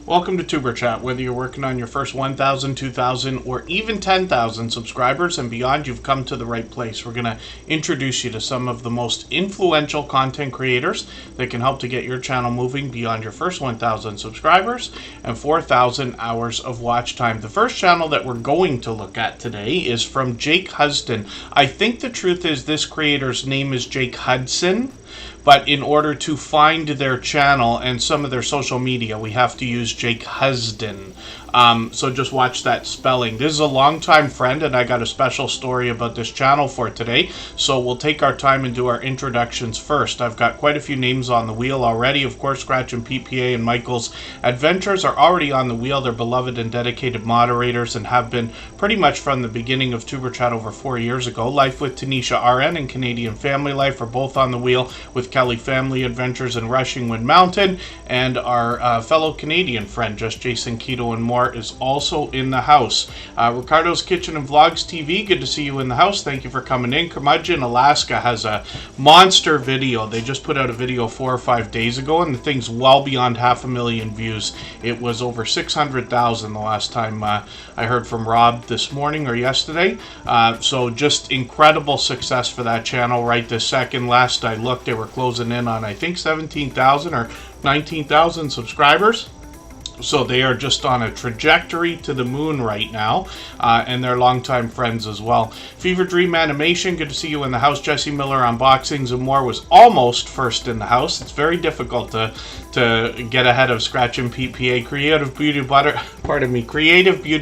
Welcome to Superchat. Whether you're working on your first 1,000, 2,000, or even 10,000 subscribers and beyond, you've come to the right place. We're going to introduce you to some of the most influential content creators that can help to get your channel moving beyond your first 1,000 subscribers and 4,000 hours of watch time. The first channel that we're going to look at today is from Jake Huston. I think the truth is this creator's name is Jake Hudson. But in order to find their channel and some of their social media, we have to use Jake Husden. So just watch that spelling. This is a longtime friend, and I got a special story about this channel for today. So we'll take our time and do our introductions first. I've got quite a few names on the wheel already. Of course, Scratch and PPA and Michael's Adventures are already on the wheel. They're beloved and dedicated moderators and have been pretty much from the beginning of TuberChat over 4 years ago. Life with Tanisha RN and Canadian Family Life are both on the wheel, with Kelly Family Adventures and Rushing Wind Mountain, and our fellow Canadian friend Just Jason Keto and More is also in the house. Ricardo's Kitchen and Vlogs TV, good to see you in the house. Thank you for coming in. Curmudgeon Alaska has a monster video. They just put out a video 4 or 5 days ago, and the thing's well beyond 500,000 views. It was over 600,000 the last time I heard from Rob this morning or yesterday. So just incredible success for that channel right this second. Last I looked, they were closing in on, I think, 17,000 or 19,000 subscribers. So they are just on a trajectory to the moon right now, and they're longtime friends as well. Fever Dream Animation, good to see you in the house. Jesse Miller Unboxings and More was almost first in the house. It's very difficult to get ahead of Scratch and PPA. Creative Beauty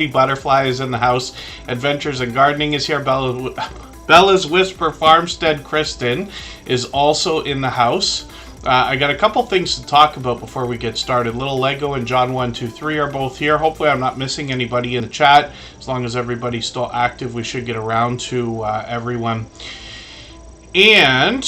Butterfly is in the house. Adventures in Gardening is here. Bella's Whisper Farmstead Kristen is also in the house. I got a couple things to talk about before we get started. Little Lego and John123 are both here. Hopefully I'm not missing anybody in the chat. As long as everybody's still active, we should get around to everyone. And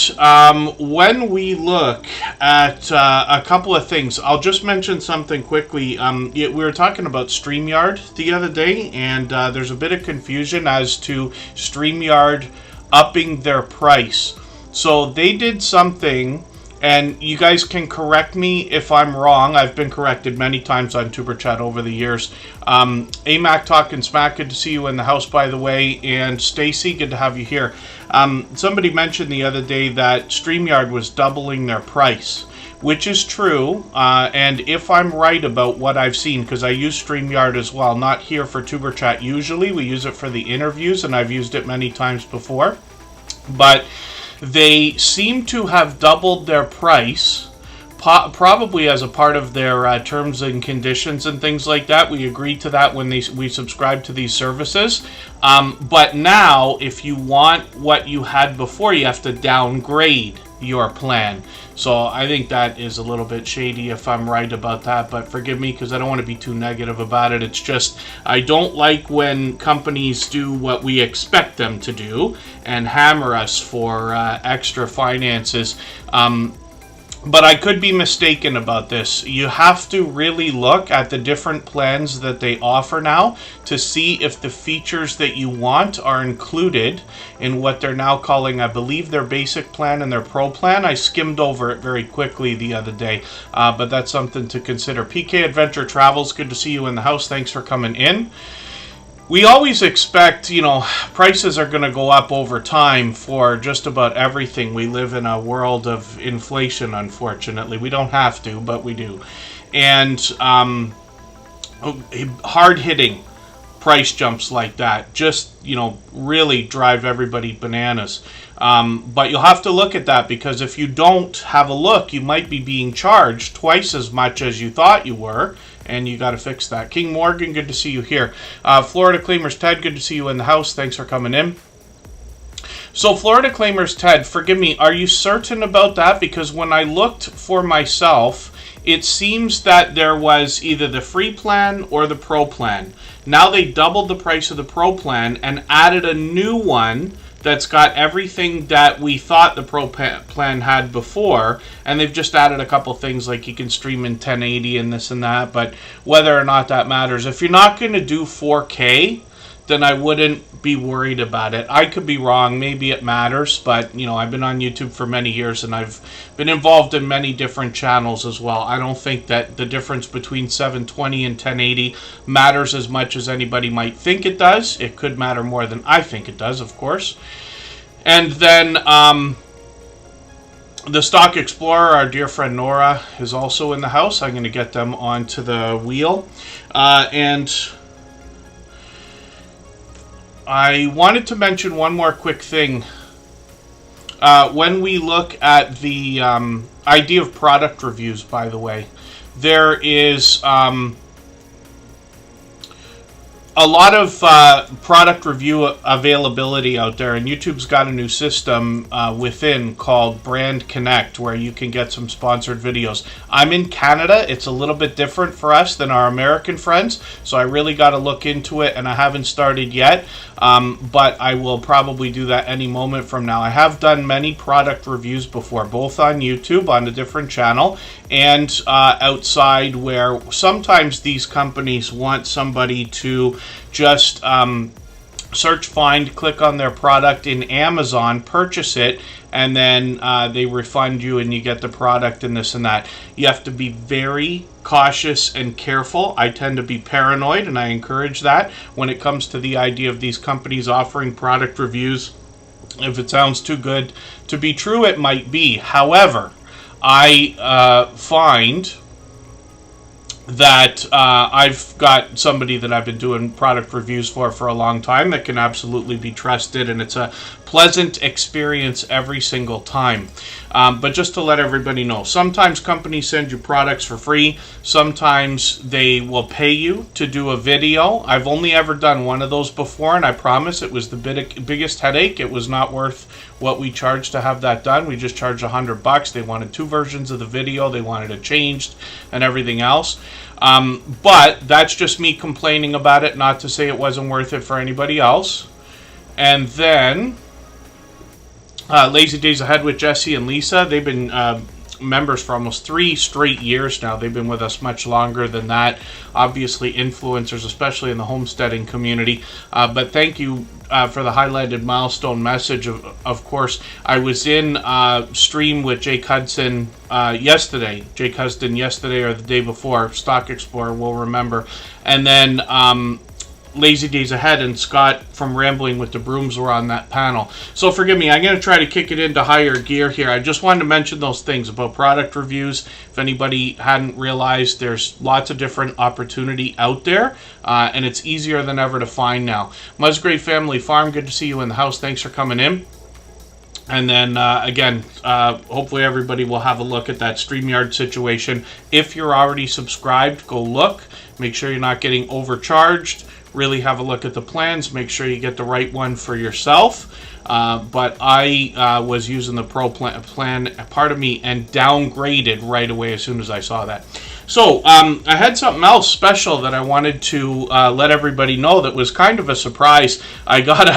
when we look at a couple of things, I'll just mention something quickly. We were talking about StreamYard the other day, and there's a bit of confusion as to StreamYard upping their price. So they did something, and you guys can correct me if I'm wrong. I've been corrected many times on TuberChat over the years. AMAC Talking Smack, good to see you in the house, by the way. And Stacy, good to have you here. Somebody mentioned the other day that StreamYard was doubling their price, which is true. And if I'm right about what I've seen, because I use StreamYard as well, not here for TuberChat usually. We use it for the interviews, and I've used it many times before. But they seem to have doubled their price, probably as a part of their terms and conditions and things like that. We agreed to that when we subscribed to these services. But now, if you want what you had before, you have to downgrade your plan. So I think that is a little bit shady if I'm right about that, but forgive me because I don't want to be too negative about it. It's just I don't like when companies do what we expect them to do and hammer us for extra finances. But I could be mistaken about this. You have to really look at the different plans that they offer now to see if the features that you want are included in what they're now calling, I believe, their basic plan and their pro plan. I skimmed over it very quickly the other day, but that's something to consider. PK Adventure Travels, good to see you in the house. Thanks for coming in. We always expect, prices are going to go up over time for just about everything. We live in a world of inflation, unfortunately. We don't have to, but we do. And hard-hitting price jumps like that just, really drive everybody bananas. But you'll have to look at that, because if you don't have a look, you might be being charged twice as much as you thought you were. And you got to fix that. King Morgan, good to see you here. Florida Claimers Ted, good to see you in the house. Thanks for coming in. So Florida Claimers Ted, forgive me, are you certain about that? Because when I looked for myself, it seems that there was either the free plan or the pro plan. Now they doubled the price of the pro plan and added a new one that's got everything that we thought the pro plan had before, and they've just added a couple things like you can stream in 1080 and this and that, but whether or not that matters. If you're not going to do 4K, then I wouldn't be worried about it. I could be wrong. Maybe it matters, but you know, I've been on YouTube for many years and I've been involved in many different channels as well. I don't think that the difference between 720 and 1080 matters as much as anybody might think it does. It could matter more than I think it does, of course. And then the Stock Explorer, our dear friend Nora, is also in the house. I'm going to get them onto the wheel. And I wanted to mention one more quick thing. When we look at the idea of product reviews, by the way, there is a lot of product review availability out there, and YouTube's got a new system within called Brand Connect, where you can get some sponsored videos. I'm in Canada. It's a little bit different for us than our American friends, so I really got to look into it, and I haven't started yet, but I will probably do that any moment from now. I have done many product reviews before, both on YouTube, on a different channel, and outside, where sometimes these companies want somebody to just search, find, click on their product in Amazon, purchase it, and then they refund you and you get the product and this and that. You have to be very cautious and careful. I tend to be paranoid, and I encourage that when it comes to the idea of these companies offering product reviews. If it sounds too good to be true, it might be. However, I find that I've got somebody that I've been doing product reviews for a long time that can absolutely be trusted, and it's a pleasant experience every single time. But just to let everybody know, sometimes companies send you products for free. Sometimes they will pay you to do a video. I've only ever done one of those before, and I promise it was the biggest headache. It was not worth what we charged to have that done. We just charged $100. They wanted 2 versions of the video. They wanted it changed and everything else. But that's just me complaining about it, not to say it wasn't worth it for anybody else. And then Lazy Days Ahead with Jesse and Lisa, they've been members for almost 3 straight years now. They've been with us much longer than that. Obviously influencers, especially in the homesteading community. But thank you for the highlighted milestone message. Of course, I was in stream with Jake Hudson yesterday. Jake Hudson yesterday or the day before. Stock Explorer will remember. And then Lazy Days Ahead and Scott from Rambling with the Brooms were on that panel. So forgive me, I'm going to try to kick it into higher gear here. I just wanted to mention those things about product reviews. If anybody hadn't realized, there's lots of different opportunity out there, and it's easier than ever to find now. Musgrave Family Farm, good to see you in the house. Thanks for coming in. And then, again, hopefully everybody will have a look at that StreamYard situation. If you're already subscribed, go look. Make sure you're not getting overcharged. Really have a look at the plans. Make sure you get the right one for yourself. But I was using the Pro plan, part of me, and downgraded right away as soon as I saw that. So I had something else special that I wanted to let everybody know that was kind of a surprise. I got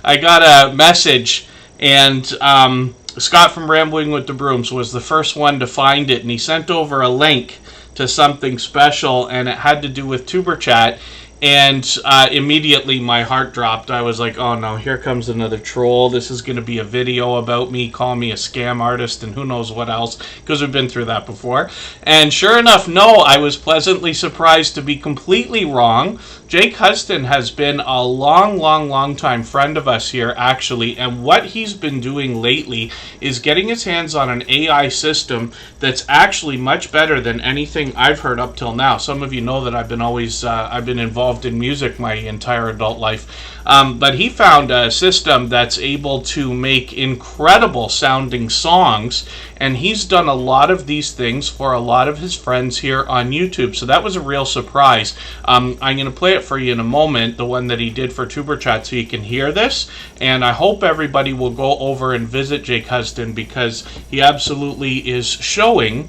a message, and Scott from Rambling with the Brooms was the first one to find it, and he sent over a link to something special, and it had to do with Superchat. And immediately my heart dropped. I was like, oh no, here comes another troll. This is going to be a video about me, call me a scam artist, and who knows what else, because we've been through that before. And sure enough, no, I was pleasantly surprised to be completely wrong. Jake Huston has been a long time friend of us here, actually, and what he's been doing lately is getting his hands on an AI system that's actually much better than anything I've heard up till now. Some of you know that I've been involved in music my entire adult life. But he found a system that's able to make incredible sounding songs, and he's done a lot of these things for a lot of his friends here on YouTube. So that was a real surprise. I'm going to play it for you in a moment, the one that he did for Superchat, so you can hear this. And I hope everybody will go over and visit Jake Huston, because he absolutely is showing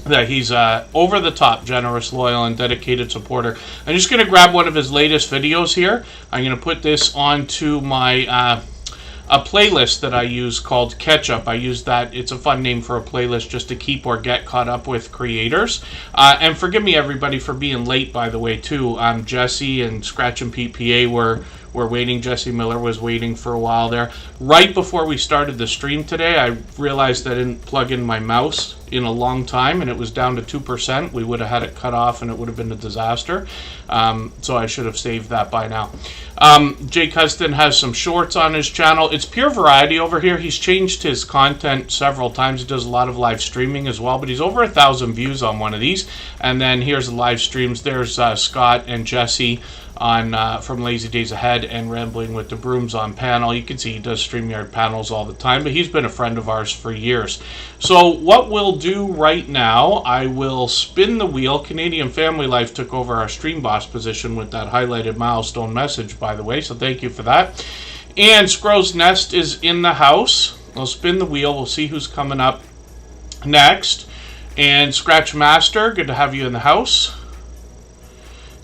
that he's over-the-top generous, loyal, and dedicated supporter. I'm just going to grab one of his latest videos here. I'm going to put this onto my a playlist that I use called Catch Up. I use that. It's a fun name for a playlist just to keep or get caught up with creators. And forgive me, everybody, for being late, by the way, too. Jesse and Scratch and Pete PA were waiting. Jesse Miller was waiting for a while there. Right before we started the stream today, I realized I didn't plug in my mouse in a long time, and it was down to 2%. We would have had it cut off, and it would have been a disaster. So I should have saved that by now. Jake Huston has some shorts on his channel. It's pure variety over here. He's changed his content several times. He does a lot of live streaming as well, but he's over 1,000 views on one of these. And then here's the live streams. There's Scott and Jesse on from Lazy Days Ahead and Rambling with the Brooms on panel. You can see he does StreamYard panels all the time, but he's been a friend of ours for years. So what we'll do right now, I will spin the wheel. Canadian Family Life took over our stream boss position with that highlighted milestone message, by the way, so thank you for that. And Scrow's Nest is in the house. I'll spin the wheel. We'll see who's coming up next. And Scratch Master, good to have you in the house.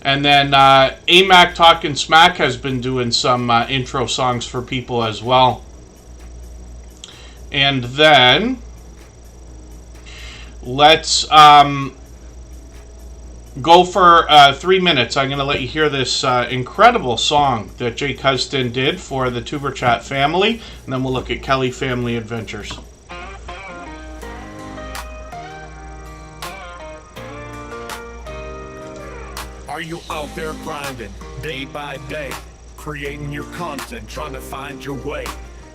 And then AMAC Talkin' Smack has been doing some intro songs for people as well. And then let's go for 3 minutes. I'm going to let you hear this incredible song that Jake Huston did for the Tuber Chat family. And then we'll look at Kelly Family Adventures. Are you out there grinding, day by day, creating your content, trying to find your way?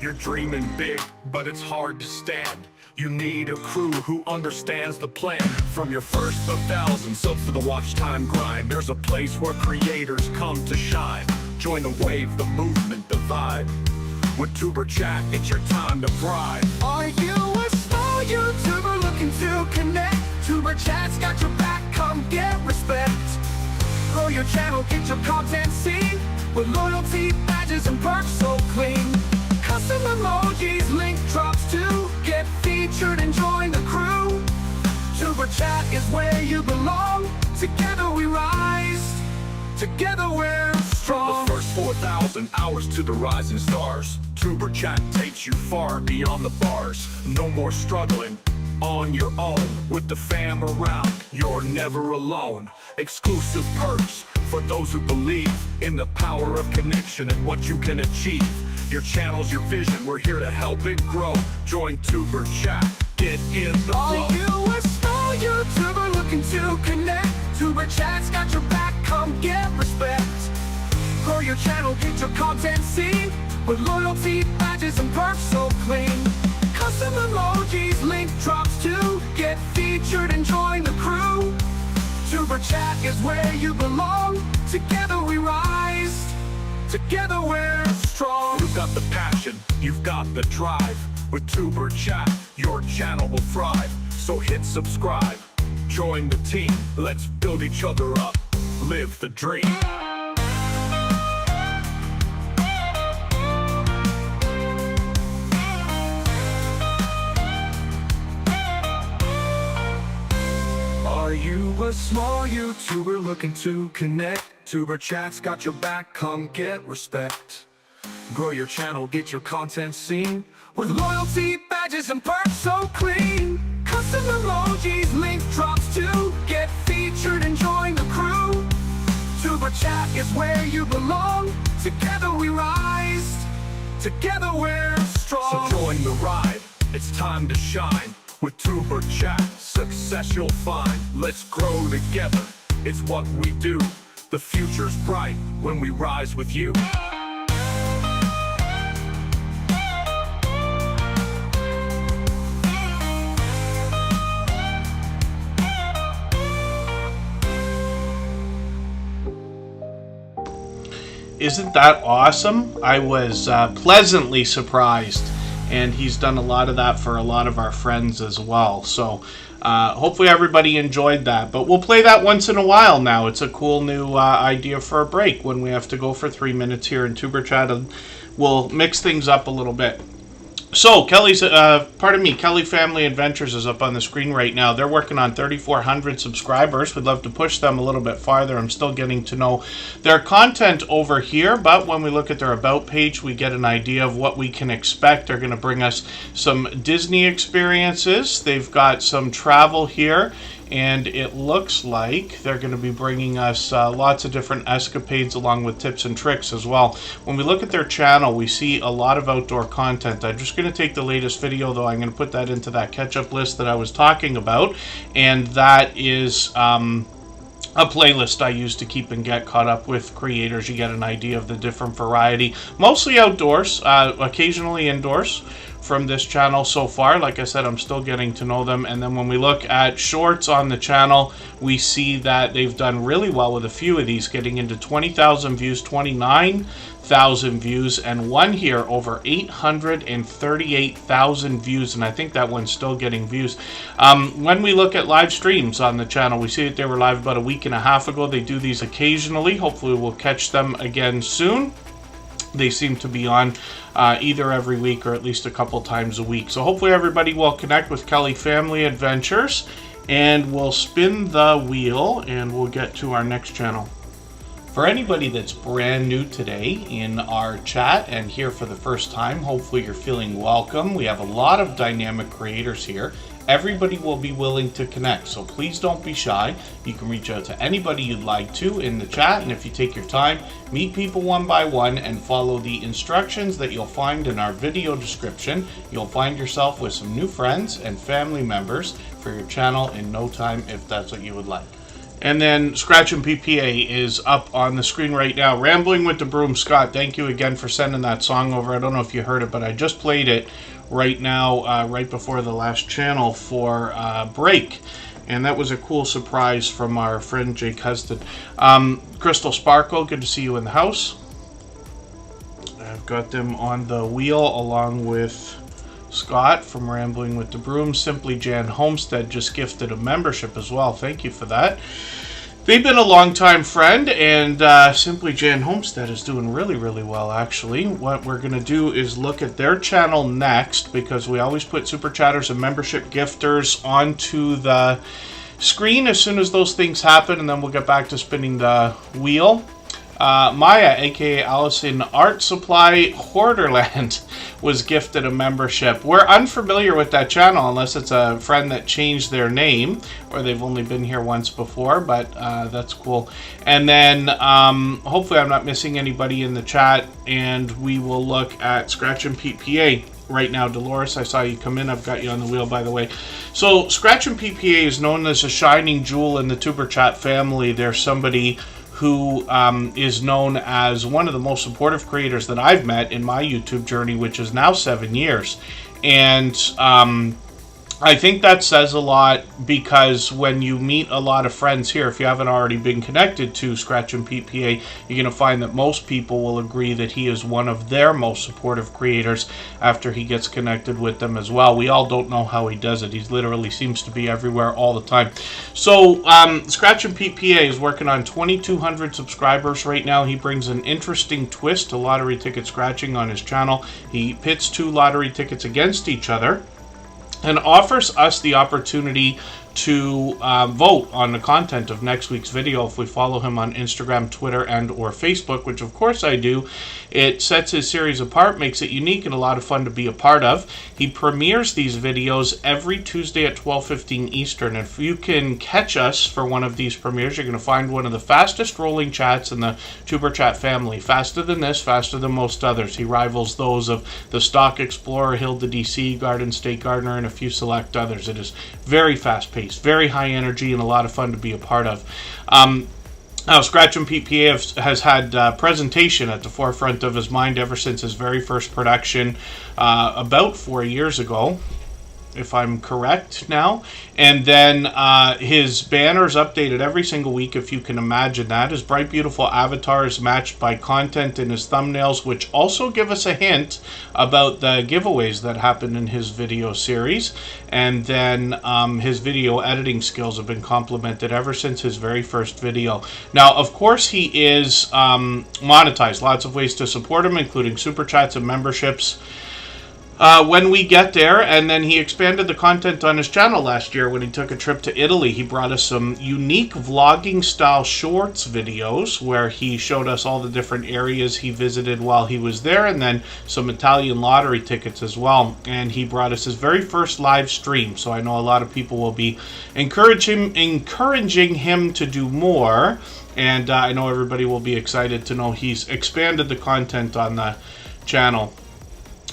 You're dreaming big, but it's hard to stand. You need a crew who understands the plan. From your first of thousands subs to the watch time grind, there's a place where creators come to shine. Join the wave, the movement, the vibe. With Tuber Chat, it's your time to thrive. Are you a small YouTuber looking to connect? Tuber Chat's got your back, come get respect. Grow your channel, get your content seen, with loyalty, badges, and perks so clean. Custom emojis, link drops to get featured and join the crew. Tuber Chat is where you belong. Together we rise, together we're strong. The first 4,000 hours to the rising stars. Tuber Chat takes you far beyond the bars. No more struggling on your own. With the fam around, you're never alone. Exclusive perks for those who believe in the power of connection and what you can achieve. Your channel's your vision, we're here to help it grow. Join Tuber Chat, get in the flow. Are you a small YouTuber looking to connect? Tuber Chat's got your back, come get respect. Grow your channel, get your content seen, with loyalty, badges, and perks so clean. Custom emojis, link drops to get featured and join the crew. Tuber Chat is where you belong. Together we rise, together we're strong. You've got the passion, you've got the drive. With Tuber Chat, your channel will thrive. So hit subscribe, join the team. Let's build each other up, live the dream. Are you a small YouTuber looking to connect? Tuber Chat's got your back, come get respect. Grow your channel, get your content seen, with loyalty, badges, and perks so clean. Custom emojis, link drops to get featured and join the crew. Tuber Chat is where you belong. Together we rise, together we're strong. So join the ride, it's time to shine. With Tuber Chat, success you'll find. Let's grow together, it's what we do. The future's bright when we rise with you. Isn't that awesome? I was pleasantly surprised. And he's done a lot of that for a lot of our friends as well. So hopefully everybody enjoyed that. But we'll play that once in a while now. It's a cool new idea for a break when we have to go for 3 minutes here in Tuber Chat. And we'll mix things up a little bit. So, Kelly Family Adventures is up on the screen right now. They're working on 3,400 subscribers. We'd love to push them a little bit farther. I'm still getting to know their content over here, but when we look at their About page, we get an idea of what we can expect. They're going to bring us some Disney experiences. They've got some travel here, and it looks like they're going to be bringing us lots of different escapades along with tips and tricks as well. When we look at their channel, we see a lot of outdoor content. I'm just going to take the latest video, though. I'm going to put that into that catch-up list that I was talking about, and that is a playlist I use to keep and get caught up with creators. You get an idea of the different variety, mostly outdoors, occasionally indoors, from this channel so far. Like I said, I'm still getting to know them. And then when we look at shorts on the channel, we see that they've done really well with a few of these, getting into 20,000 views, 29,000 views, and one here over 838,000 views, and I think that one's still getting views. When we look at live streams on the channel, we see that they were live about a week and a half ago. They do these occasionally. Hopefully we'll catch them again soon. They seem to be on either every week or at least a couple times a week. So hopefully everybody will connect with Kelly Family Adventures, and we'll spin the wheel and we'll get to our next channel. For anybody that's brand new today in our chat and here for the first time, hopefully you're feeling welcome. We have a lot of dynamic creators here. Everybody will be willing to connect, so please don't be shy. You can reach out to anybody you'd like to in the chat, and if you take your time, meet people one by one and follow the instructions that you'll find in our video description, you'll find yourself with some new friends and family members for your channel in no time, if that's what you would like. And then Scratch and PPA is up on the screen right now. Rambling with the Broom. Scott, thank you again for sending that song over. I don't know if you heard it, but I just played it right now, right before the last channel for break. And that was a cool surprise from our friend Jake Huston. Crystal Sparkle, good to see you in the house. I've got them on the wheel along with Scott from Rambling with the Broom. Simply Jan Homestead just gifted a membership as well. Thank you for that. They've been a long-time friend, and Simply Jan Homestead is doing really, really well, actually. What we're going to do is look at their channel next, because we always put Super Chatters and membership gifters onto the screen as soon as those things happen, and then we'll get back to spinning the wheel. Maya, aka Allison Art Supply Hoarderland, was gifted a membership. We're unfamiliar with that channel unless it's a friend that changed their name or they've only been here once before, but that's cool. And then hopefully I'm not missing anybody in the chat, and we will look at Scratch and PPA right now. Dolores, I saw you come in. I've got you on the wheel, by the way. So Scratch and PPA is known as a shining jewel in the Superchat family. There's somebody who is known as one of the most supportive creators that I've met in my YouTube journey, which is now 7 years. And I think that says a lot, because when you meet a lot of friends here, if you haven't already been connected to Scratch and PPA, you're going to find that most people will agree that he is one of their most supportive creators after he gets connected with them as well. We all don't know how he does it. He literally seems to be everywhere all the time. So Scratch and PPA is working on 2,200 subscribers right now. He brings an interesting twist to lottery ticket scratching on his channel. He pits two lottery tickets against each other and offers us the opportunity to vote on the content of next week's video if we follow him on Instagram, Twitter, and or Facebook, which of course I do. It sets his series apart, makes it unique and a lot of fun to be a part of. He premieres these videos every Tuesday at 12:15 Eastern. If you can catch us for one of these premieres, you're going to find one of the fastest rolling chats in the Superchat family. Faster than this, faster than most others. He rivals those of the Stock Explorer, Hilda DC, Garden State Gardener, and a few select others. It is very fast-paced, very high energy, and a lot of fun to be a part of. Now, Scratch and PPA has had presentation at the forefront of his mind ever since his very first production about 4 years ago, if I'm correct now. And then his banner's updated every single week, if you can imagine that. His bright, beautiful avatar is matched by content in his thumbnails, which also give us a hint about the giveaways that happen in his video series. And then his video editing skills have been complimented ever since his very first video. Now, of course, he is monetized. Lots of ways to support him, including super chats and memberships. when we get there. And then he expanded the content on his channel last year when he took a trip to Italy. He brought us some unique vlogging style shorts videos where he showed us all the different areas he visited while he was there, and then some Italian lottery tickets as well. And he brought us his very first live stream, so I know a lot of people will be encouraging him to do more, and I know everybody will be excited to know he's expanded the content on the channel.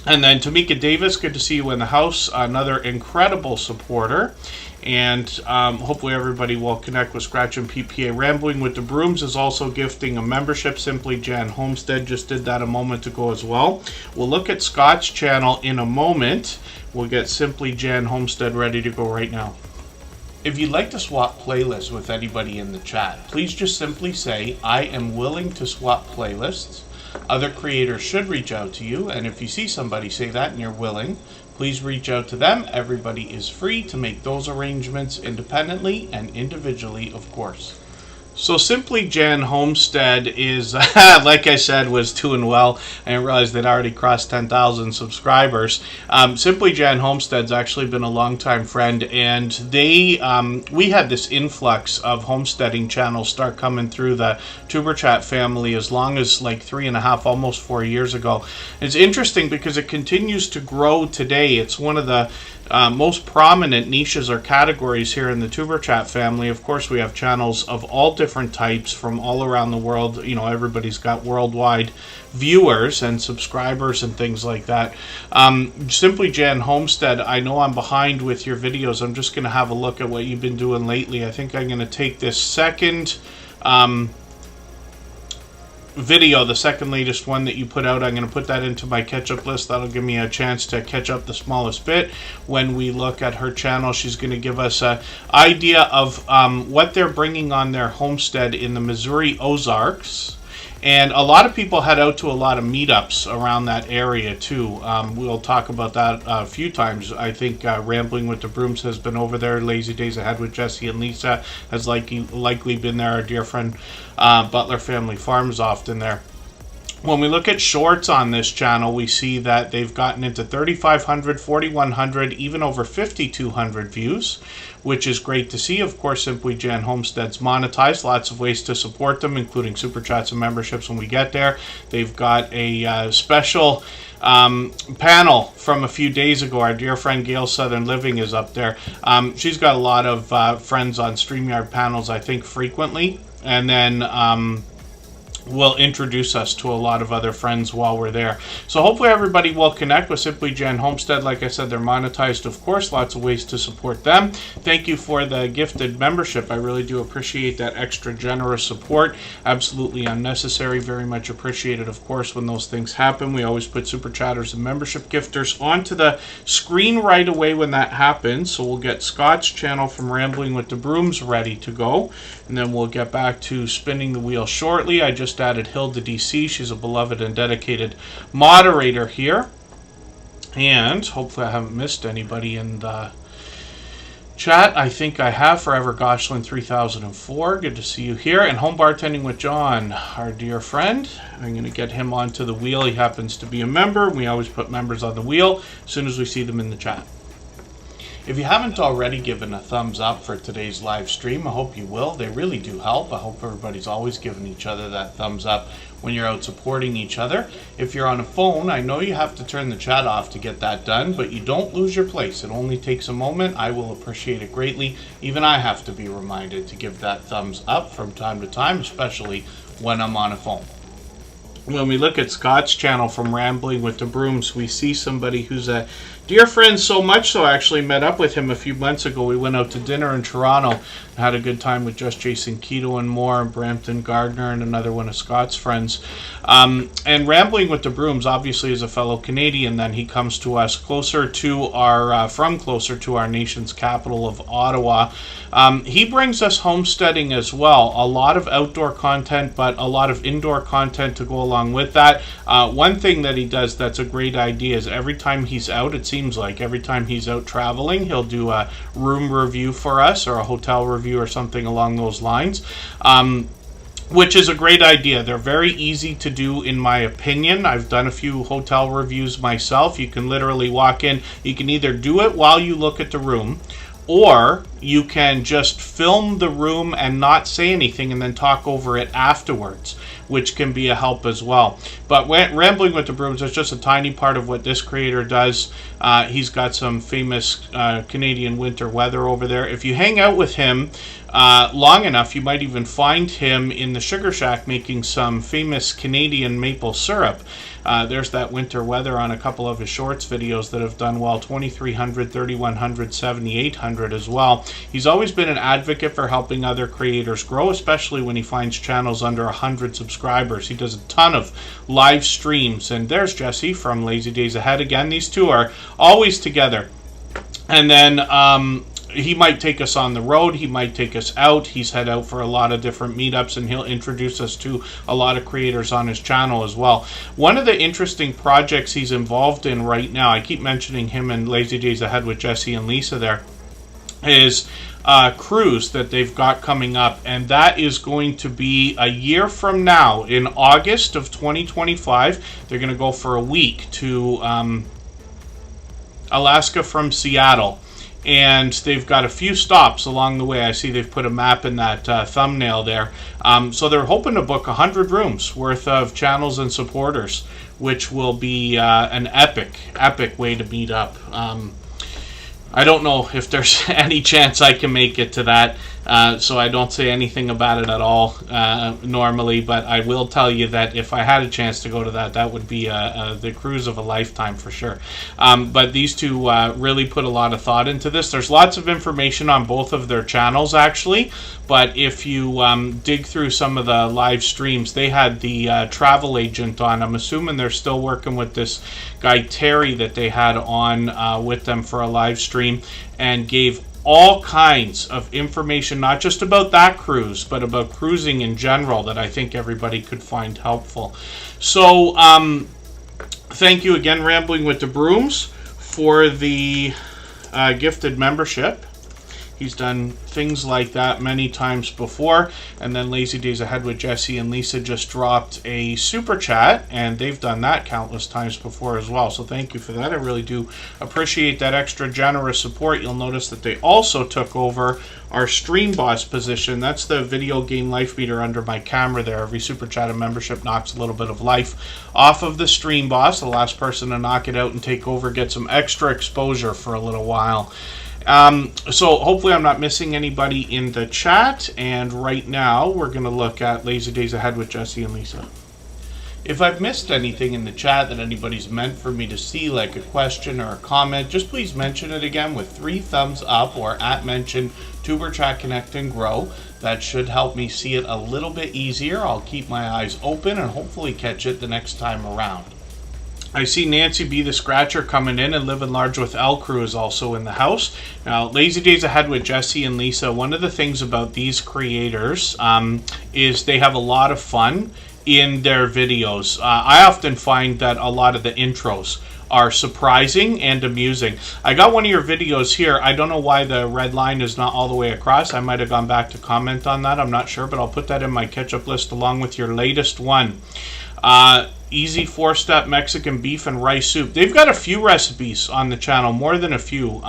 And then Tamika Davis, good to see you in the house, another incredible supporter. And hopefully everybody will connect with Scratch and PPA. Rambling with the Brooms is also gifting a membership. Simply Jan Homestead just did that a moment ago as well. We'll look at Scott's channel in a moment. We'll get Simply Jan Homestead ready to go right now. If you'd like to swap playlists with anybody in the chat, please just simply say, I am willing to swap playlists. Other creators should reach out to you, and if you see somebody say that and you're willing, please reach out to them. Everybody is free to make those arrangements independently and individually, of course. So Simply Jan Homestead is, like I said, was doing well. I didn't realize they'd already crossed 10,000 subscribers. Simply Jan Homestead's actually been a longtime friend, and we had this influx of homesteading channels start coming through the Superchat family as long as like 3.5, almost 4 years ago. It's interesting because it continues to grow today. It's one of the most prominent niches or categories here in the Superchat family. Of course, we have channels of all different types from all around the world. You know, everybody's got worldwide viewers and subscribers and things like that. Simply Jan Homestead, I know I'm behind with your videos. I'm just going to have a look at what you've been doing lately. I think I'm going to take this second video, the second latest one that you put out, I'm going to put that into my catch-up list. That'll give me a chance to catch up the smallest bit. When we look at her channel, she's going to give us an idea of what they're bringing on their homestead in the Missouri Ozarks. And a lot of people head out to a lot of meetups around that area too. We'll talk about that a few times. I think Rambling with the Brooms has been over there. Lazy Days Ahead with Jesse and Lisa has likely been there. Our dear friend Butler Family Farms often there. When we look at shorts on this channel, we see that they've gotten into 3,500, 4,100, even over 5,200 views, which is great to see. Of course, Simply Jan Homestead's monetized. Lots of ways to support them, including super chats and memberships when we get there. They've got a special panel from a few days ago. Our dear friend Gail Southern Living is up there. She's got a lot of friends on StreamYard panels, I think, frequently. And then will introduce us to a lot of other friends while we're there. So hopefully everybody will connect with Simply Jan Homestead. Like I said, they're monetized, of course. Lots of ways to support them. Thank you for the gifted membership. I really do appreciate that extra generous support. Absolutely unnecessary. Very much appreciated, of course, when those things happen. We always put super chatters and membership gifters onto the screen right away when that happens. So we'll get Scott's channel from Rambling with the Brooms ready to go. And then we'll get back to spinning the wheel shortly. I just added Hilda DC. She's a beloved and dedicated moderator here. And hopefully I haven't missed anybody in the chat. I think I have. Forever Goshlin 3004. Good to see you here. And Home Bartending with John, our dear friend. I'm going to get him onto the wheel. He happens to be a member. We always put members on the wheel as soon as we see them in the chat. If you haven't already given a thumbs up for today's live stream, I hope you will. They really do help. I hope everybody's always giving each other that thumbs up when you're out supporting each other. If you're on a phone, I know you have to turn the chat off to get that done, but you don't lose your place. It only takes a moment. I will appreciate it greatly. Even I have to be reminded to give that thumbs up from time to time, especially when I'm on a phone. When we look at Scott's channel from Rambling with the Brooms, we see somebody who's a dear friend, so much so I actually met up with him a few months ago. We went out to dinner in Toronto and had a good time with Just Jason Keto and more, and Brampton Gardner and another one of Scott's friends. And Rambling with the Brooms obviously is a fellow Canadian. Then he comes to us closer to our nation's capital of Ottawa. He brings us homesteading as well. A lot of outdoor content, but a lot of indoor content to go along with that. One thing that he does that's a great idea is every time he's out, it seems like every time he's out traveling, he'll do a room review for us or a hotel review or something along those lines. which is a great idea. They're very easy to do, in my opinion. I've done a few hotel reviews myself. You can literally walk in. You can either do it while you look at the room, or you can just film the room and not say anything and then talk over it afterwards, which can be a help as well. But Rambling with the Brooms is just a tiny part of what this creator does. He's got some famous Canadian winter weather over there. If you hang out with him long enough, you might even find him in the Sugar Shack making some famous Canadian maple syrup. There's that winter weather on a couple of his shorts videos that have done well, 2300, 3100, 7800 as well. He's always been an advocate for helping other creators grow, especially when he finds channels under 100 subscribers. He does a ton of live streams, and there's Jesse from Lazy Days Ahead again. These two are always together. And then he might take us on the road. He might take us out. He's head out for a lot of different meetups, and he'll introduce us to a lot of creators on his channel as well. One of the interesting projects he's involved in right now, I keep mentioning him in Lazy Days Ahead with Jesse and Lisa there, is a cruise that they've got coming up, and that is going to be a year from now in August of 2025. They're going to go for a week to Alaska from Seattle. And they've got a few stops along the way. I see they've put a map in that thumbnail there. So they're hoping to book 100 rooms worth of channels and supporters, which will be an epic way to meet up. I don't know if there's any chance I can make it to that, so I don't say anything about it at all normally, but I will tell you that if I had a chance to go to that, that would be the cruise of a lifetime for sure. But these two really put a lot of thought into this. There's lots of information on both of their channels, actually, but if you dig through some of the live streams, they had the travel agent on. I'm assuming they're still working with this guy Terry that they had on with them for a live stream, and gave all kinds of information, not just about that cruise, but about cruising in general, that I think everybody could find helpful. So thank you again, Rambling with the Brooms, for the gifted membership. He's done things like that many times before. And then Lazy Days Ahead with Jesse and Lisa just dropped a super chat, and they've done that countless times before as well. So thank you for that. I really do appreciate that extra generous support. You'll notice that they also took over our Stream Boss position. That's the video game life meter under my camera there. Every super chat and membership knocks a little bit of life off of the Stream Boss. The last person to knock it out and take over gets some extra exposure for a little while. So hopefully I'm not missing anybody in the chat, and right now we're going to look at Lazy Days Ahead with Jesse and Lisa. If I've missed anything in the chat that anybody's meant for me to see, like a question or a comment, just please mention it again with 3 thumbs up or @mention Superchat Connect and Grow. That should help me see it a little bit easier. I'll keep my eyes open and hopefully catch it the next time around. I see Nancy B. the Scratcher coming in, and Living Large with L Crew is also in the house. Now, Lazy Days Ahead with Jesse and Lisa, one of the things about these creators is they have a lot of fun in their videos. I often find that a lot of the intros are surprising and amusing. I got one of your videos here. I don't know why the red line is not all the way across. I might have gone back to comment on that. I'm not sure, but I'll put that in my catch-up list along with your latest one. Easy 4-step Mexican beef and rice soup. They've got a few recipes on the channel, more than a few.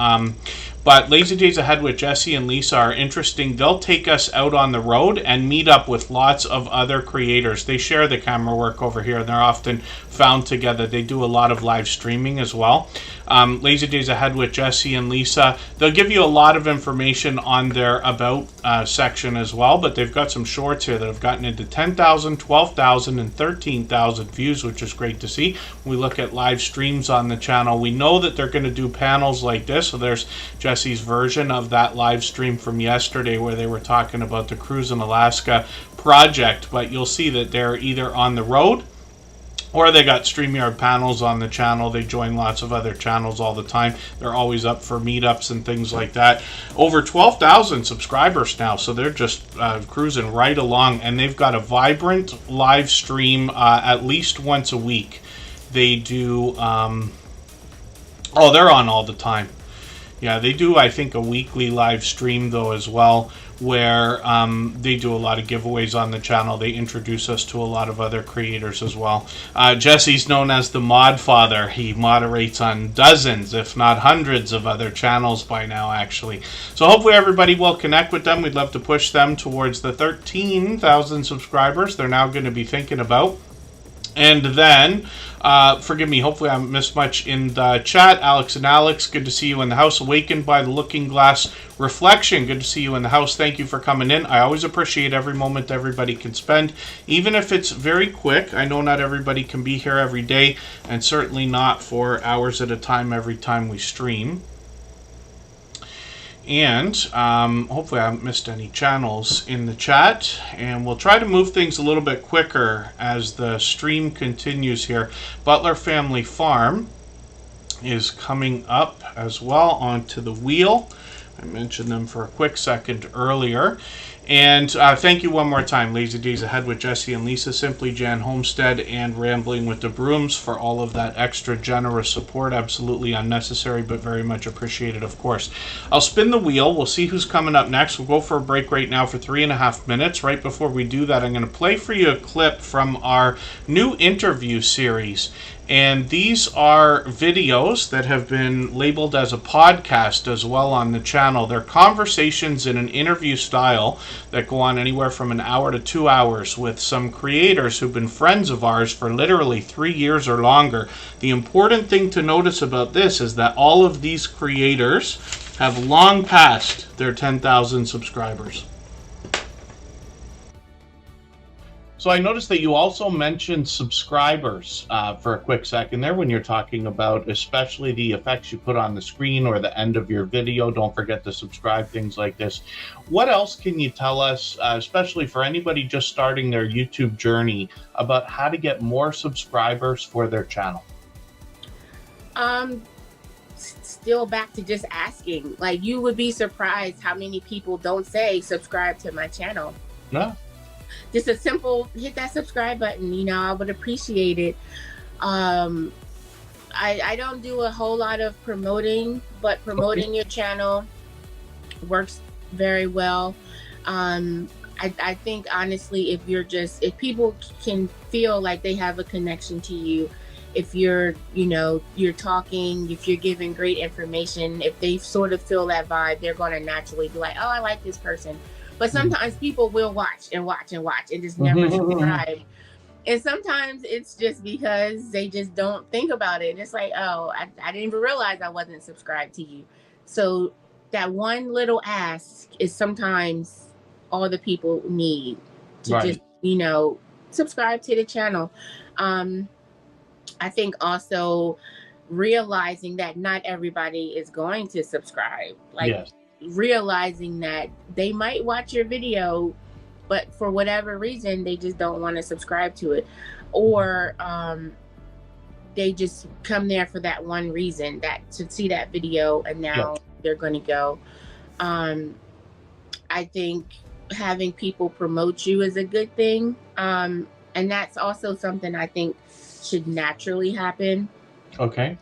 But Lazy Days Ahead with Jesse and Lisa are interesting. They'll take us out on the road and meet up with lots of other creators. They share the camera work over here, and they're often found together. They do a lot of live streaming as well. Lazy Days Ahead with Jesse and Lisa, they'll give you a lot of information on their About section as well, but they've got some shorts here that have gotten into 10,000, 12,000, and 13,000 views, which is great to see. We look at live streams on the channel. We know that they're going to do panels like this, so there's Jesse's version of that live stream from yesterday where they were talking about the Cruise in Alaska project, but you'll see that they're either on the road or they got StreamYard panels on the channel. They join lots of other channels all the time. They're always up for meetups and things like that. Over 12,000 subscribers now, so they're just cruising right along, and they've got a vibrant live stream at least once a week. They do, they're on all the time. Yeah, they do, I think, a weekly live stream, though, as well, where they do a lot of giveaways on the channel. They introduce us to a lot of other creators as well. Jesse's known as the Mod Father. He moderates on dozens, if not hundreds, of other channels by now, actually. So hopefully everybody will connect with them. We'd love to push them towards the 13,000 subscribers they're now going to be thinking about. And then, forgive me, hopefully I haven't missed much in the chat. Alex and Alex, good to see you in the house. Awakened by the Looking Glass Reflection, good to see you in the house. Thank you for coming in. I always appreciate every moment everybody can spend, even if it's very quick. I know not everybody can be here every day, and certainly not for hours at a time every time we stream. And hopefully I haven't missed any channels in the chat. And we'll try to move things a little bit quicker as the stream continues here. Butler Family Farm is coming up as well onto the wheel. I mentioned them for a quick second earlier. And thank you one more time, Lazy Days Ahead with Jesse and Lisa, Simply Jan Homestead, and Rambling with the Brooms for all of that extra generous support. Absolutely unnecessary, but very much appreciated, of course. I'll spin the wheel. We'll see who's coming up next. We'll go for a break right now for 3.5 minutes. Right before we do that, I'm going to play for you a clip from our new interview series. And these are videos that have been labeled as a podcast as well on the channel. They're conversations in an interview style that go on anywhere from an hour to 2 hours with some creators who've been friends of ours for literally 3 years or longer. The important thing to notice about this is that all of these creators have long passed their 10,000 subscribers. So I noticed that you also mentioned subscribers for a quick second there when you're talking about especially the effects you put on the screen or the end of your video. Don't forget to subscribe, things like this. What else can you tell us, especially for anybody just starting their YouTube journey, about how to get more subscribers for their channel? Still back to just asking. Like, you would be surprised how many people don't say subscribe to my channel. No. Just a simple hit that subscribe button, you know, I would appreciate it. I don't do a whole lot of promoting, but promoting your channel works very well. I think honestly, if people can feel like they have a connection to you, if you're talking, if you're giving great information, if they sort of feel that vibe, they're going to naturally be like, oh, I like this person. But sometimes people will watch and just never subscribe. And sometimes it's just because they just don't think about it. It's like, oh, I didn't even realize I wasn't subscribed to you. So that one little ask is sometimes all the people need to Right. just, subscribe to the channel. I think also realizing that not everybody is going to subscribe. Yes. Realizing that they might watch your video, but for whatever reason, they just don't want to subscribe to it. Or they just come there for that one reason, that to see that video, and now they're going to go. I think having people promote you is a good thing. And that's also something I think should naturally happen. Okay.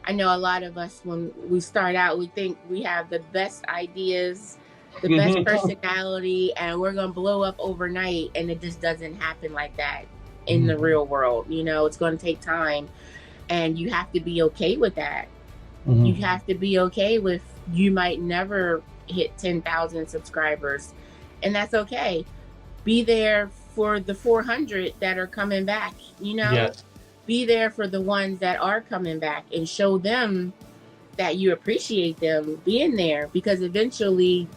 I know a lot of us, when we start out, we think we have the best ideas, the best personality, and we're going to blow up overnight. And it just doesn't happen like that in the real world. It's going to take time, and you have to be okay with that. You have to be okay with, you might never hit 10,000 subscribers, and that's okay. Be there for the 400 that are coming back, Yes. Be there for the ones that are coming back and show them that you appreciate them being there, because eventually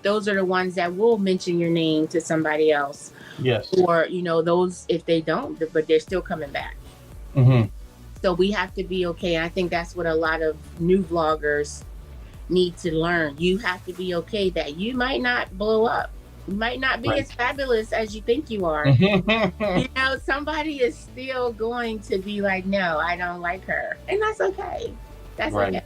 those are the ones that will mention your name to somebody else. Yes. Or, those, if they don't, but they're still coming back. So we have to be okay. I think that's what a lot of new vloggers need to learn. You have to be okay that you might not blow up. You might not be as fabulous as you think you are. Somebody is still going to be like, no, I don't like her. And that's okay. That's okay.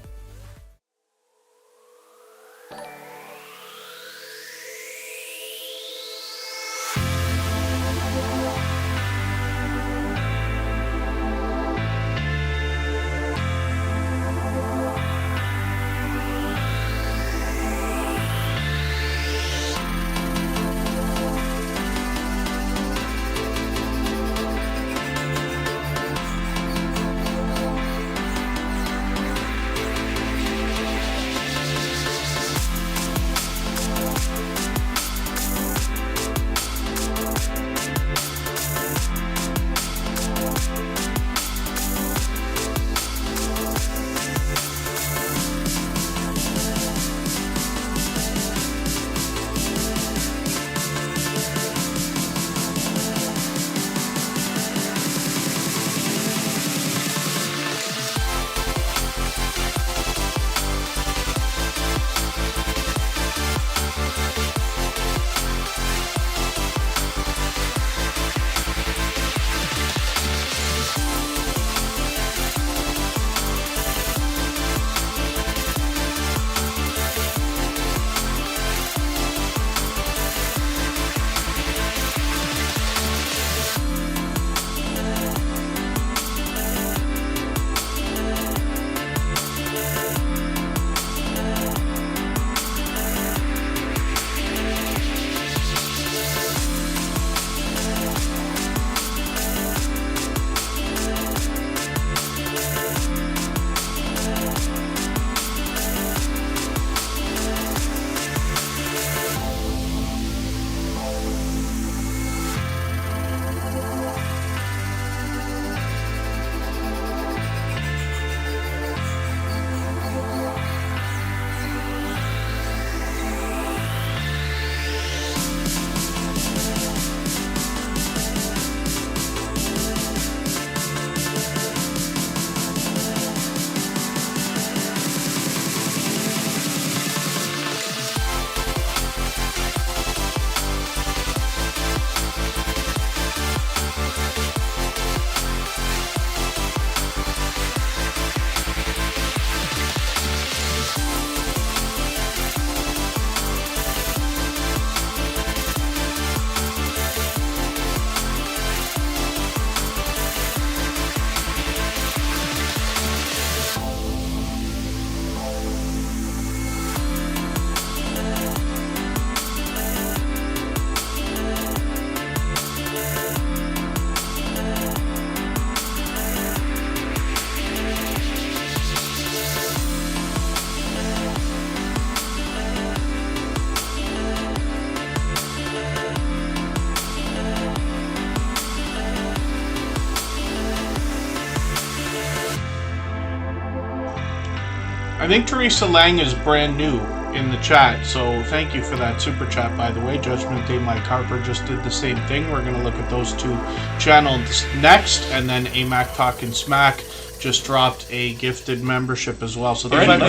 I think Teresa Lang is brand new in the chat, so thank you for that super chat, by the way. Judgment Day Mike Harper just did the same thing. We're going to look at those two channels next, and then AMAC Talkin' Smack just dropped a gifted membership as well. So thank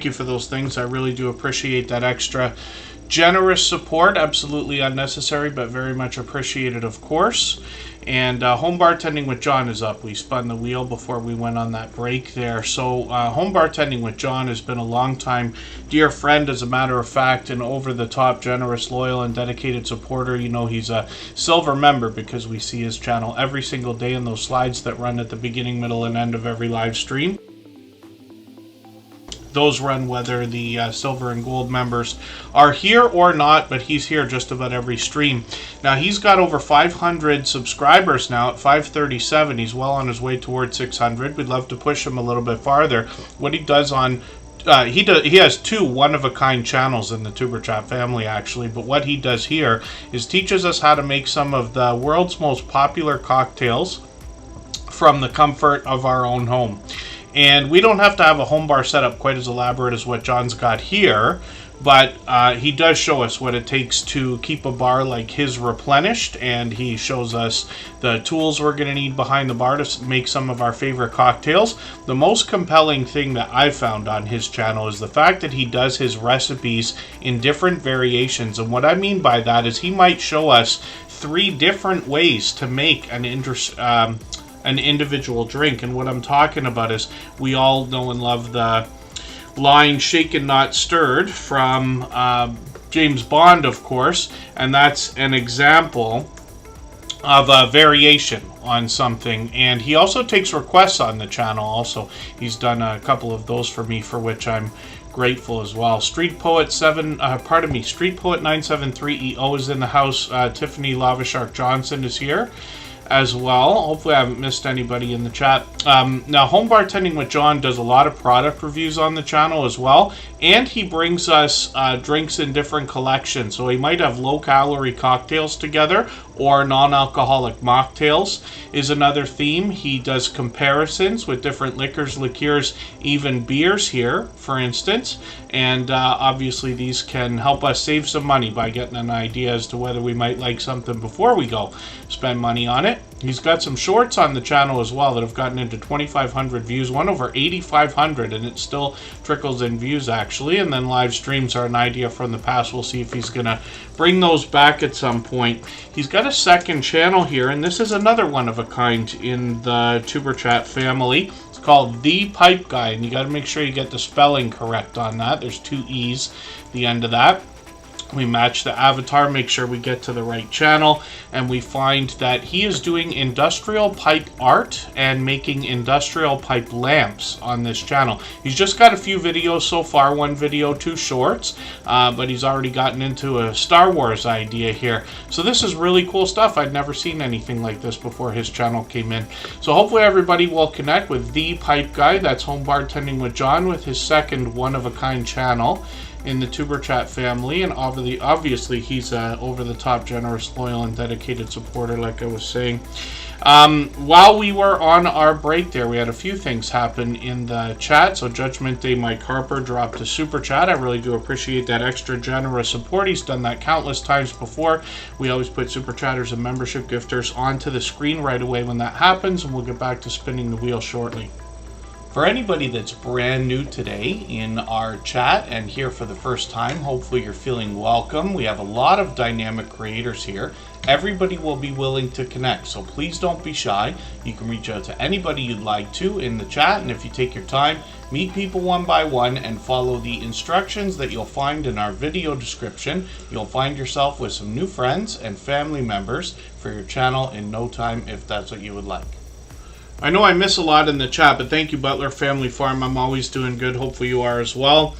you for those things. I really do appreciate that extra generous support. Absolutely unnecessary, but very much appreciated, of course. And Home Bartending with John is up. We spun the wheel before we went on that break there. So Home Bartending with John has been a long time dear friend, as a matter of fact, and over-the-top, generous, loyal, and dedicated supporter. You know, he's a silver member because we see his channel every single day in those slides that run at the beginning, middle, and end of every live stream. Those run whether the silver and gold members are here or not, but he's here just about every stream. Now, he's got over 500 subscribers now at 537. He's well on his way towards 600. We'd love to push him a little bit farther. What he does on he has two one-of-a-kind channels in the Tuber Chat family, actually, but what he does here is teaches us how to make some of the world's most popular cocktails from the comfort of our own home. And we don't have to have a home bar setup quite as elaborate as what John's got here, but he does show us what it takes to keep a bar like his replenished, and he shows us the tools we're going to need behind the bar to make some of our favorite cocktails. The most compelling thing that I've found on his channel is the fact that he does his recipes in different variations, and what I mean by that is he might show us 3 different ways to make an individual drink. And what I'm talking about is, we all know and love the line shaken not stirred from James Bond, of course, and that's an example of a variation on something. And he also takes requests on the channel. Also, he's done a couple of those for me, for which I'm grateful as well. Street Poet 973 EO is in the house. Tiffany Lava Shark Johnson is here as well. Hopefully I haven't missed anybody in the chat. Now, Home Bartending with John does a lot of product reviews on the channel as well, and he brings us drinks in different collections. So he might have low-calorie cocktails together, or non-alcoholic mocktails is another theme. He does comparisons with different liquors, liqueurs, even beers here, for instance. And obviously these can help us save some money by getting an idea as to whether we might like something before we go spend money on it. He's got some shorts on the channel as well that have gotten into 2,500 views, one over 8,500, and it still trickles in views, actually. And then live streams are an idea from the past. We'll see if he's going to bring those back at some point. He's got a second channel here, and this is another one of a kind in the Tuber Chat family. It's called The Pipe Guy, and you got to make sure you get the spelling correct on that. There's 2 E's at the end of that. We match the avatar, make sure we get to the right channel, and we find that he is doing industrial pipe art and making industrial pipe lamps on this channel. He's just got a few videos so far, 1 video, 2 shorts, but he's already gotten into a Star Wars idea here. So this is really cool stuff. I'd never seen anything like this before his channel came in. So hopefully everybody will connect with The Pipe Guy. That's Home Bartending with John, with his second one-of-a-kind channel in the Tuber Chat family, and obviously he's a over-the-top, generous, loyal, and dedicated supporter, like I was saying. While we were on our break there, we had a few things happen in the chat. So Judgment Day Mike Harper dropped a super chat. I really do appreciate that extra generous support. He's done that countless times before. We always put super chatters and membership gifters onto the screen right away when that happens, and we'll get back to spinning the wheel shortly. For anybody that's brand new today in our chat and here for the first time, hopefully you're feeling welcome. We have a lot of dynamic creators here. Everybody will be willing to connect, so please don't be shy. You can reach out to anybody you'd like to in the chat, and if you take your time, meet people one by one and follow the instructions that you'll find in our video description, you'll find yourself with some new friends and family members for your channel in no time, if that's what you would like. I know I miss a lot in the chat, but thank you, Butler Family Farm. I'm always doing good. Hopefully you are as well.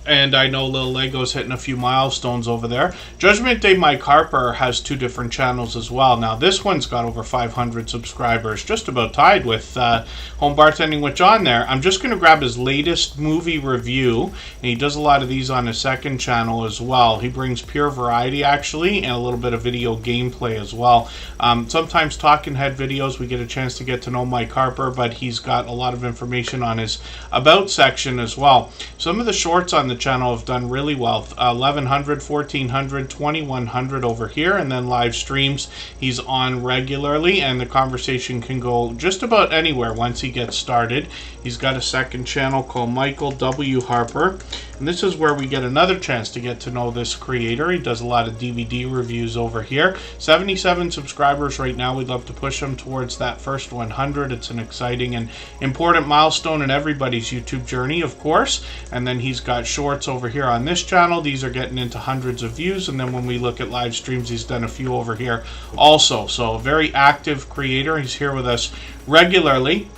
And I know Lil Lego's hitting a few milestones over there. Judgment Day Mike Harper has 2 different channels as well. Now this one's got over 500 subscribers, just about tied with Home Bartending with John there. I'm just going to grab his latest movie review, and he does a lot of these on his second channel as well. He brings pure variety actually, and a little bit of video gameplay as well. Sometimes talking head videos we get a chance to get to know Mike Harper, but he's got a lot of information on his about section as well. Some of the shorts on the channel have done really well. 1100, 1400, 2100 over here, and then live streams he's on regularly, and the conversation can go just about anywhere once he gets started. He's got a second channel called Michael W. Harper, and this is where we get another chance to get to know this creator. He does a lot of DVD reviews over here. 77 subscribers right now. We'd love to push him towards that first 100. It's an exciting and important milestone in everybody's YouTube journey, of course. And then he's got shorts over here on this channel. These are getting into hundreds of views, and then when we look at live streams, he's done a few over here also. So a very active creator. He's here with us regularly.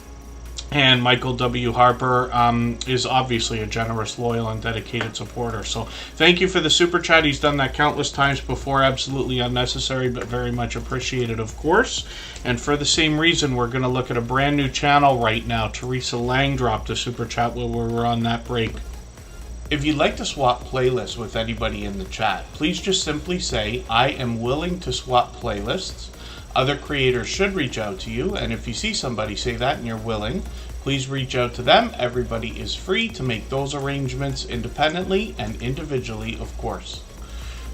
And Michael W. Harper is obviously a generous, loyal, and dedicated supporter. So thank you for the super chat. He's done that countless times before. Absolutely unnecessary, but very much appreciated, of course. And for the same reason, we're going to look at a brand new channel right now. Teresa Lang dropped a super chat while we were on that break. If you'd like to swap playlists with anybody in the chat, please just simply say, I am willing to swap playlists. Other creators should reach out to you, and if you see somebody say that and you're willing, please reach out to them. Everybody is free to make those arrangements independently and individually, of course.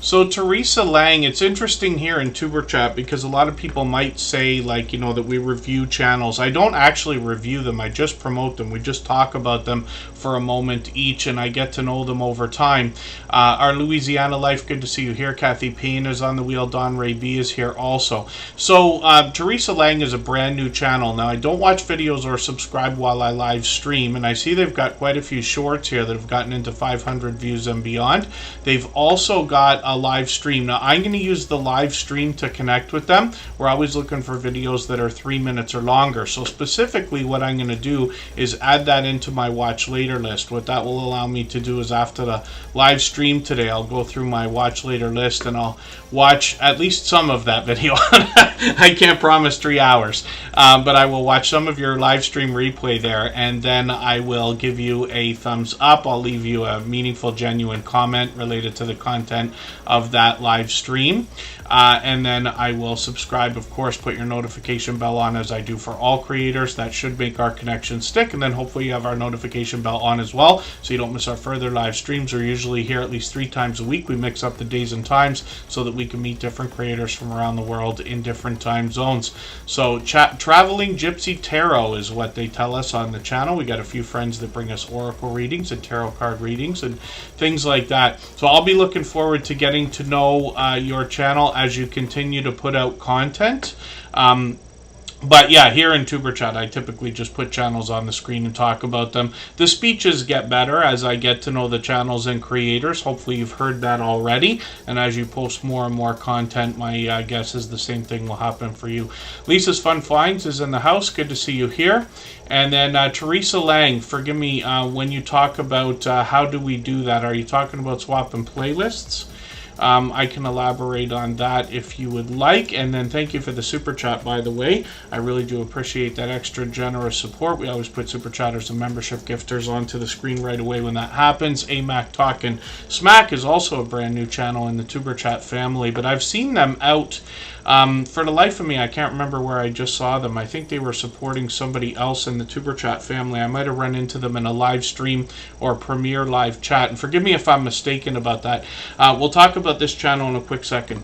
So Teresa Lang, it's interesting here in Tuber Chat because a lot of people might say, like, you know, that we review channels. I don't actually review them. I just promote them. We just talk about them for a moment each, and I get to know them over time. Our Louisiana Life, good to see you here. Kathy Payne is on the wheel. Don Ray B is here also. So Teresa Lang is a brand new channel. Now, I don't watch videos or subscribe while I live stream, and I see they've got quite a few shorts here that have gotten into 500 views and beyond. They've also got a live stream. Now, I'm going to use the live stream to connect with them. We're always looking for videos that are 3 minutes or longer. So specifically, what I'm going to do is add that into my watch later list. What that will allow me to do is after the live stream today, I'll go through my watch later list and I'll watch at least some of that video. I can't promise 3 hours, but I will watch some of your live stream replay there, and then I will give you a thumbs up. I'll leave you a meaningful, genuine comment related to the content of that live stream, and then I will subscribe, of course, put your notification bell on as I do for all creators. That should make our connection stick, and then hopefully you have our notification bell on as well so you don't miss our further live streams. We're usually here at least 3 times a week. We mix up the days and times so that we can meet different creators from around the world in different time zones. So Traveling Gypsy Tarot is what they tell us on the channel. We got a few friends that bring us oracle readings and tarot card readings and things like that. So I'll be looking forward to getting to know your channel as you continue to put out content. But yeah, here in Tuber Chat, I typically just put channels on the screen and talk about them. The speeches get better as I get to know the channels and creators. Hopefully you've heard that already. And as you post more and more content, my guess is the same thing will happen for you. Lisa's Fun Finds is in the house. Good to see you here. And then Teresa Lang, forgive me, when you talk about how do we do that, are you talking about swapping playlists? I can elaborate on that if you would like. And then thank you for the super chat, by the way. I really do appreciate that extra generous support. We always put super chatters and membership gifters onto the screen right away when that happens. AMAC Talkin' Smack is also a brand new channel in the Tuber Chat family, but I've seen them out. For the life of me, I can't remember where I just saw them. I think they were supporting somebody else in the Tuber Chat family. I might have run into them in a live stream or premiere live chat, and forgive me if I'm mistaken about that. We'll talk about this channel in a quick second.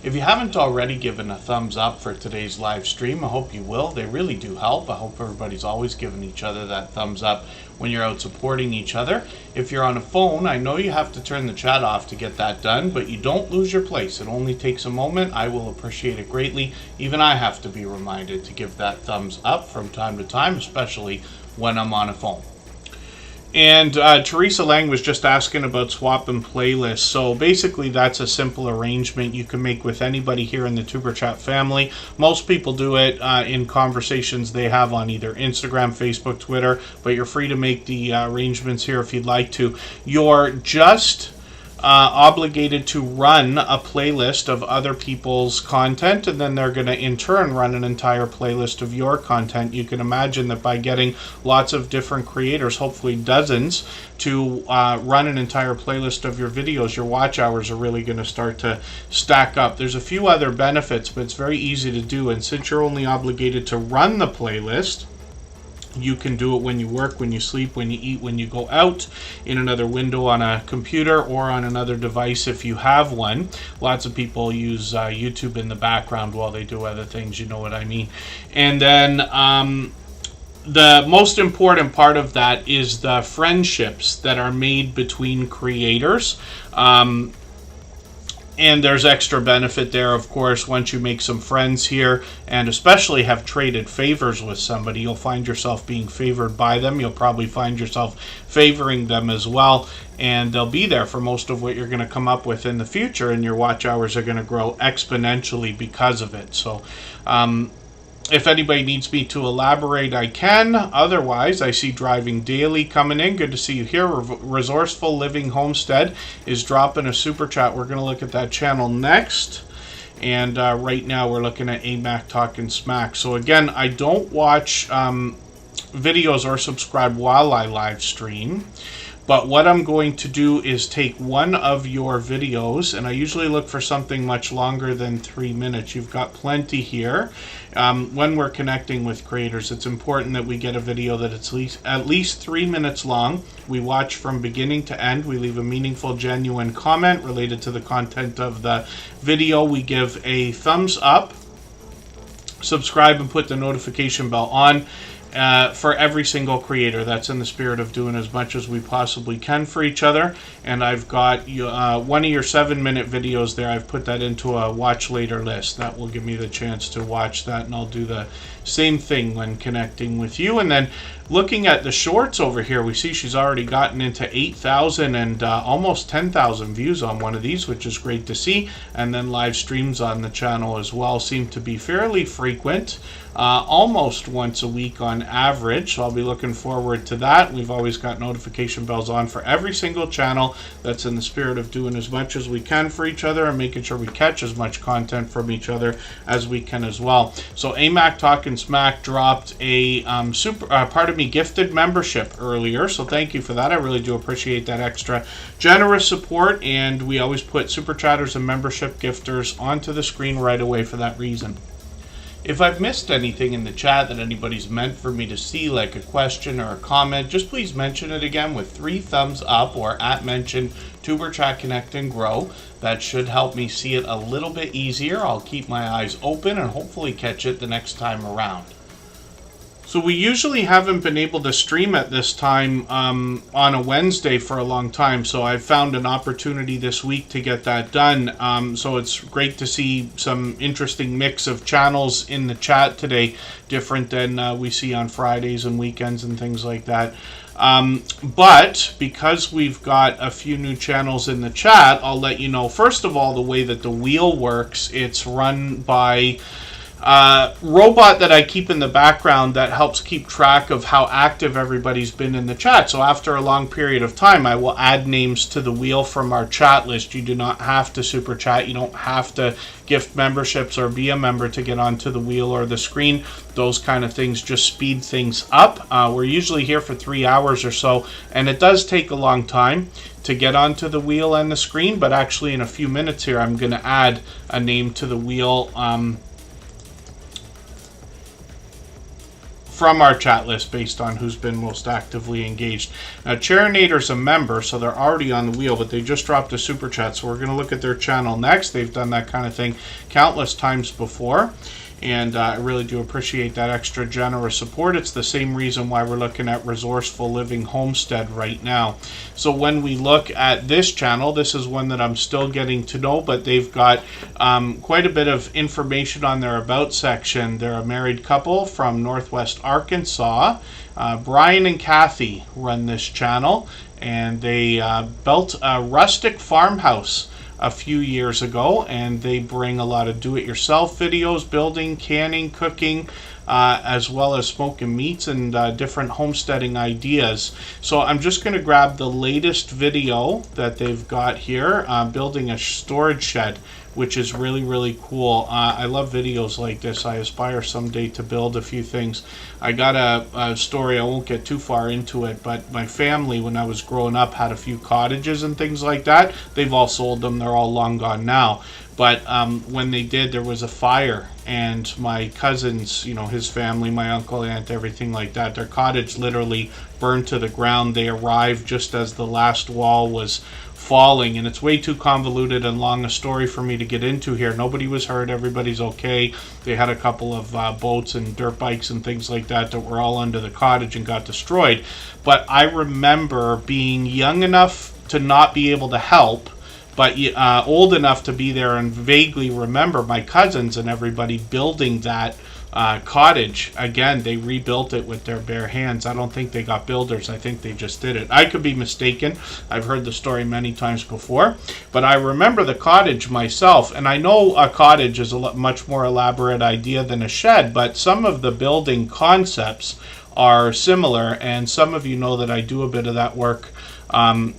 If you haven't already given a thumbs up for today's live stream, I hope you will. They really do help. I hope everybody's always giving each other that thumbs up when you're out supporting each other. If you're on a phone, I know you have to turn the chat off to get that done, but you don't lose your place. It only takes a moment. I will appreciate it greatly. Even I have to be reminded to give that thumbs up from time to time, especially when I'm on a phone. And Teresa Lang was just asking about swapping playlists. So basically that's a simple arrangement you can make with anybody here in the Tuber Chat family. Most people do it in conversations they have on either Instagram, Facebook, Twitter, but you're free to make the arrangements here if you'd like to. You're just obligated to run a playlist of other people's content, and then they're going to in turn run an entire playlist of your content. You can imagine that by getting lots of different creators, hopefully dozens, to run an entire playlist of your videos, your watch hours are really going to start to stack up. There's a few other benefits, but it's very easy to do, and since you're only obligated to run the playlist, you can do it when you work, when you sleep, when you eat, when you go out, in another window on a computer or on another device if you have one. Lots of people use YouTube in the background while they do other things, you know what I mean. And then the most important part of that is the friendships that are made between creators. And there's extra benefit there, of course, once you make some friends here and especially have traded favors with somebody, you'll find yourself being favored by them. You'll probably find yourself favoring them as well, and they'll be there for most of what you're going to come up with in the future, and your watch hours are going to grow exponentially because of it. So, if anybody needs me to elaborate, I can. Otherwise, I see Driving Daily coming in. Good to see you here. Resourceful Living Homestead is dropping a super chat. We're going to look at that channel next. And right now we're looking at AMAC Talking Smack. So again, I don't watch videos or subscribe while I live stream. But what I'm going to do is take one of your videos, and I usually look for something much longer than 3 minutes. You've got plenty here. When we're connecting with creators, it's important that we get a video that it's at least 3 minutes long. We watch from beginning to end. We leave a meaningful, genuine comment related to the content of the video. We give a thumbs up, subscribe, and put the notification bell on. For every single creator. That's in the spirit of doing as much as we possibly can for each other. And I've got one of your 7-minute videos there. I've put that into a watch later list. That will give me the chance to watch that, and I'll do the same thing when connecting with you. And then looking at the shorts over here, we see she's already gotten into 8,000 and almost 10,000 views on one of these, which is great to see. And then live streams on the channel as well seem to be fairly frequent, almost once a week on average. So I'll be looking forward to that. We've always got notification bells on for every single channel. That's in the spirit of doing as much as we can for each other and making sure we catch as much content from each other as we can as well. So AMAC Talking Smack dropped a gifted membership earlier, so thank you for that. I really do appreciate that extra generous support, and we always put super chatters and membership gifters onto the screen right away for that reason. If I've missed anything in the chat that anybody's meant for me to see, like a question or a comment, just please mention it again with 3 thumbs up or @mention Tuber Chat Connect and Grow. That should help me see it a little bit easier. I'll keep my eyes open and hopefully catch it the next time around. So we usually haven't been able to stream at this time on a Wednesday for a long time, so I've found an opportunity this week to get that done. So it's great to see some interesting mix of channels in the chat today, different than we see on Fridays and weekends and things like that. But because we've got a few new channels in the chat, I'll let you know, first of all, the way that the wheel works. It's run by robot that I keep in the background that helps keep track of how active everybody's been in the chat. So after a long period of time, I will add names to the wheel from our chat list. You do not have to super chat. You don't have to gift memberships or be a member to get onto the wheel or the screen. Those kind of things just speed things up. We're usually here for 3 hours or so, and it does take a long time to get onto the wheel and the screen, but actually in a few minutes here, I'm going to add a name to the wheel from our chat list based on who's been most actively engaged. Now, Charinator's a member, so they're already on the wheel, but they just dropped a super chat, so we're going to look at their channel next. They've done that kind of thing countless times before. And I really do appreciate that extra generous support. It's the same reason why we're looking at Resourceful Living Homestead right now. So when we look at this channel, this is one that I'm still getting to know, but they've got quite a bit of information on their About section. They're a married couple from Northwest Arkansas. Brian and Kathy run this channel, and they built a rustic farmhouse a few years ago, and they bring a lot of do-it-yourself videos, building, canning, cooking, as well as smoking meats and different homesteading ideas. So I'm just going to grab the latest video that they've got here, building a storage shed, which is really, really cool. I love videos like this. I aspire someday to build a few things. I got a story, I won't get too far into it, but my family, when I was growing up, had a few cottages and things like that. They've all sold them. They're all long gone now. But when they did, there was a fire, and my cousins, you know, his family, my uncle, aunt, everything like that, their cottage literally burned to the ground. They arrived just as the last wall was falling, and it's way too convoluted and long a story for me to get into here. Nobody was hurt. Everybody's okay. They had a couple of boats and dirt bikes and things like that that were all under the cottage and got destroyed. But I remember being young enough to not be able to help, but old enough to be there and vaguely remember my cousins and everybody building that cottage. Again, they rebuilt it with their bare hands. I don't think they got builders. I think they just did it. I could be mistaken. I've heard the story many times before, but I remember the cottage myself, and I know a cottage is a much more elaborate idea than a shed, but some of the building concepts are similar, and some of you know that I do a bit of that work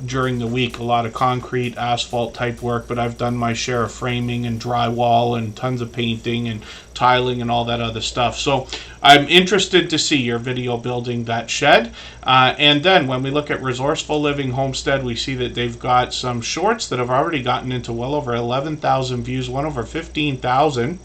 during the week, a lot of concrete, asphalt type work, but I've done my share of framing and drywall and tons of painting and tiling and all that other stuff. So I'm interested to see your video building that shed. And then when we look at Resourceful Living Homestead, we see that they've got some shorts that have already gotten into well over 11,000 views, one over 15,000.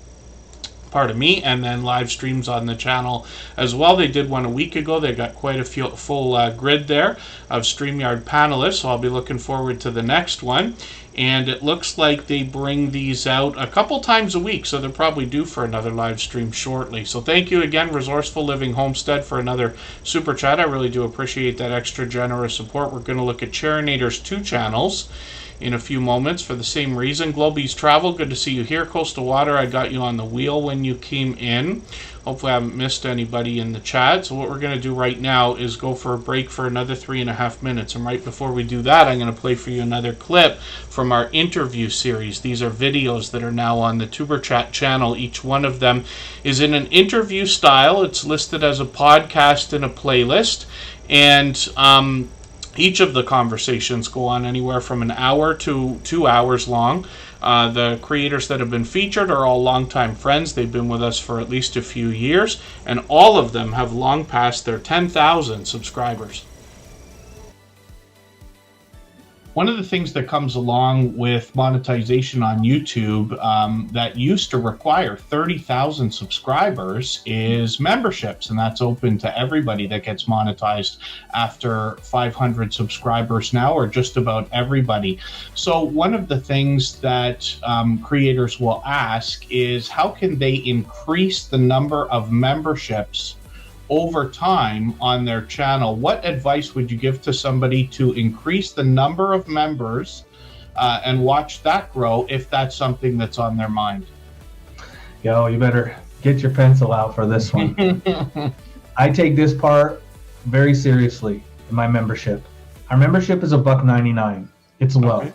Pardon me, and then live streams on the channel as well. They did one a week ago. They got quite a full grid there of StreamYard panelists, so I'll be looking forward to the next one. And it looks like they bring these out a couple times a week, so they're probably due for another live stream shortly. So thank you again, Resourceful Living Homestead, for another super chat. I really do appreciate that extra generous support. We're going to look at Charinator's 2 channels in a few moments for the same reason. Globies Travel, good to see you here. Coastal Water, I got you on the wheel when you came in. Hopefully I haven't missed anybody in the chat. So what we're going to do right now is go for a break for another 3.5 minutes. And right before we do that, I'm going to play for you another clip from our interview series. These are videos that are now on the Superchat channel. Each one of them is in an interview style. It's listed as a podcast in a playlist. And each of the conversations go on anywhere from an hour to 2 hours long. The creators that have been featured are all longtime friends. They've been with us for at least a few years, and all of them have long passed their 10,000 subscribers. One of the things that comes along with monetization on YouTube that used to require 30,000 subscribers is memberships, and that's open to everybody that gets monetized after 500 subscribers now, or just about everybody. So one of the things that creators will ask is, how can they increase the number of memberships over time on their channel? What advice would you give to somebody to increase the number of members and watch that grow, if that's something that's on their mind? Yo, you better get your pencil out for this one. I take this part very seriously in my membership. Our membership is $1.99. It's low.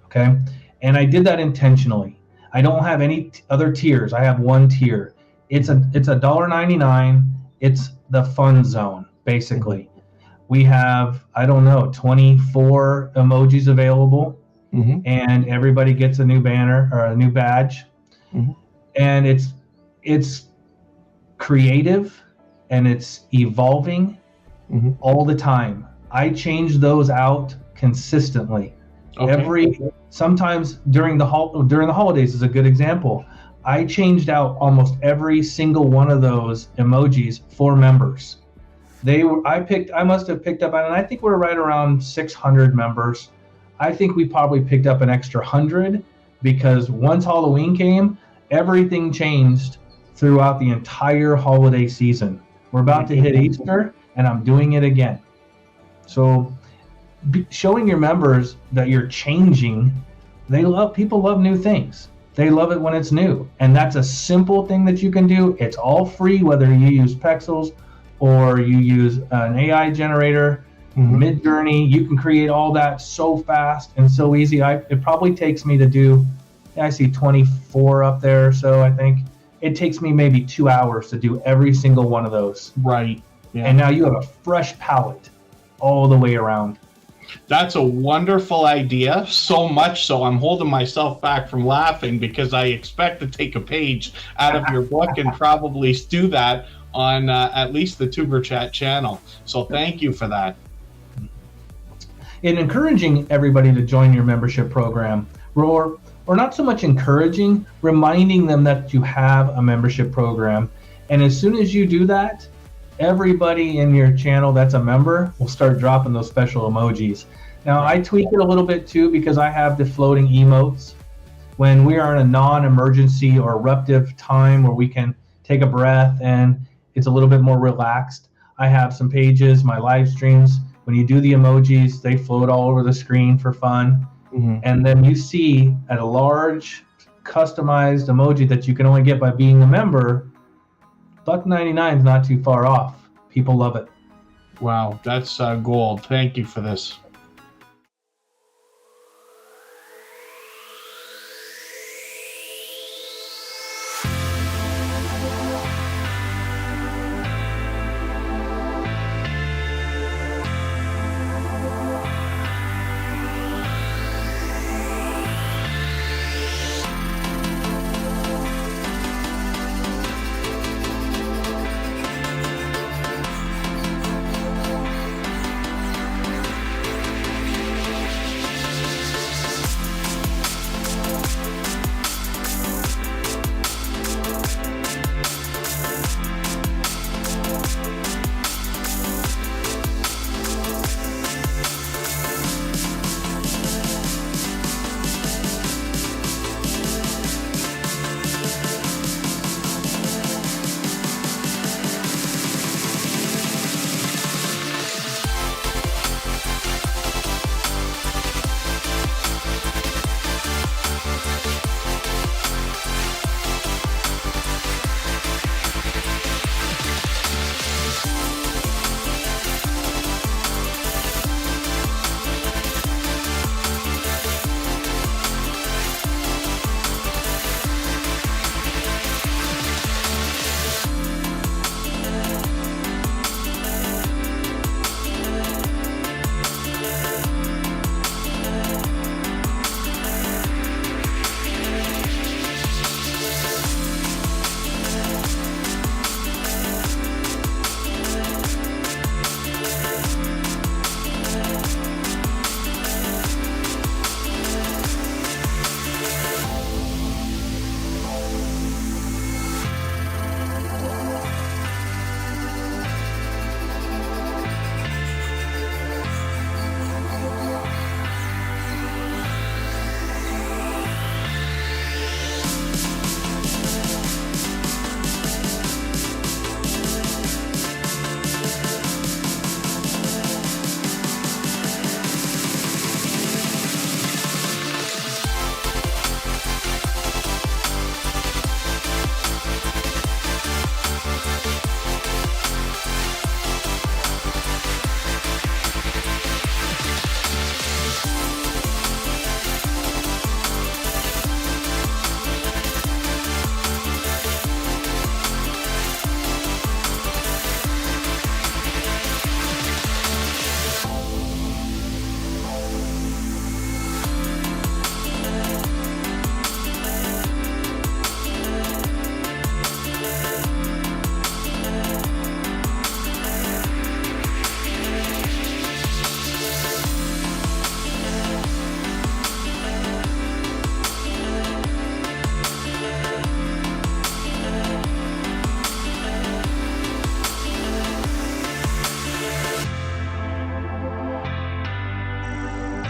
Okay. And I did that intentionally. I don't have any other tiers. I have one tier. It's $1.99. It's the fun zone, basically. We have, I don't know, 24 emojis available, and everybody gets a new banner or a new badge. And it's creative and it's evolving all the time. I change those out consistently. Sometimes during the holidays is a good example. I changed out almost every single one of those emojis for members. I must have picked up, and I think we're right around 600 members. I think we probably picked up an extra 100 because once Halloween came, everything changed throughout the entire holiday season. We're about to hit Easter, and I'm doing it again. So showing your members that you're changing, people love new things. They love it when it's new. And that's a simple thing that you can do. It's all free, whether you use Pexels or you use an AI generator, Midjourney. You can create all that so fast and so easy. It probably takes me to do, I see 24 up there. So I think it takes me maybe 2 hours to do every single one of those. Right. Yeah. And now you have a fresh palette all the way around. That's a wonderful idea. So much so I'm holding myself back from laughing because I expect to take a page out of your book and probably do that on at least the Superchat channel. So thank you for that. In encouraging everybody to join your membership program, or not so much encouraging, reminding them that you have a membership program. And as soon as you do that, everybody in your channel that's a member will start dropping those special emojis. Now, I tweak it a little bit too because I have the floating emotes. When we are in a non-emergency or eruptive time where we can take a breath and it's a little bit more relaxed, I have some pages, my live streams. When you do the emojis, they float all over the screen for fun. And then you see at a large customized emoji that you can only get by being a member, $1.99 is not too far off. People love it. Wow, that's gold. Thank you for this.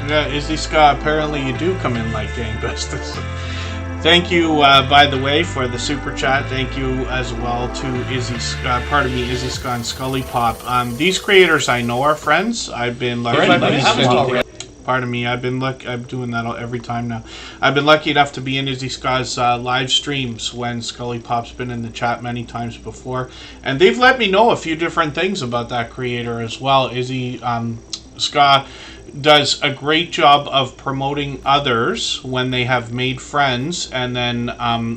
Yeah, Izzy Scott, apparently you do come in like gangbusters. Thank you, by the way, for the super chat. Thank you as well to Izzy Scott and Scully Pop. These creators I know are friends. I've been lucky. Pardon me, I'm doing that every time now. I've been lucky enough to be in Izzy Scott's live streams when Scully Pop's been in the chat many times before. And they've let me know a few different things about that creator as well. Izzy Scott does a great job of promoting others when they have made friends, and then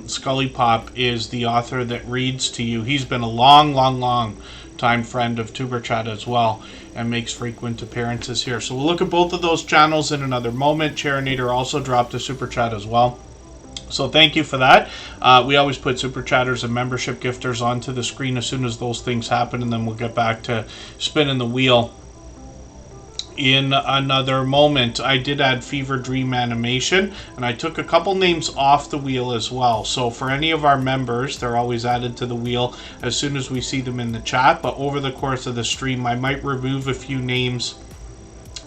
Scully Pop is the author that reads to you. He's been a long time friend of Superchat as well, and makes frequent appearances here. So we'll look at both of those channels in another moment. Charinator also dropped a super chat as well. So thank you for that. We always put super chatters and membership gifters onto the screen as soon as those things happen, and then we'll get back to spinning the wheel in another moment. I did add Fever Dream Animation, and I took a couple names off the wheel as well. So for any of our members, they're always added to the wheel as soon as we see them in the chat. But over the course of the stream, I might remove a few names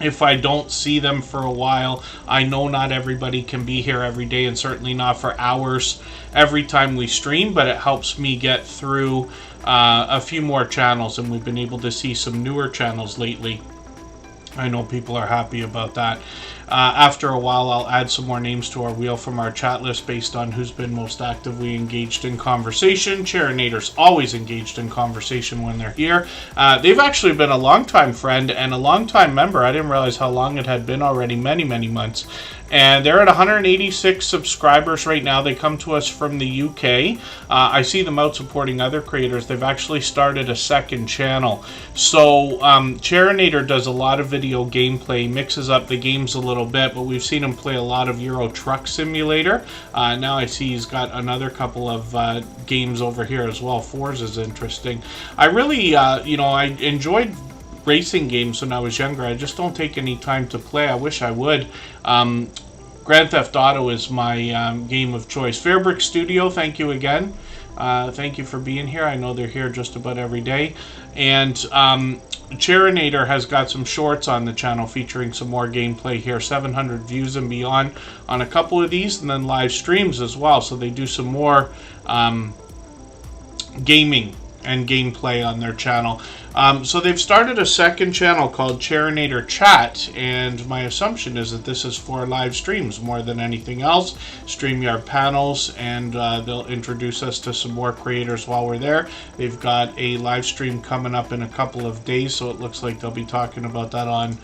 if I don't see them for a while. I know not everybody can be here every day, and certainly not for hours every time we stream, but it helps me get through a few more channels, and we've been able to see some newer channels lately. I know people are happy about that. After a while, I'll add some more names to our wheel from our chat list based on who's been most actively engaged in conversation. Charinator's always engaged in conversation when they're here. They've actually been a longtime friend and a longtime member. I didn't realize how long it had been already, many months. And they're at 186 subscribers right now. They come to us from the UK. I see them out supporting other creators. They've actually started a second channel. So Charinator does a lot of video gameplay, mixes up the games a little bit, but we've seen him play a lot of Euro Truck Simulator. Now I see he's got another couple of games over here as well. Forza is interesting. I really, I enjoyed racing games when I was younger. I just don't take any time to play. I wish I would. Grand Theft Auto is my game of choice. Fairbrick Studio, thank you again. Thank you for being here. I know they're here just about every day. And Charinator has got some shorts on the channel featuring some more gameplay here. 700 views and beyond on a couple of these, and then live streams as well. So they do some more gaming and gameplay on their channel. So they've started a second channel called Charinator Chat, and my assumption is that this is for live streams more than anything else. StreamYard panels, and they'll introduce us to some more creators while we're there. They've got a live stream coming up in a couple of days, so it looks like they'll be talking about that on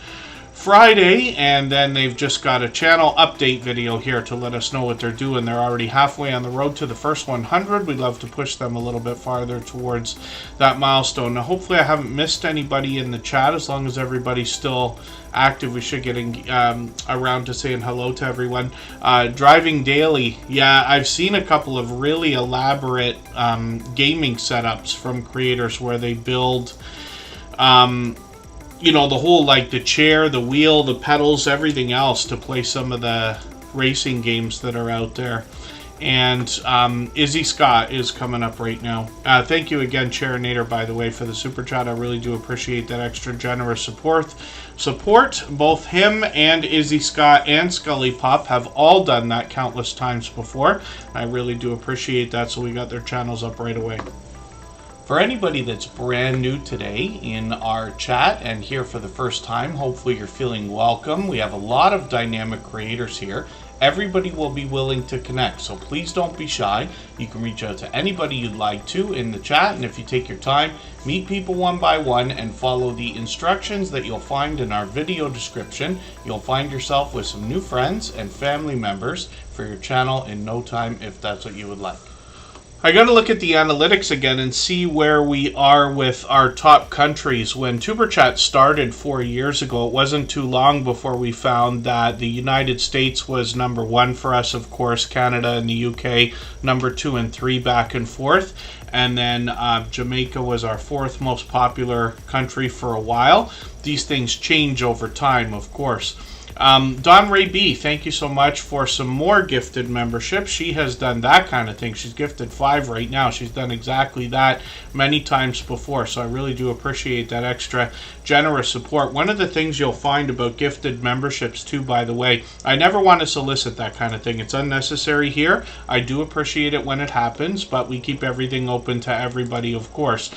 Friday, and then they've just got a channel update video here to let us know what they're doing. They're already halfway on the road to the first 100. We'd love to push them a little bit farther towards that milestone. Now, hopefully I haven't missed anybody in the chat. As long as everybody's still active, we should get around to saying hello to everyone. Driving Daily, yeah, I've seen a couple of really elaborate gaming setups from creators where they build the whole, like, the chair, the wheel, the pedals, everything else to play some of the racing games that are out there. And Izzy Scott is coming up right now. Thank you again, Charinator, by the way, for the super chat. I really do appreciate that extra generous support. Both him and Izzy Scott and Scully Pop have all done that countless times before. I really do appreciate that, so we got their channels up right away. For anybody that's brand new today in our chat and here for the first time, hopefully you're feeling welcome. We have a lot of dynamic creators here. Everybody will be willing to connect, so please don't be shy. You can reach out to anybody you'd like to in the chat, and if you take your time, meet people one by one and follow the instructions that you'll find in our video description. You'll find yourself with some new friends and family members for your channel in no time, if that's what you would like. I got to look at the analytics again and see where we are with our top countries. When TuberChat started 4 years ago, it wasn't too long before we found that the United States was number 1 for us, of course, Canada and the UK number 2 and 3 back and forth, and then Jamaica was our 4th most popular country for a while. These things change over time, of course. Don Ray B, thank you so much for some more gifted memberships. She has done that kind of thing. She's gifted 5 right now. She's done exactly that many times before, so I really do appreciate that extra generous support. One of the things you'll find about gifted memberships too, by the way, I never want to solicit that kind of thing. It's unnecessary here. I do appreciate it when it happens, but we keep everything open to everybody, of course.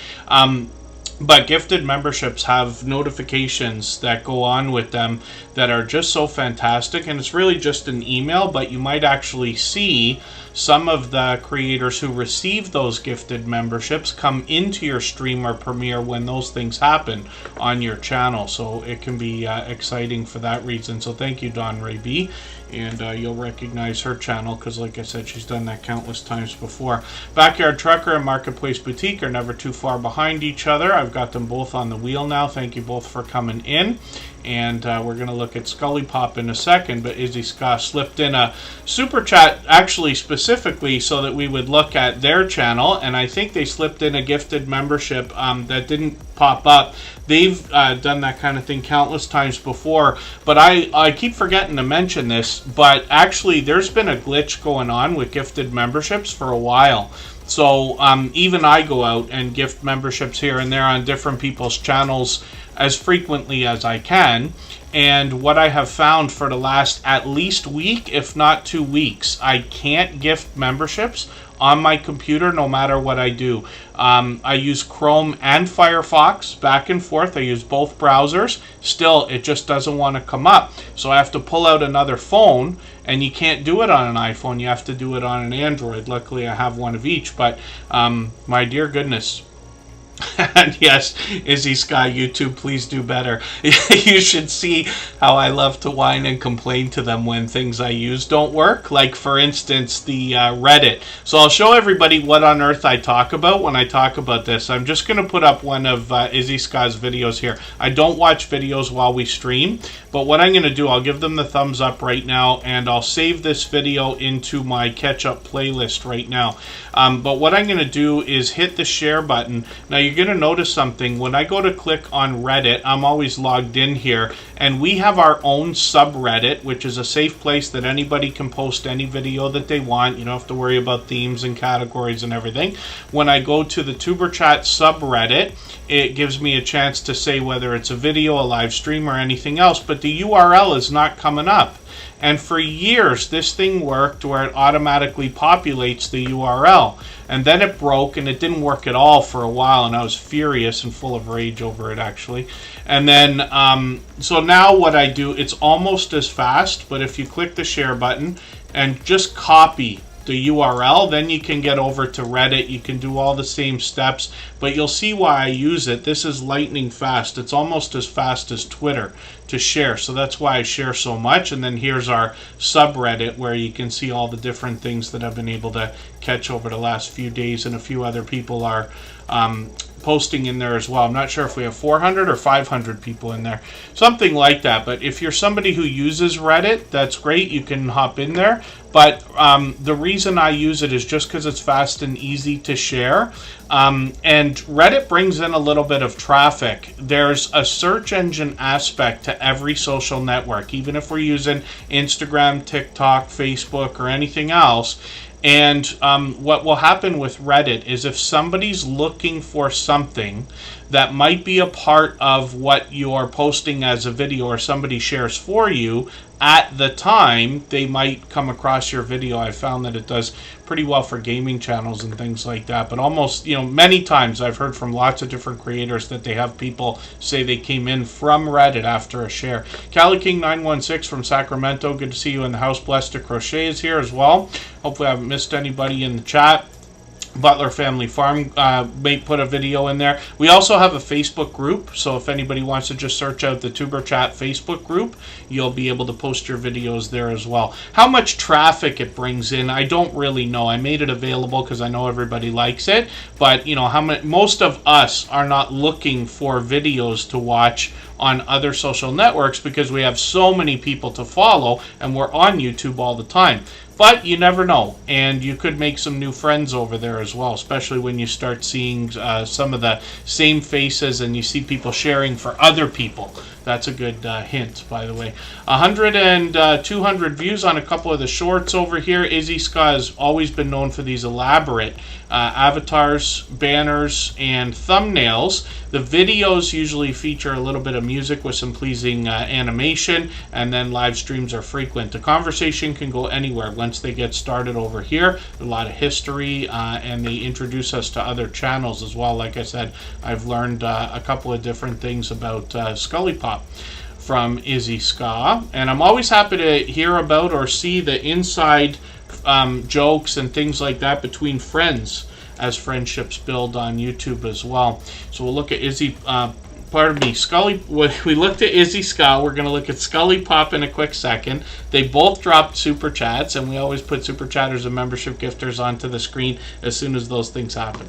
But gifted memberships have notifications that go on with them that are just so fantastic, and it's really just an email, but you might actually see some of the creators who receive those gifted memberships come into your stream or premiere when those things happen on your channel, so it can be exciting for that reason. So thank you, Don Ray B, and you'll recognize her channel because, like I said, she's done that countless times before. Backyard Trucker and Marketplace Boutique are never too far behind each other. I've got them both on the wheel now. Thank you both for coming in. And we're going to look at Scully Pop in a second, but Izzy Scott slipped in a super chat actually specifically so that we would look at their channel, and I think they slipped in a gifted membership that didn't pop up. They've done that kind of thing countless times before, but I keep forgetting to mention this, but actually there's been a glitch going on with gifted memberships for a while. So even I go out and gift memberships here and there on different people's channels as frequently as I can, and what I have found for the last at least week, if not 2 weeks, I can't gift memberships on my computer no matter what I do. I use Chrome and Firefox back and forth. I use both browsers. Still, it just doesn't want to come up. So I have to pull out another phone, and you can't do it on an iPhone. You have to do it on an Android. Luckily, I have one of each, but my dear goodness. And yes, Izzy Sky, YouTube, please do better. You should see how I love to whine and complain to them when things I use don't work. Like, for instance, the Reddit. So I'll show everybody what on earth I talk about when I talk about this. I'm just going to put up one of Izzy Sky's videos here. I don't watch videos while we stream, but what I'm going to do, I'll give them the thumbs up right now, and I'll save this video into my catch-up playlist right now. But what I'm going to do is hit the share button. Now, you're going to notice something. When I go to click on Reddit, I'm always logged in here, and we have our own subreddit, which is a safe place that anybody can post any video that they want. You don't have to worry about themes and categories and everything. When I go to the Tuberchat subreddit, it gives me a chance to say whether it's a video, a live stream, or anything else, but the URL is not coming up. And for years, this thing worked where it automatically populates the URL. And then it broke, and it didn't work at all for a while, and I was furious and full of rage over it, actually. And then, so now what I do, it's almost as fast, but if you click the share button and just copy the URL, then you can get over to Reddit. You can do all the same steps, but you'll see why I use it. This is lightning fast. It's almost as fast as Twitter to share, so that's why I share so much. And then here's our subreddit where you can see all the different things that I've been able to catch over the last few days, and a few other people are posting in there as well. I'm not sure if we have 400 or 500 people in there, something like that. But if you're somebody who uses Reddit, that's great. You can hop in there. But the reason I use it is just because it's fast and easy to share. And Reddit brings in a little bit of traffic. There's a search engine aspect to every social network, even if we're using Instagram, TikTok, Facebook, or anything else. And what will happen with Reddit is if somebody's looking for something that might be a part of what you're posting as a video, or somebody shares for you, at the time they might come across your video. I found that it does pretty well for gaming channels and things like that. But almost, many times I've heard from lots of different creators that they have people say they came in from Reddit after a share. Cali King 916 from Sacramento, good to see you in the house. Blessed to Crochet is here as well. Hopefully I haven't missed anybody in the chat. Butler Family Farm may put a video in there. We also have a Facebook group, so if anybody wants to just search out the Tuberchat Facebook group, you'll be able to post your videos there as well. How much traffic it brings in, I don't really know. I made it available because I know everybody likes it, but most of us are not looking for videos to watch on other social networks because we have so many people to follow and we're on YouTube all the time. But you never know, and you could make some new friends over there as well, especially when you start seeing some of the same faces and you see people sharing for other people. That's a good hint, by the way. 100 and 200 views on a couple of the shorts over here. Izzy Ska has always been known for these elaborate avatars, banners, and thumbnails. The videos usually feature a little bit of music with some pleasing animation, and then live streams are frequent. The conversation can go anywhere once they get started over here. A lot of history, and they introduce us to other channels as well. Like I said, I've learned a couple of different things about Scully Pop from Izzy Ska, and I'm always happy to hear about or see the inside jokes and things like that between friends as friendships build on YouTube as well. So we'll look at Scully. We looked at Izzy Ska. We're going to look at Scully Pop in a quick second. They both dropped super chats, and we always put super chatters and membership gifters onto the screen as soon as those things happen.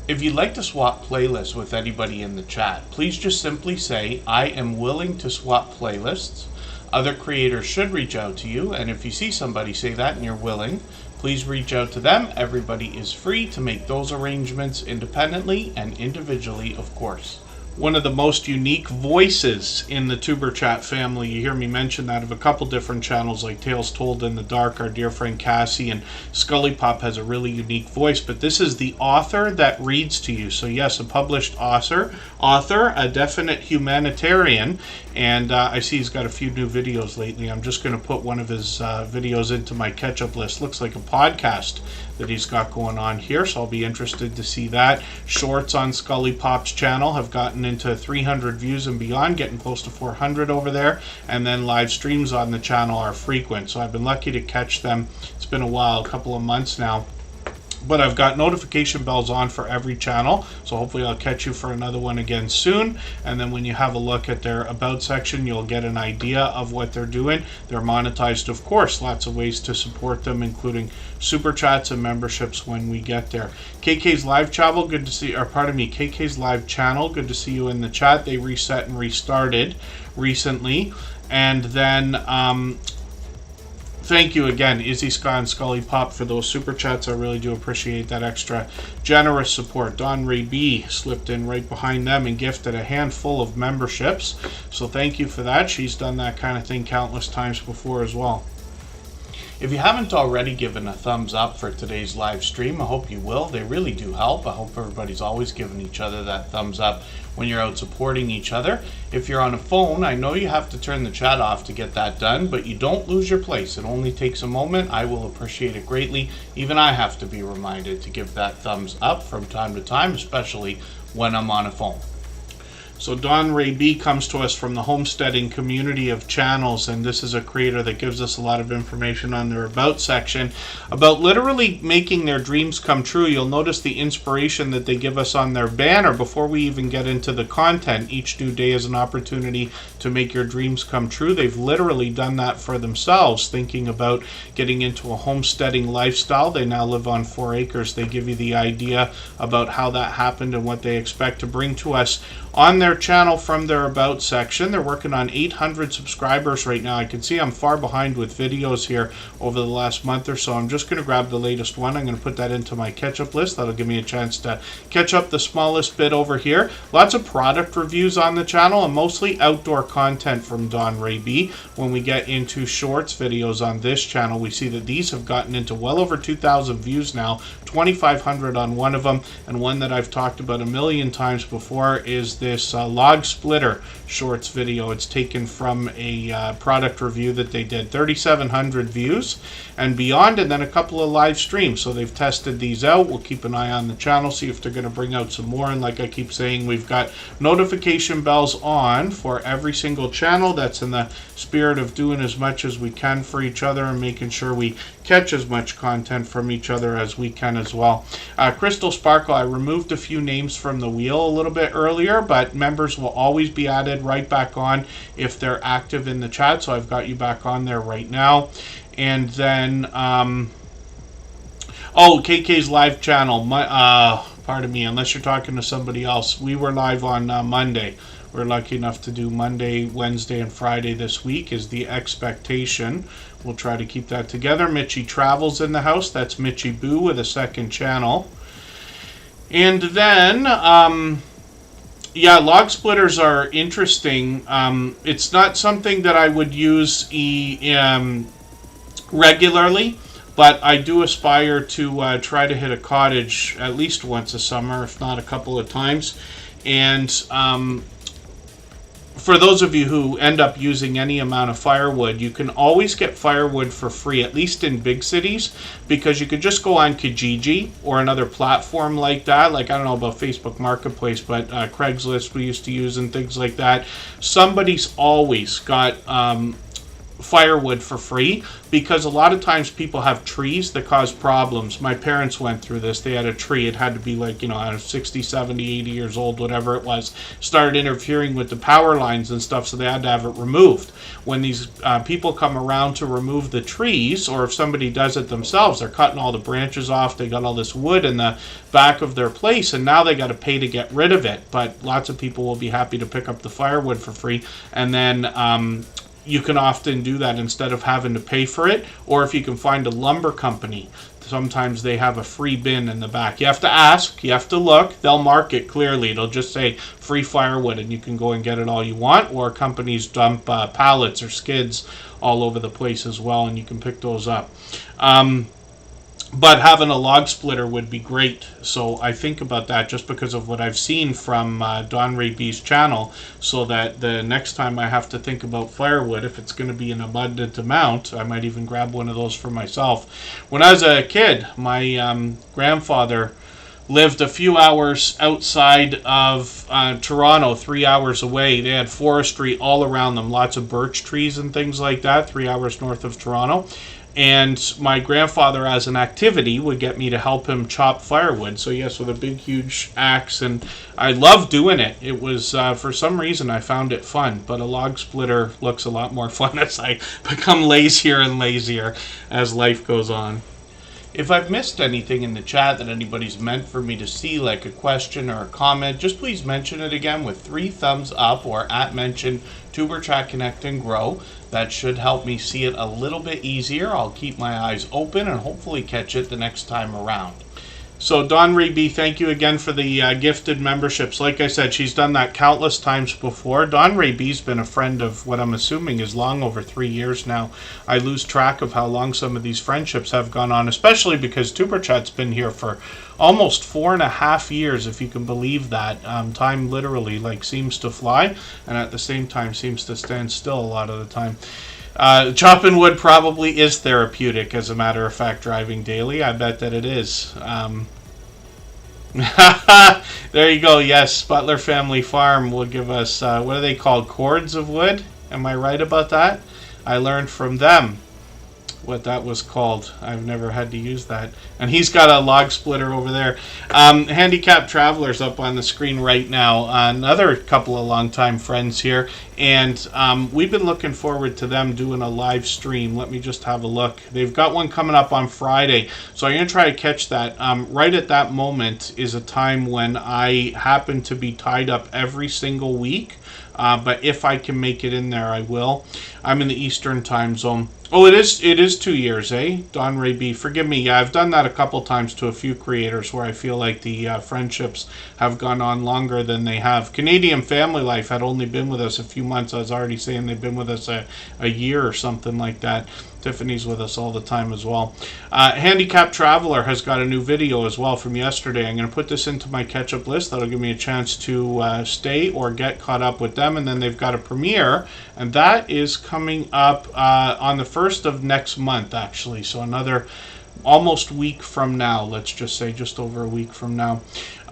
If you'd like to swap playlists with anybody in the chat, please just simply say, I am willing to swap playlists. Other creators should reach out to you, and if you see somebody say that and you're willing, please reach out to them. Everybody is free to make those arrangements independently and individually, of course. One of the most unique voices in the Tuber Chat family. You hear me mention that of a couple different channels like Tales Told in the Dark, our dear friend Cassie, and Scully Pop has a really unique voice, but this is the author that reads to you. So yes, a published author, a definite humanitarian, and I see he's got a few new videos lately. I'm just going to put one of his videos into my catch-up list. Looks like a podcast that he's got going on here, so I'll be interested to see that. Shorts on Scully Pop's channel have gotten into 300 views and beyond, getting close to 400 over there, and then live streams on the channel are frequent, so I've been lucky to catch them. It's been a while, a couple of months now, but I've got notification bells on for every channel, so hopefully I'll catch you for another one again soon. And then when you have a look at their about section, you'll get an idea of what they're doing. They're monetized, of course, lots of ways to support them, including super chats and memberships when we get there. KK's live channel, good to see, or pardon me, KK's live channel, good to see you in the chat. They reset and restarted recently. And then thank you again, Izzy Ska and Scully Pop, for those super chats. I really do appreciate that extra generous support. Don Ray B slipped in right behind them and gifted a handful of memberships. So thank you for that. She's done that kind of thing countless times before as well. If you haven't already given a thumbs up for today's live stream, I hope you will. They really do help. I hope everybody's always giving each other that thumbs up when you're out supporting each other. If you're on a phone, I know you have to turn the chat off to get that done, but you don't lose your place. It only takes a moment. I will appreciate it greatly. Even I have to be reminded to give that thumbs up from time to time, especially when I'm on a phone. So Don Ray B comes to us from the homesteading community of channels, and this is a creator that gives us a lot of information on their about section about literally making their dreams come true. You'll notice the inspiration that they give us on their banner before we even get into the content. Each new day is an opportunity to make your dreams come true. They've literally done that for themselves, thinking about getting into a homesteading lifestyle. They now live on 4 acres. They give you the idea about how that happened and what they expect to bring to us on their channel from their about section. They're working on 800 subscribers right now. I can see I'm far behind with videos here over the last month or so. I'm just going to grab the latest one. I'm going to put that into my catch-up list. That'll give me a chance to catch up the smallest bit over here. Lots of product reviews on the channel and mostly outdoor content from Don Ray B. When we get into shorts videos on this channel, we see that these have gotten into well over 2,000 views now, 2,500 on one of them, and one that I've talked about a million times before is this log splitter shorts video. It's taken from a product review that they did. 3,700 views and beyond, and then a couple of live streams. So they've tested these out. We'll keep an eye on the channel, see if they're going to bring out some more. And like I keep saying, we've got notification bells on for every single channel. That's in the spirit of doing as much as we can for each other and making sure we catch as much content from each other as we can as well. Crystal Sparkle, I removed a few names from the wheel a little bit earlier, but members will always be added right back on if they're active in the chat. So I've got you back on there right now. And then KK's live channel, pardon me, unless you're talking to somebody else, we were live on Monday. We're lucky enough to do Monday, Wednesday, and Friday this week is the expectation. We'll try to keep that together. Mitchie Travels in the house. That's Mitchie Boo with a second channel. And then Yeah, log splitters are interesting. It's not something that I would use regularly, but I do aspire to try to hit a cottage at least once a summer, if not a couple of times. And for those of you who end up using any amount of firewood, you can always get firewood for free, at least in big cities, because you could just go on Kijiji or another platform like that. Like, I don't know about Facebook Marketplace, but Craigslist we used to use and things like that. Somebody's always got firewood for free, because a lot of times people have trees that cause problems. My parents went through this. They had a tree. It had to be like, 60, 70, 80 years old, whatever it was. Started interfering with the power lines and stuff, so they had to have it removed. When these people come around to remove the trees, or if somebody does it themselves, they're cutting all the branches off. They got all this wood in the back of their place, and now they got to pay to get rid of it. But lots of people will be happy to pick up the firewood for free, and then you can often do that instead of having to pay for it. Or if you can find a lumber company, sometimes they have a free bin in the back. You have to ask, you have to look, they'll mark it clearly. It'll just say free firewood, and you can go and get it all you want. Or companies dump pallets or skids all over the place as well, and you can pick those up. But having a log splitter would be great. So I think about that just because of what I've seen from Don Ray B's channel, so that the next time I have to think about firewood, if it's going to be an abundant amount, I might even grab one of those for myself. When I was a kid, my grandfather lived a few hours outside of Toronto, 3 hours away. They had forestry all around them, lots of birch trees and things like that, 3 hours north of Toronto. And my grandfather, as an activity, would get me to help him chop firewood. So yes, with a big, huge axe, and I loved doing it. It was, for some reason, I found it fun. But a log splitter looks a lot more fun as I become lazier and lazier as life goes on. If I've missed anything in the chat that anybody's meant for me to see, like a question or a comment, just please mention it again with 3 thumbs up or @mention Tuberchat Connect and Grow. That should help me see it a little bit easier. I'll keep my eyes open and hopefully catch it the next time around. So Don Ray B, thank you again for the gifted memberships. Like I said, she's done that countless times before. Don Ray B's been a friend of what I'm assuming is long over 3 years now. I lose track of how long some of these friendships have gone on, especially because Superchat's been here for almost 4.5 years, if you can believe that. Time literally seems to fly, and at the same time seems to stand still a lot of the time. Chopping wood probably is therapeutic, as a matter of fact, driving daily. I bet that it is. There you go. Yes, Butler Family Farm will give us, what are they called? Cords of wood? Am I right about that? I learned from them what that was called. I've never had to use that. And he's got a log splitter over there. Handicapped Traveler's up on the screen right now. Another couple of longtime friends here. And we've been looking forward to them doing a live stream. Let me just have a look. They've got one coming up on Friday. So I'm going to try to catch that. Right at that moment is a time when I happen to be tied up every single week. But if I can make it in there, I will. I'm in the Eastern time zone. Oh, it is 2 years, eh? Don Ray B, forgive me. Yeah, I've done that a couple times to a few creators where I feel like the friendships have gone on longer than they have. Canadian Family Life had only been with us a few months. I was already saying they've been with us a year or something like that. Tiffany's with us all the time as well. Handicapped Traveler has got a new video as well from yesterday. I'm going to put this into my catch-up list. That'll give me a chance to stay or get caught up with them. And then they've got a premiere, and that is coming up on the 1st of next month, actually. So another almost week from now. Let's just say just over a week from now.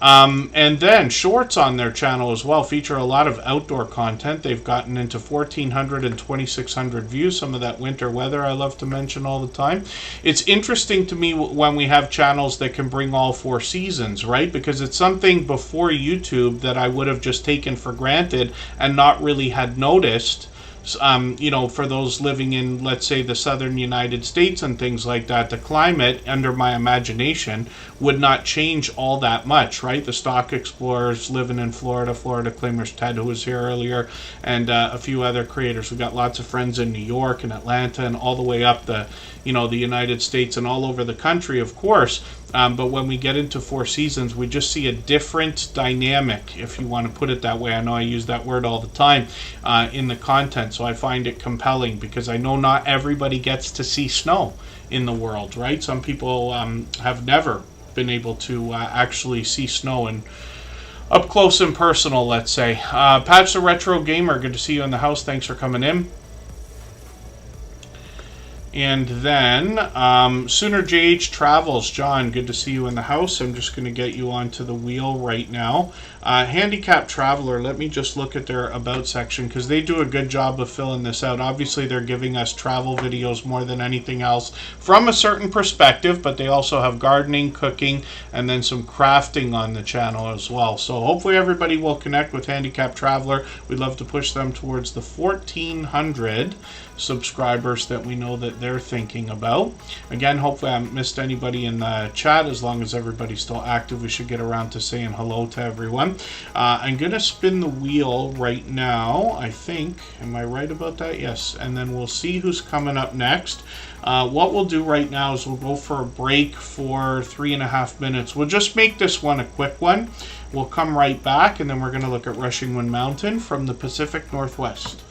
And then shorts on their channel as well feature a lot of outdoor content. They've gotten into 1,400 and 2,600 views. Some of that winter weather I love to mention all the time. It's interesting to me when we have channels that can bring all 4 seasons, right? Because it's something before YouTube that I would have just taken for granted and not really had noticed. For those living in, let's say, the southern United States and things like that, the climate, under my imagination, would not change all that much, right? The stock explorers living in Florida claimers Ted, who was here earlier, and a few other creators. We've got lots of friends in New York and Atlanta and all the way up the United States and all over the country, of course. But when we get into Four Seasons, we just see a different dynamic, if you want to put it that way. I know I use that word all the time in the content, so I find it compelling because I know not everybody gets to see snow in the world, right? Some people have never been able to actually see snow and up close and personal, let's say. Patch the Retro Gamer, good to see you in the house. Thanks for coming in. And then Sooner JH Travels, John, good to see you in the house. I'm just going to get you onto the wheel right now. Handicap Traveler, let me just look at their About section because they do a good job of filling this out. Obviously, they're giving us travel videos more than anything else from a certain perspective, but they also have gardening, cooking, and then some crafting on the channel as well. So hopefully everybody will connect with Handicap Traveler. We'd love to push them towards the 1,400 subscribers that we know that they're thinking about. Again, hopefully I haven't missed anybody in the chat. As long as everybody's still active, we should get around to saying hello to everyone. I'm going to spin the wheel right now, I think. Am I right about that? Yes. And then we'll see who's coming up next. What we'll do right now is we'll go for a break for 3.5 minutes. We'll just make this one a quick one. We'll come right back, and then we're going to look at Rushing Wind Mountain from the Pacific Northwest.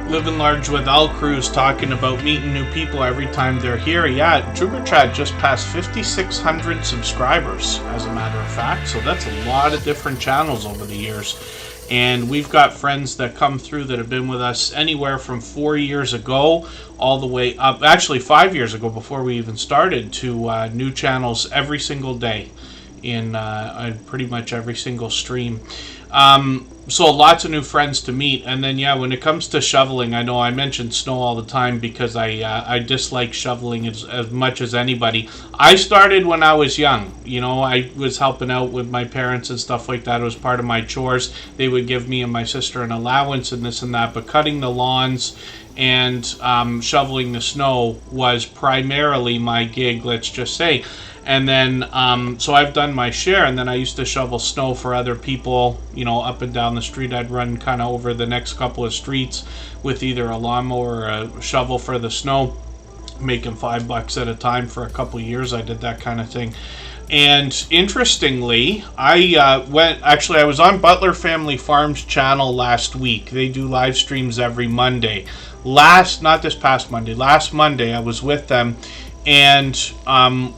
Living Large with Al Cruz talking about meeting new people every time they're here. Yeah, Superchat just passed 5,600 subscribers, as a matter of fact. So that's a lot of different channels over the years. And we've got friends that come through that have been with us anywhere from 4 years ago all the way up, actually 5 years ago before we even started, to new channels every single day in pretty much every single stream. So lots of new friends to meet. And then, yeah, when it comes to shoveling, I know I mention snow all the time because I dislike shoveling as much as anybody. I started when I was young. You know, I was helping out with my parents and stuff like that. It was part of my chores. They would give me and my sister an allowance and this and that. But cutting the lawns and shoveling the snow was primarily my gig, let's just say. And then, so I've done my share, and then I used to shovel snow for other people, you know, up and down the street. I'd run kind of over the next couple of streets with either a lawnmower or a shovel for the snow, making $5 at a time for a couple of years. I did that kind of thing. And interestingly, I was on Butler Family Farms channel last week. They do live streams every Monday. Last Monday, I was with them. And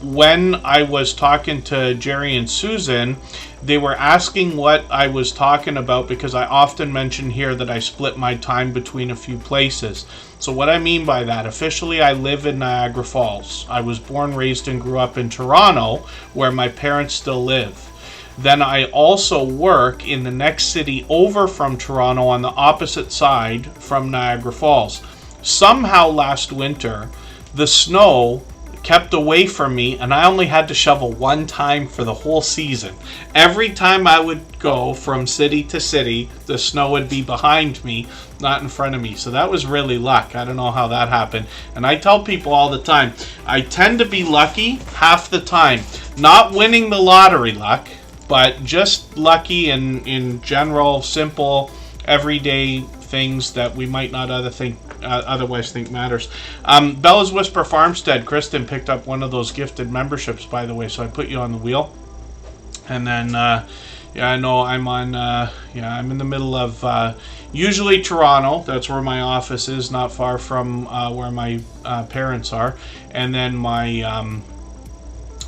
when I was talking to Jerry and Susan, they were asking what I was talking about, because I often mention here that I split my time between a few places. So what I mean by that, officially I live in Niagara Falls. I was born, raised, and grew up in Toronto, where my parents still live. Then I also work in the next city over from Toronto on the opposite side from Niagara Falls. Somehow last winter, the snow kept away from me, and I only had to shovel one time for the whole season. Every time I would go from city to city, the snow would be behind me, not in front of me. So that was really luck. I don't know how that happened. And I tell people all the time, I tend to be lucky half the time. Not winning the lottery luck, but just lucky in general, simple, everyday things that we might not otherwise think matters. Bella's Whisper Farmstead, Kristen picked up one of those gifted memberships, by the way, so I put you on the wheel. And then, yeah, I know I'm on, I'm in the middle of, usually Toronto. That's where my office is, not far from where my parents are. And then my,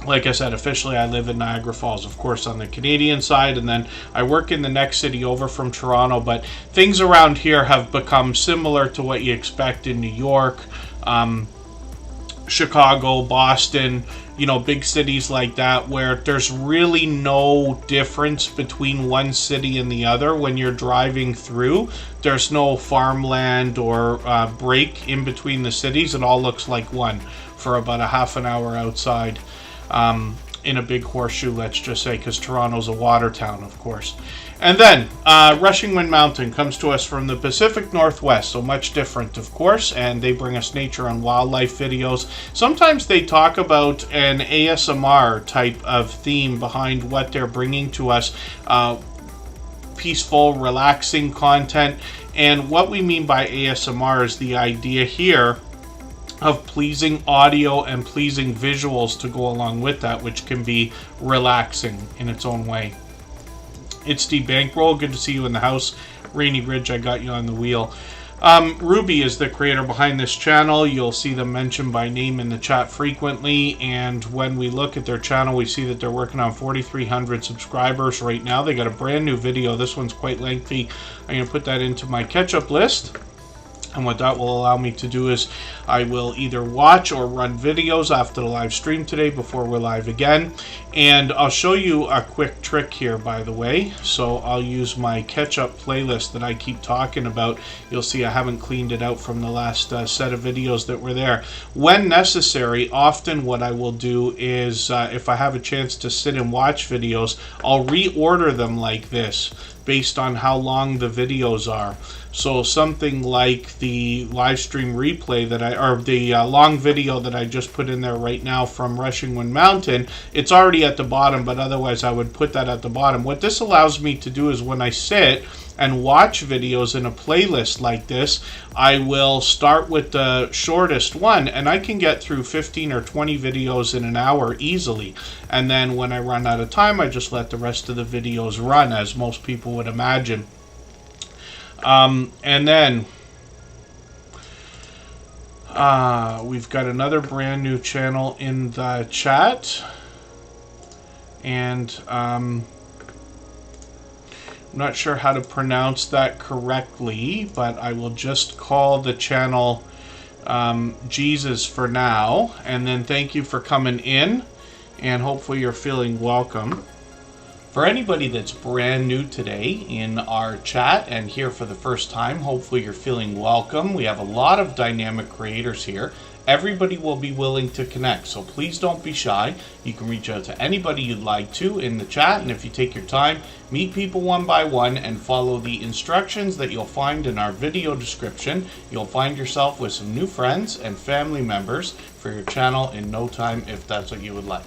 like I said, officially I live in Niagara Falls, of course, on the Canadian side, and then I work in the next city over from Toronto. But things around here have become similar to what you expect in New York, Chicago, Boston, you know, big cities like that, where there's really no difference between one city and the other when you're driving through. There's no farmland or break in between the cities. It all looks like one for about a half an hour outside. In a big horseshoe, let's just say, because Toronto's a water town, of course. And then Rushing Wind Mountain comes to us from the Pacific Northwest, so much different, of course, and they bring us nature and wildlife videos. Sometimes they talk about an ASMR type of theme behind what they're bringing to us, peaceful, relaxing content. And what we mean by ASMR is the idea here of pleasing audio and pleasing visuals to go along with that, which can be relaxing in its own way. It's Steve Bankroll. Good to see you in the house. Rainy Ridge, I got you on the wheel. Ruby is the creator behind this channel. You'll see them mentioned by name in the chat frequently, and when we look at their channel, we see that they're working on 4,300 subscribers right now. They got a brand new video. This one's quite lengthy. I'm going to put that into my catch-up list. And what that will allow me to do is I will either watch or run videos after the live stream today before we're live again. And I'll show you a quick trick here, by the way. So I'll use my catch-up playlist that I keep talking about. You'll see I haven't cleaned it out from the last set of videos that were there. When necessary, often what I will do is if I have a chance to sit and watch videos, I'll reorder them like this based on how long the videos are. So something like the live stream replay that the long video that I just put in there right now from Rushing Wind Mountain, it's already at the bottom, but otherwise I would put that at the bottom. What this allows me to do is when I sit and watch videos in a playlist like this, I will start with the shortest one, and I can get through 15 or 20 videos in an hour easily. And then when I run out of time, I just let the rest of the videos run, as most people would imagine. And then We've got another brand new channel in the chat. And I'm not sure how to pronounce that correctly, but I will just call the channel Jesus for now. And then thank you for coming in, and hopefully you're feeling welcome. For anybody that's brand new today in our chat and here for the first time, hopefully you're feeling welcome. We have a lot of dynamic creators here. Everybody will be willing to connect, so please don't be shy. You can reach out to anybody you'd like to in the chat, and if you take your time, meet people one by one and follow the instructions that you'll find in our video description. You'll find yourself with some new friends and family members for your channel in no time, if that's what you would like.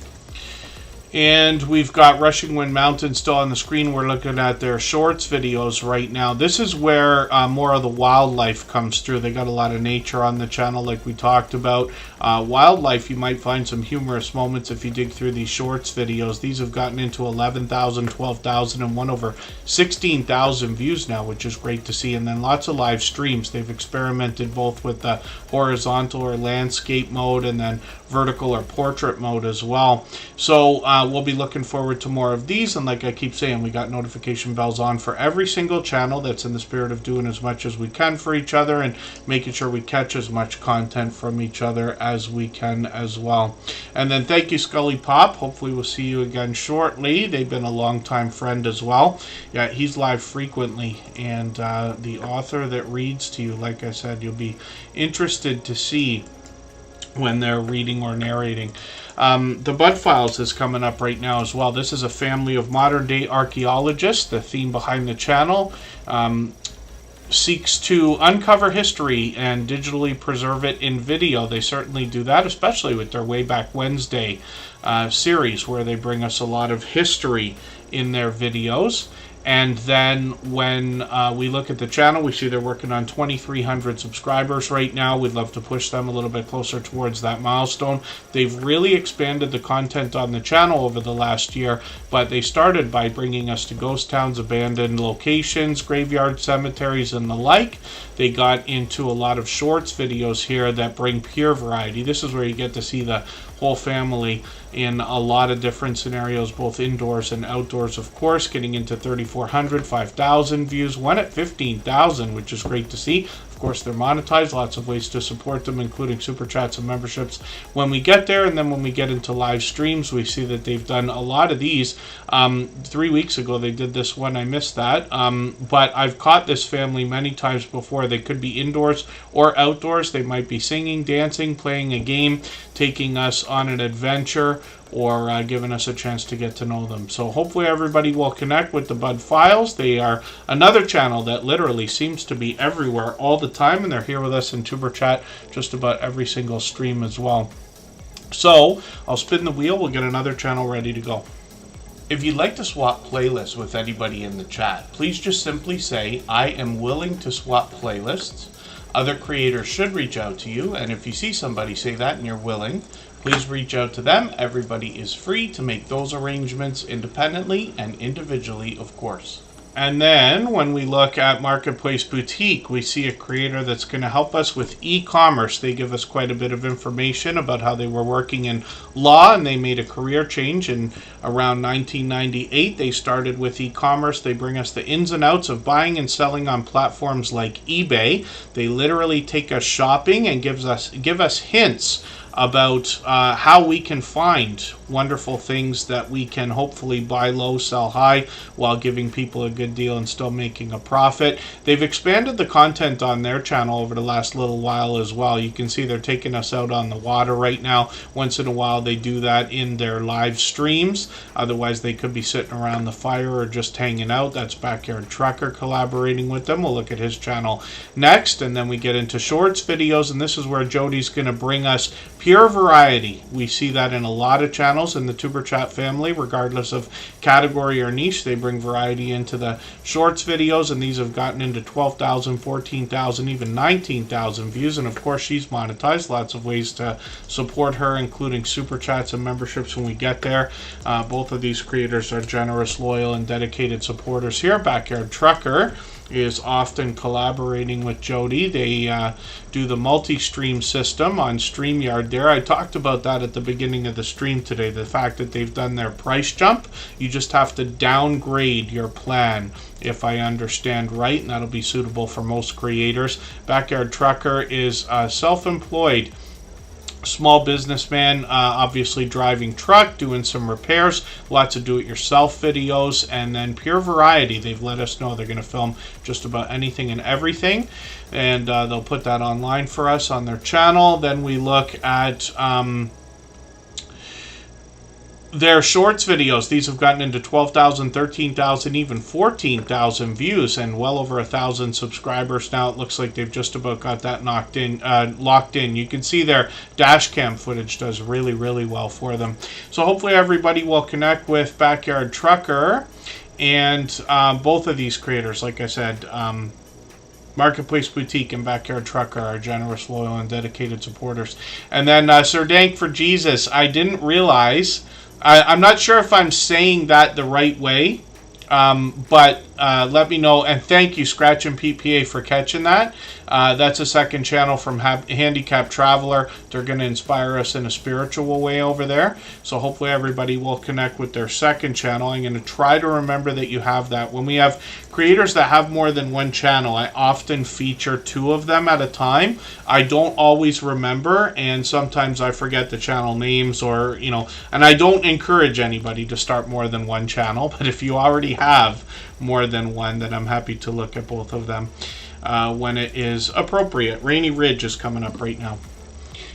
And we've got Rushing Wind Mountain still on the screen. We're looking at their shorts videos right now. This is where more of the wildlife comes through. They got a lot of nature on the channel like we talked about. Wildlife, you might find some humorous moments if you dig through these shorts videos. These have gotten into 11,000, 12,000, and one over 16,000 views now, which is great to see. And then lots of live streams. They've experimented both with the horizontal or landscape mode and then vertical or portrait mode as well. So we'll be looking forward to more of these, and like I keep saying, we got notification bells on for every single channel. That's in the spirit of doing as much as we can for each other and making sure we catch as much content from each other as we can as well. And then thank you, Scully Pop. Hopefully we'll see you again shortly. They've been a long-time friend as well. Yeah, he's live frequently, and the author that reads to you, like I said, you'll be interested to see when they're reading or narrating. The Bud Files is coming up right now as well. This is a family of modern-day archaeologists. The theme behind the channel seeks to uncover history and digitally preserve it in video. They certainly do that, especially with their Way Back Wednesday series, where they bring us a lot of history in their videos. And then when we look at the channel, we see they're working on 2,300 subscribers right now. We'd love to push them a little bit closer towards that milestone. They've really expanded the content on the channel over the last year, but they started by bringing us to ghost towns, abandoned locations, graveyard cemeteries, and the like. They got into a lot of shorts videos here that bring pure variety. This is where you get to see the whole family in a lot of different scenarios, both indoors and outdoors, of course, getting into 3,400, 5,000 views, one at 15,000, which is great to see. Of course, they're monetized, lots of ways to support them, including super chats and memberships when we get there. And then when we get into live streams, we see that they've done a lot of these. 3 weeks ago, they did this one. I missed that. But I've caught this family many times before. They could be indoors or outdoors. They might be singing, dancing, playing a game, taking us on an adventure, or giving us a chance to get to know them. So hopefully everybody will connect with the Bud Files. They are another channel that literally seems to be everywhere all the time, and they're here with us in Tuber Chat just about every single stream as well. So I'll spin the wheel. We'll get another channel ready to go. If you'd like to swap playlists with anybody in the chat, please just simply say, I am willing to swap playlists. Other creators should reach out to you, and if you see somebody say that and you're willing, please reach out to them. Everybody is free to make those arrangements independently and individually, of course. And then when we look at Marketplace Boutique, we see a creator that's going to help us with e-commerce. They give us quite a bit of information about how they were working in law, and they made a career change in around 1998. They started with e-commerce. They bring us the ins and outs of buying and selling on platforms like eBay. They literally take us shopping and give us hints about how we can find wonderful things that we can hopefully buy low, sell high, while giving people a good deal and still making a profit. They've expanded the content on their channel over the last little while as well. You can see they're taking us out on the water right now. Once in a while they do that in their live streams. Otherwise they could be sitting around the fire or just hanging out. That's Backyard Trucker collaborating with them. We'll look at his channel next, and then we get into shorts videos, and this is where Jody's going to bring us pure variety. We see that in a lot of channels in the Tuber Chat family, regardless of category or niche. They bring variety into the shorts videos, and these have gotten into 12,000, 14,000, even 19,000 views. And of course, she's monetized. Lots of ways to support her, including super chats and memberships when we get there. Both of these creators are generous, loyal, and dedicated supporters here. Backyard Trucker is often collaborating with Jody. They do the multi-stream system on StreamYard there. I talked about that at the beginning of the stream today, the fact that they've done their price jump. You just have to downgrade your plan, if I understand right, and that'll be suitable for most creators. Backyard Trucker is self-employed small businessman, obviously driving truck, doing some repairs, lots of do-it-yourself videos, and then Pure Variety. They've let us know they're going to film just about anything and everything, and they'll put that online for us on their channel. Then we look at their shorts videos. These have gotten into 12,000, 13,000, even 14,000 views and well over 1,000 subscribers now. It looks like they've just about got that locked in. You can see their dash cam footage does really, really well for them. So hopefully everybody will connect with Backyard Trucker and both of these creators. Like I said, Marketplace Boutique and Backyard Trucker are generous, loyal, and dedicated supporters. And then Sir Dank for Jesus. I didn't realize... I'm not sure if I'm saying that the right way, but let me know. And thank you, Scratch and PPA, for catching that. That's a second channel from Handicapped Traveler. They're going to inspire us in a spiritual way over there. So hopefully everybody will connect with their second channel. I'm going to try to remember that you have that. When we have creators that have more than one channel, I often feature 2 of them at a time. I don't always remember, and sometimes I forget the channel names, or, you know, and I don't encourage anybody to start more than one channel. But if you already have more than one, then I'm happy to look at both of them when it is appropriate. Rainy Ridge is coming up right now.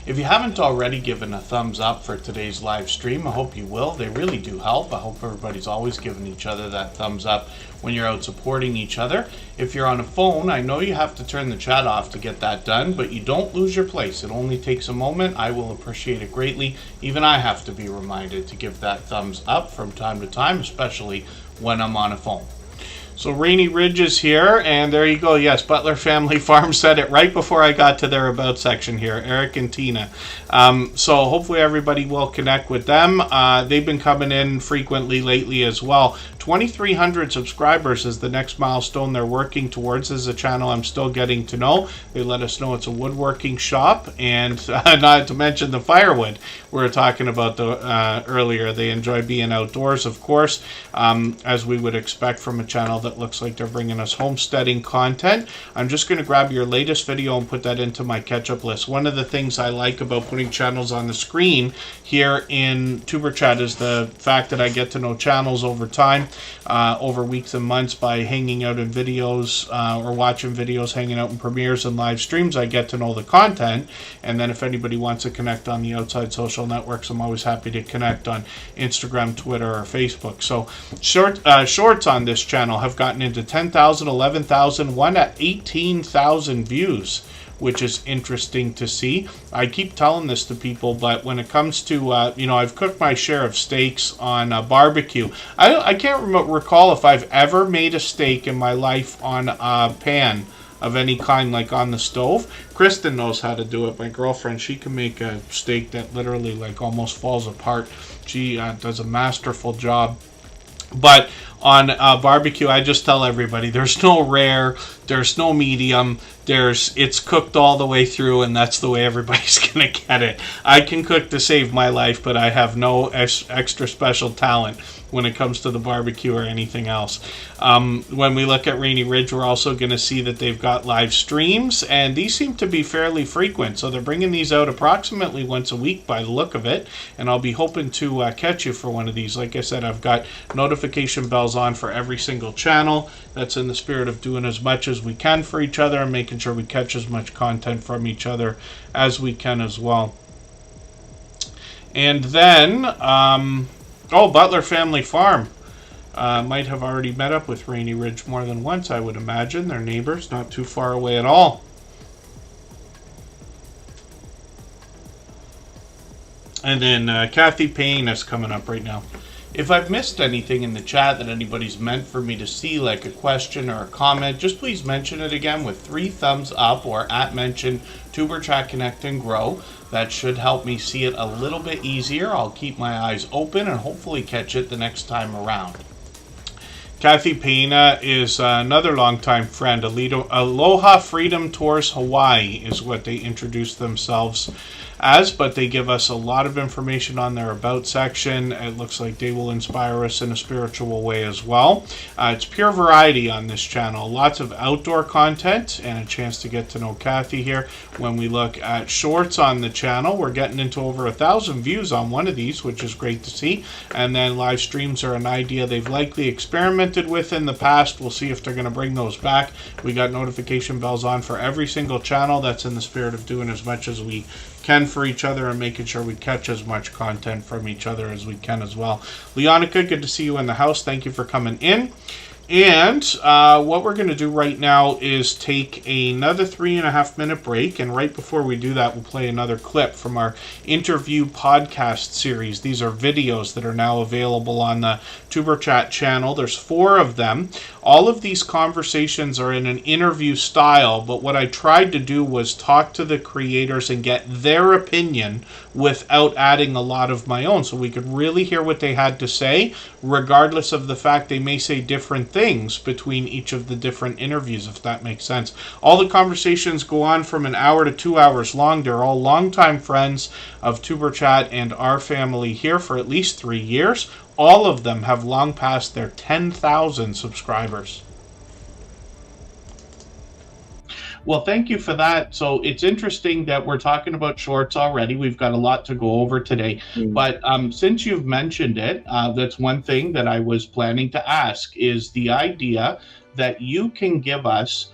If you haven't already given a thumbs up for today's live stream, I hope you will. They really do help. I hope everybody's always giving each other that thumbs up when you're out supporting each other. If you're on a phone, I know you have to turn the chat off to get that done, but you don't lose your place. It only takes a moment. I will appreciate it greatly. Even I have to be reminded to give that thumbs up from time to time, especially when I'm on a phone. So Rainy Ridge is here, and there you go. Yes, Butler Family Farm said it right before I got to their About section here, Eric and Tina. So hopefully everybody will connect with them. They've been coming in frequently lately as well. 2,300 subscribers is the next milestone they're working towards. As a channel I'm still getting to know. They let us know it's a woodworking shop, and not to mention the firewood we were talking about earlier. They enjoy being outdoors, of course, as we would expect from a channel that looks like they're bringing us homesteading content. I'm just going to grab your latest video and put that into my catch-up list. One of the things I like about putting channels on the screen here in Superchat is the fact that I get to know channels over time, over weeks and months, by hanging out in videos or watching videos, hanging out in premieres and live streams. I get to know the content, and then if anybody wants to connect on the outside social networks, I'm always happy to connect on Instagram, Twitter, or Facebook. So shorts on this channel have gotten into 10,000, 11,000, one at 18,000 views, which is interesting to see. I keep telling this to people, but when it comes to, you know, I've cooked my share of steaks on a barbecue. I can't recall if I've ever made a steak in my life on a pan of any kind, like on the stove. Kristen knows how to do it. My girlfriend, she can make a steak that literally like almost falls apart. She does a masterful job. But on barbecue, I just tell everybody there's no rare, there's no medium, it's cooked all the way through, and that's the way everybody's gonna get it. I can cook to save my life, but I have no extra special talent when it comes to the barbecue or anything else. When we look at Rainy Ridge, we're also going to see that they've got live streams, and these seem to be fairly frequent. So they're bringing these out approximately once a week by the look of it, and I'll be hoping to catch you for one of these. Like I said, I've got notification bells on for every single channel. That's in the spirit of doing as much as we can for each other and making sure we catch as much content from each other as we can as well. And then... Butler Family Farm. Might have already met up with Rainy Ridge more than once, I would imagine. They're neighbors, not too far away at all. And then Kathy Payne is coming up right now. If I've missed anything in the chat that anybody's meant for me to see, like a question or a comment, just please mention it again with 3 thumbs up or @mention Tuberchat Connect and Grow. That should help me see it a little bit easier. I'll keep my eyes open and hopefully catch it the next time around. Kathy Pena is another longtime friend. Aloha Freedom Tours Hawaii is what they introduce themselves as, but they give us a lot of information on their About section. It looks like they will inspire us in a spiritual way as well. It's pure variety on this channel. Lots of outdoor content and a chance to get to know Kathy here. When we look at shorts on the channel, we're getting into over 1,000 views on one of these, which is great to see. And then live streams are an idea they've likely experimented with in the past. We'll see if they're going to bring those back. We got notification bells on for every single channel. That's in the spirit of doing as much as we can for each other and making sure we catch as much content from each other as we can as well. Leonica, good to see you in the house. Thank you for coming in. And what we're going to do right now is take another 3.5 minute break. And right before we do that, we'll play another clip from our interview podcast series. These are videos that are now available on the Superchat channel. There's 4 of them. All of these conversations are in an interview style, but what I tried to do was talk to the creators and get their opinion without adding a lot of my own, so we could really hear what they had to say, regardless of the fact they may say different things between each of the different interviews, if that makes sense. All the conversations go on from an hour to 2 hours long. They're all longtime friends of Tuberchat and our family here for at least 3 years. All of them have long passed their 10,000 subscribers. Well, thank you for that. So it's interesting that we're talking about shorts already. We've got a lot to go over today. But since you've mentioned it, that's one thing that I was planning to ask is the idea that you can give us,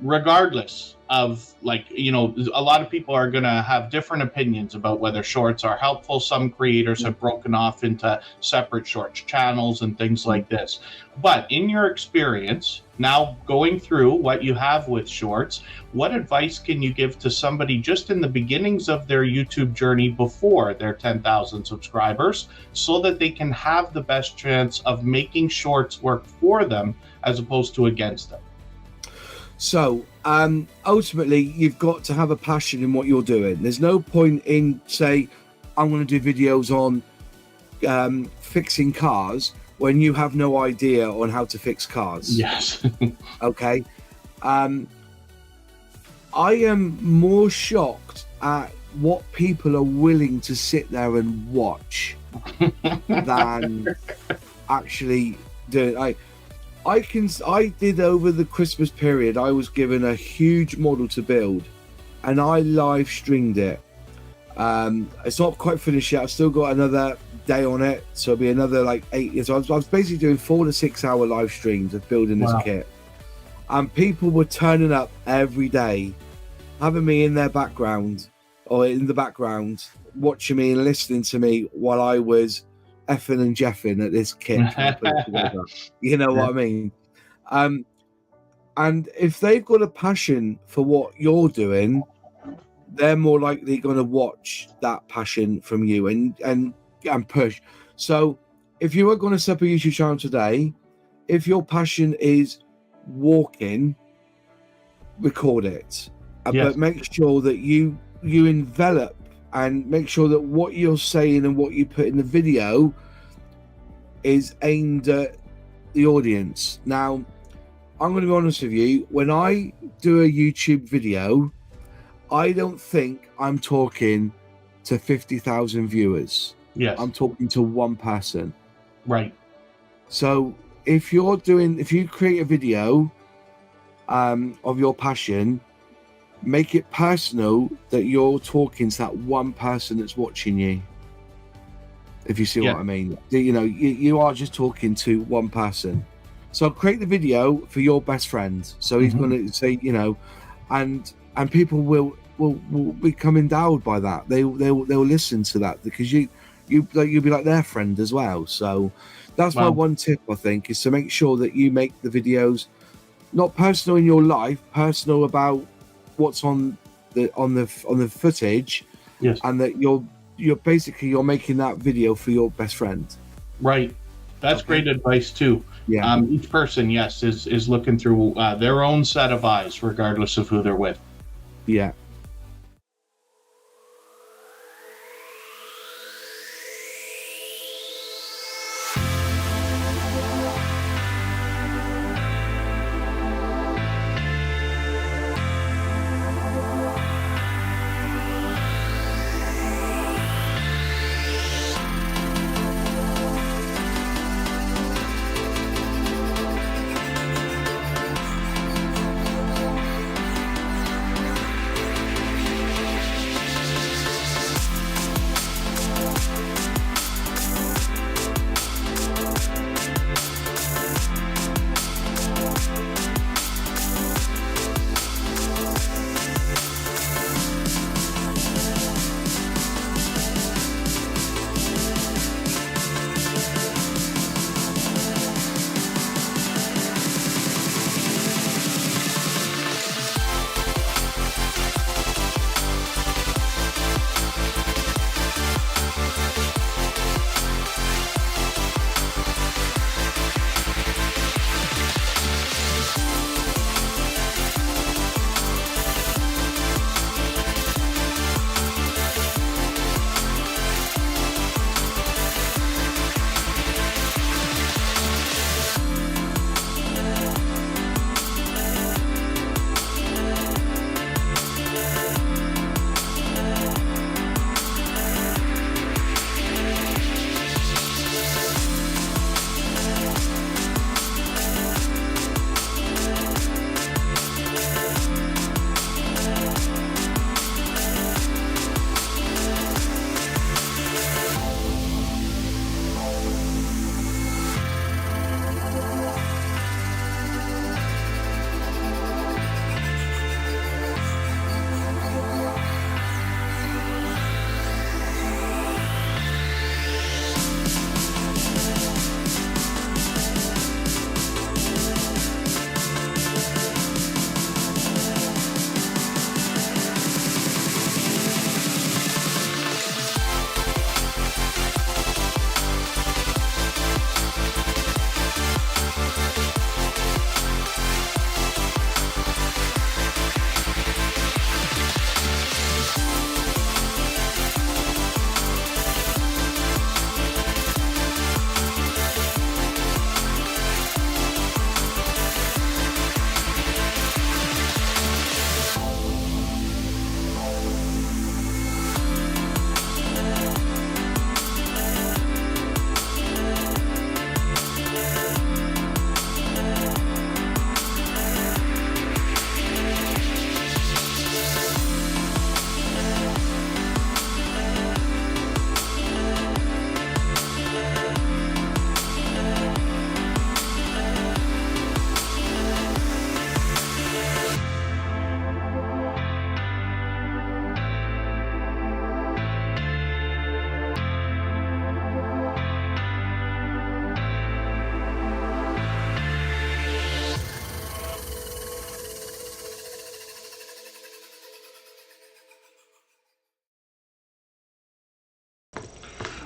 regardless of, like, you know, a lot of people are going to have different opinions about whether shorts are helpful. Some creators have broken off into separate shorts channels and things like this. But in your experience, now going through what you have with shorts, what advice can you give to somebody just in the beginnings of their YouTube journey before their 10,000 subscribers so that they can have the best chance of making shorts work for them as opposed to against them? So ultimately, you've got to have a passion in what you're doing. There's no point in, say, I'm going to do videos on fixing cars when you have no idea on how to fix cars. Yes. Okay. I am more shocked at what people are willing to sit there and watch than actually do it. I did over the Christmas period, I was given a huge model to build and I live streamed it. It's not quite finished yet. I've still got another day on it, so it'll be another like 8 years. So I was basically doing 4 to 6 hour live streams of building this kit, and people were turning up every day, having me in their background or in the background, watching me and listening to me while I was effing and jeffing at this kit. You know what I mean? And if they've got a passion for what you're doing, they're more likely going to watch that passion from you and push. So if you are going to set up a YouTube channel today, if your passion is walking, record it. Yes. But make sure that you envelop and make sure that what you're saying and what you put in the video is aimed at the audience. Now, I'm going to be honest with you, when I do a YouTube video, I don't think I'm talking to 50,000 viewers. Yes. I'm talking to one person. Right. So if you create a video of your passion, make it personal that you're talking to that one person that's watching you. If you see what I mean. You know, you are just talking to one person. So create the video for your best friend. So he's going to say, you know, and people will become endowed by that. They'll listen to that because you'll be like their friend as well. So that's my one tip, I think, is to make sure that you make the videos not personal in your life, personal about what's on the footage, yes, and that you're making that video for your best friend. Right. That's great advice too. Yeah. Each person, yes, is looking through their own set of eyes, regardless of who they're with. Yeah.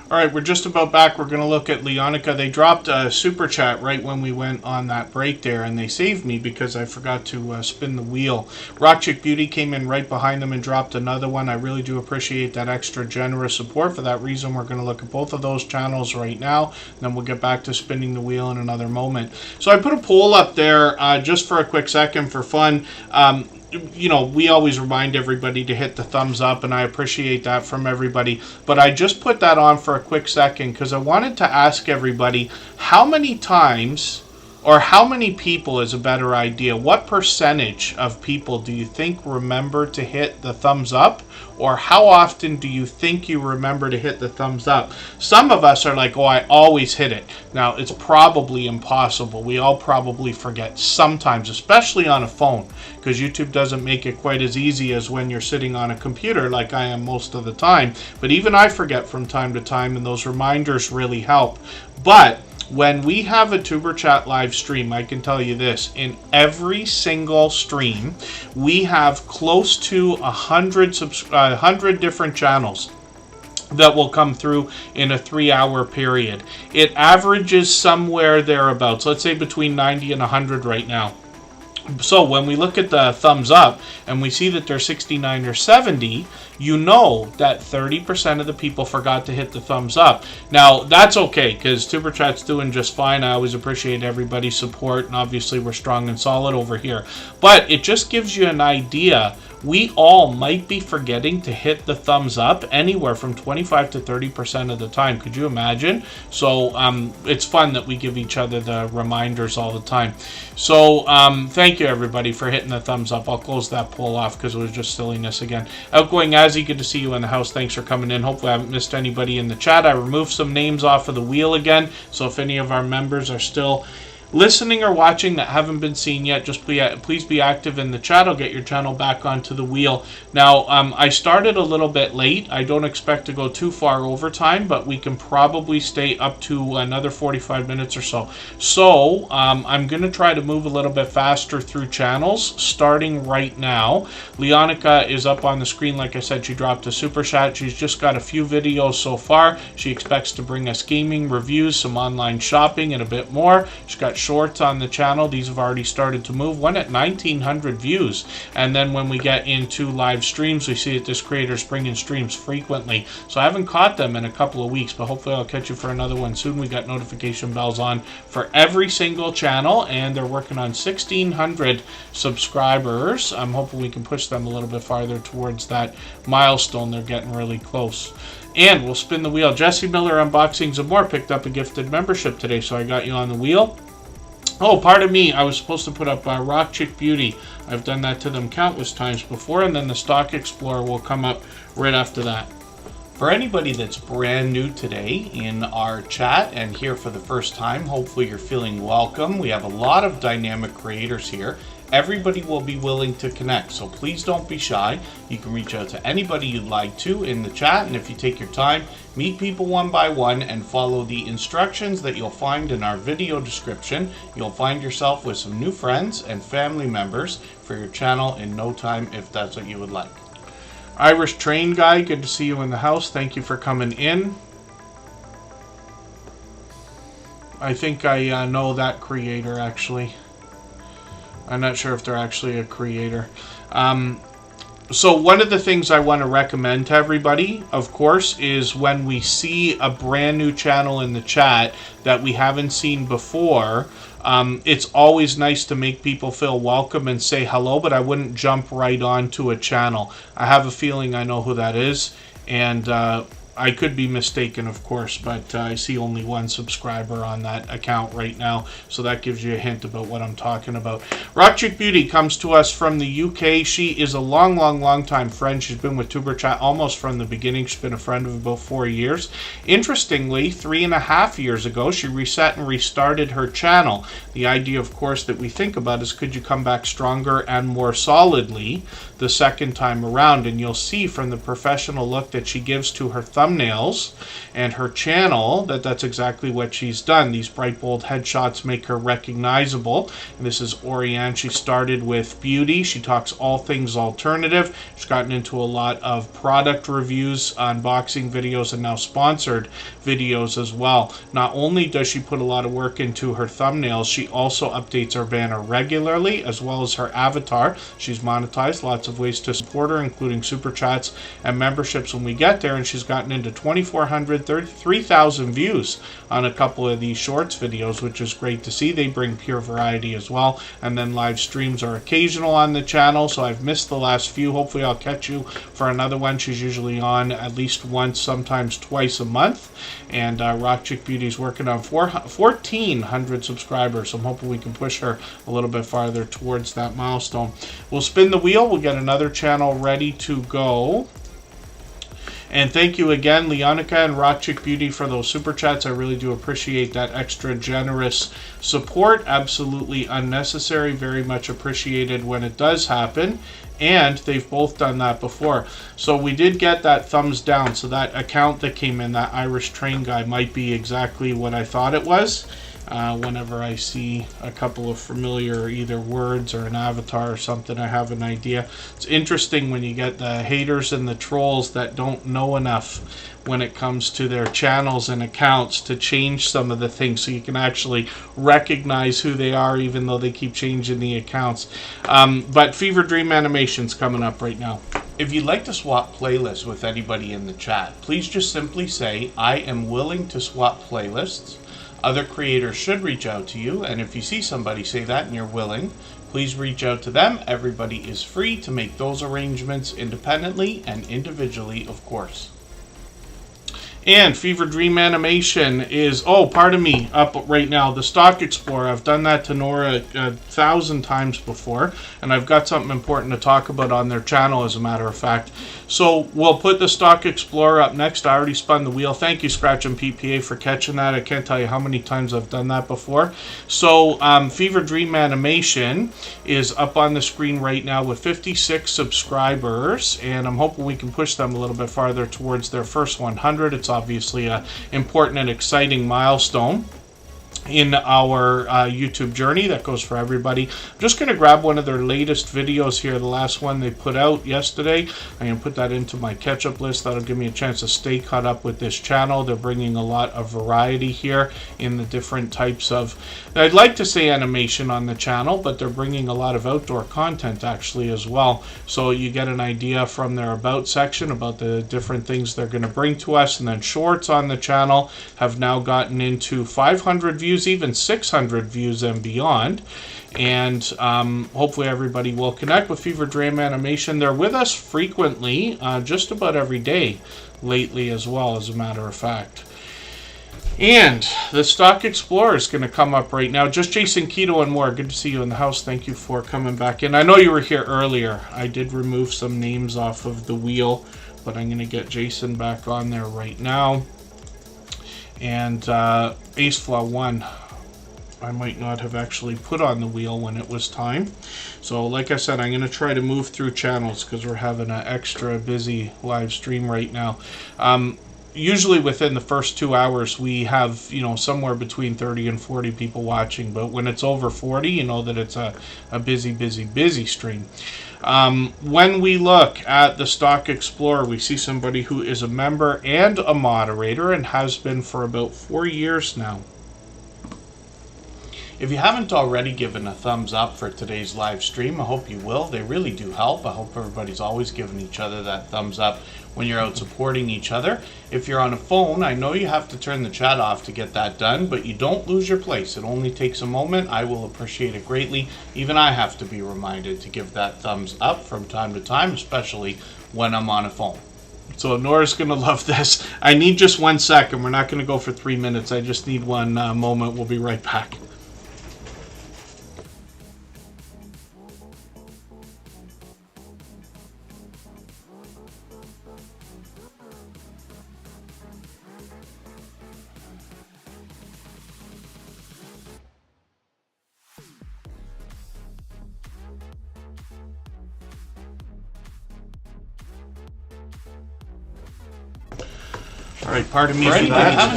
All right, we're just about back. We're going to look at Leonica. They dropped a super chat right when we went on that break there, and they saved me because I forgot to spin the wheel. Rock Chick Beauty came in right behind them and dropped another one. I really do appreciate that extra generous support. For that reason, we're going to look at both of those channels right now. Then we'll get back to spinning the wheel in another moment. So I put a poll up there just for a quick second for fun. You know, we always remind everybody to hit the thumbs up, and I appreciate that from everybody. But I just put that on for a quick second because I wanted to ask everybody how many times, or how many people is a better idea. What percentage of people do you think remember to hit the thumbs up? Or how often do you think you remember to hit the thumbs up? Some of us are like, oh, I always hit it. Now, it's probably impossible. We all probably forget sometimes, especially on a phone, because YouTube doesn't make it quite as easy as when you're sitting on a computer like I am most of the time. But even I forget from time to time, and those reminders really help. But when we have a Tuber Chat live stream, I can tell you this, in every single stream, we have close to 100 different channels that will come through in a 3-hour period. It averages somewhere thereabouts, let's say between 90 and 100 right now. So when we look at the thumbs up and we see that they're 69 or 70, you know that 30% of the people forgot to hit the thumbs up. Now, that's okay, because Tuber Chat's doing just fine. I always appreciate everybody's support, and obviously we're strong and solid over here. But it just gives you an idea. We all might be forgetting to hit the thumbs up anywhere from 25 to 30% of the time. Could you imagine? So it's fun that we give each other the reminders all the time. So thank you, everybody, for hitting the thumbs up. I'll close that poll off because it was just silliness again. Outgoing Azzy, good to see you in the house. Thanks for coming in. Hopefully I haven't missed anybody in the chat. I removed some names off of the wheel again. So if any of our members are still listening or watching that haven't been seen yet, just please be active in the chat. I'll get your channel back onto the wheel. Now, I started a little bit late. I don't expect to go too far over time, but we can probably stay up to another 45 minutes or so. So, I'm going to try to move a little bit faster through channels, starting right now. Leonica is up on the screen. Like I said, she dropped a super chat. She's just got a few videos so far. She expects to bring us gaming, reviews, some online shopping, and a bit more. She's got shorts on the channel. These have already started to move. One at 1,900 views. And then when we get into live streams, we see that this creator's bringing streams frequently. So I haven't caught them in a couple of weeks, but hopefully I'll catch you for another one soon. We got notification bells on for every single channel, and they're working on 1,600 subscribers. I'm hoping we can push them a little bit farther towards that milestone. They're getting really close. And we'll spin the wheel. Jesse Miller Unboxings and More picked up a gifted membership today, so I got you on the wheel. Oh, pardon me, I was supposed to put up Rock Chick Beauty. I've done that to them countless times before, and then the Stock Explorer will come up right after that. For anybody that's brand new today in our chat and here for the first time, hopefully you're feeling welcome. We have a lot of dynamic creators here. Everybody will be willing to connect, so please don't be shy. You can reach out to anybody you'd like to in the chat, and if you take your time, meet people one by one and follow the instructions that you'll find in our video description. You'll find yourself with some new friends and family members for your channel in no time if that's what you would like. Irish Train Guy, good to see you in the house. Thank you for coming in. I think I know that creator, actually. I'm not sure if they're actually a creator. So one of the things I want to recommend to everybody, of course, is when we see a brand new channel in the chat that we haven't seen before, it's always nice to make people feel welcome and say hello, but I wouldn't jump right onto a channel. I have a feeling I know who that is, and I could be mistaken, of course, but I see only one subscriber on that account right now, so that gives you a hint about what I'm talking about. Rock Chick Beauty comes to us from the UK. She is a long time friend. She's been with Tuber Chat almost from the beginning. She's been a friend of about 4 years. Interestingly, 3.5 years ago, she reset and restarted her channel. The idea, of course, that we think about is could you come back stronger and more solidly the second time around? And you'll see from the professional look that she gives to her thumbnail thumbnails and her channel, that's exactly what she's done. These bright, bold headshots make her recognizable. And this is Orianne. She started with beauty. She talks all things alternative. She's gotten into a lot of product reviews, unboxing videos, and now sponsored videos as well. Not only does she put a lot of work into her thumbnails, she also updates her banner regularly, as well as her avatar. She's monetized, lots of ways to support her, including super chats and memberships when we get there, and she's gotten into 2,400, 3,000 views on a couple of these shorts videos, which is great to see. They bring pure variety as well, and then live streams are occasional on the channel, so I've missed the last few. Hopefully I'll catch you for another one. She's usually on at least once, sometimes twice a month, and Rock Chick Beauty's working on 1,400 subscribers, so I'm hoping we can push her a little bit farther towards that milestone. We'll spin the wheel. We'll get another channel ready to go. And thank you again, Leonica and Rock Chick Beauty, for those super chats. I really do appreciate that extra generous support. Absolutely unnecessary. Very much appreciated when it does happen. And they've both done that before. So we did get that thumbs down. So that account that came in, that Irish train guy, might be exactly what I thought it was. Whenever I see a couple of familiar either words or an avatar or something, I have an idea. It's interesting when you get the haters and the trolls that don't know enough when it comes to their channels and accounts to change some of the things, so you can actually recognize who they are even though they keep changing the accounts. But Fever Dream Animation's coming up right now. If you'd like to swap playlists with anybody in the chat, please just simply say, I am willing to swap playlists. Other creators should reach out to you, and if you see somebody say that and you're willing, please reach out to them. Everybody is free to make those arrangements independently and individually, of course. And Fever Dream Animation is, pardon me, up right now. The Stock Explorer, I've done that to Nora 1,000 times before, and I've got something important to talk about on their channel, as a matter of fact. So we'll put the Stock Explorer up next. I already spun the wheel. Thank you, Scratch and PPA, for catching that. I can't tell you how many times I've done that before. So Fever Dream Animation is up on the screen right now with 56 subscribers, and I'm hoping we can push them a little bit farther towards their first 100. It's obviously an important and exciting milestone in our YouTube journey. That goes for everybody. I'm just going to grab one of their latest videos here, the last one they put out yesterday. I'm going to put that into my catch-up list. That'll give me a chance to stay caught up with this channel. They're bringing a lot of variety here in the different types of, I'd like to say animation on the channel, but they're bringing a lot of outdoor content actually as well. So you get an idea from their About section about the different things they're going to bring to us. And then shorts on the channel have now gotten into 500 views, even 600 views and beyond, and hopefully everybody will connect with Fever Dream Animation. They're with us frequently, just about every day lately as well, as a matter of fact. And the Stock Explorer is going to come up right now. Just Jason Keto and more. Good to see you in the house. Thank you for coming back in. I know you were here earlier. I did remove some names off of the wheel, but I'm going to get Jason back on there right now. And Aceflaw 1, I might not have actually put on the wheel when it was time. So like I said, I'm going to try to move through channels because we're having an extra busy live stream right now. Usually within the first 2 hours we have, somewhere between 30 and 40 people watching, but when it's over 40, you know that it's a busy stream. When we look at the Stock Explorer, we see somebody who is a member and a moderator and has been for about 4 years now. If you haven't already given a thumbs up for today's live stream, I hope you will. They really do help. I hope everybody's always giving each other that thumbs up when you're out supporting each other. If you're on a phone, I know you have to turn the chat off to get that done, but you don't lose your place. It only takes a moment. I will appreciate it greatly. Even I have to be reminded to give that thumbs up from time to time, especially when I'm on a phone. So Nora's going to love this. I need just 1 second. We're not going to go for 3 minutes. I just need one moment. We'll be right back. All right, pardon me for that.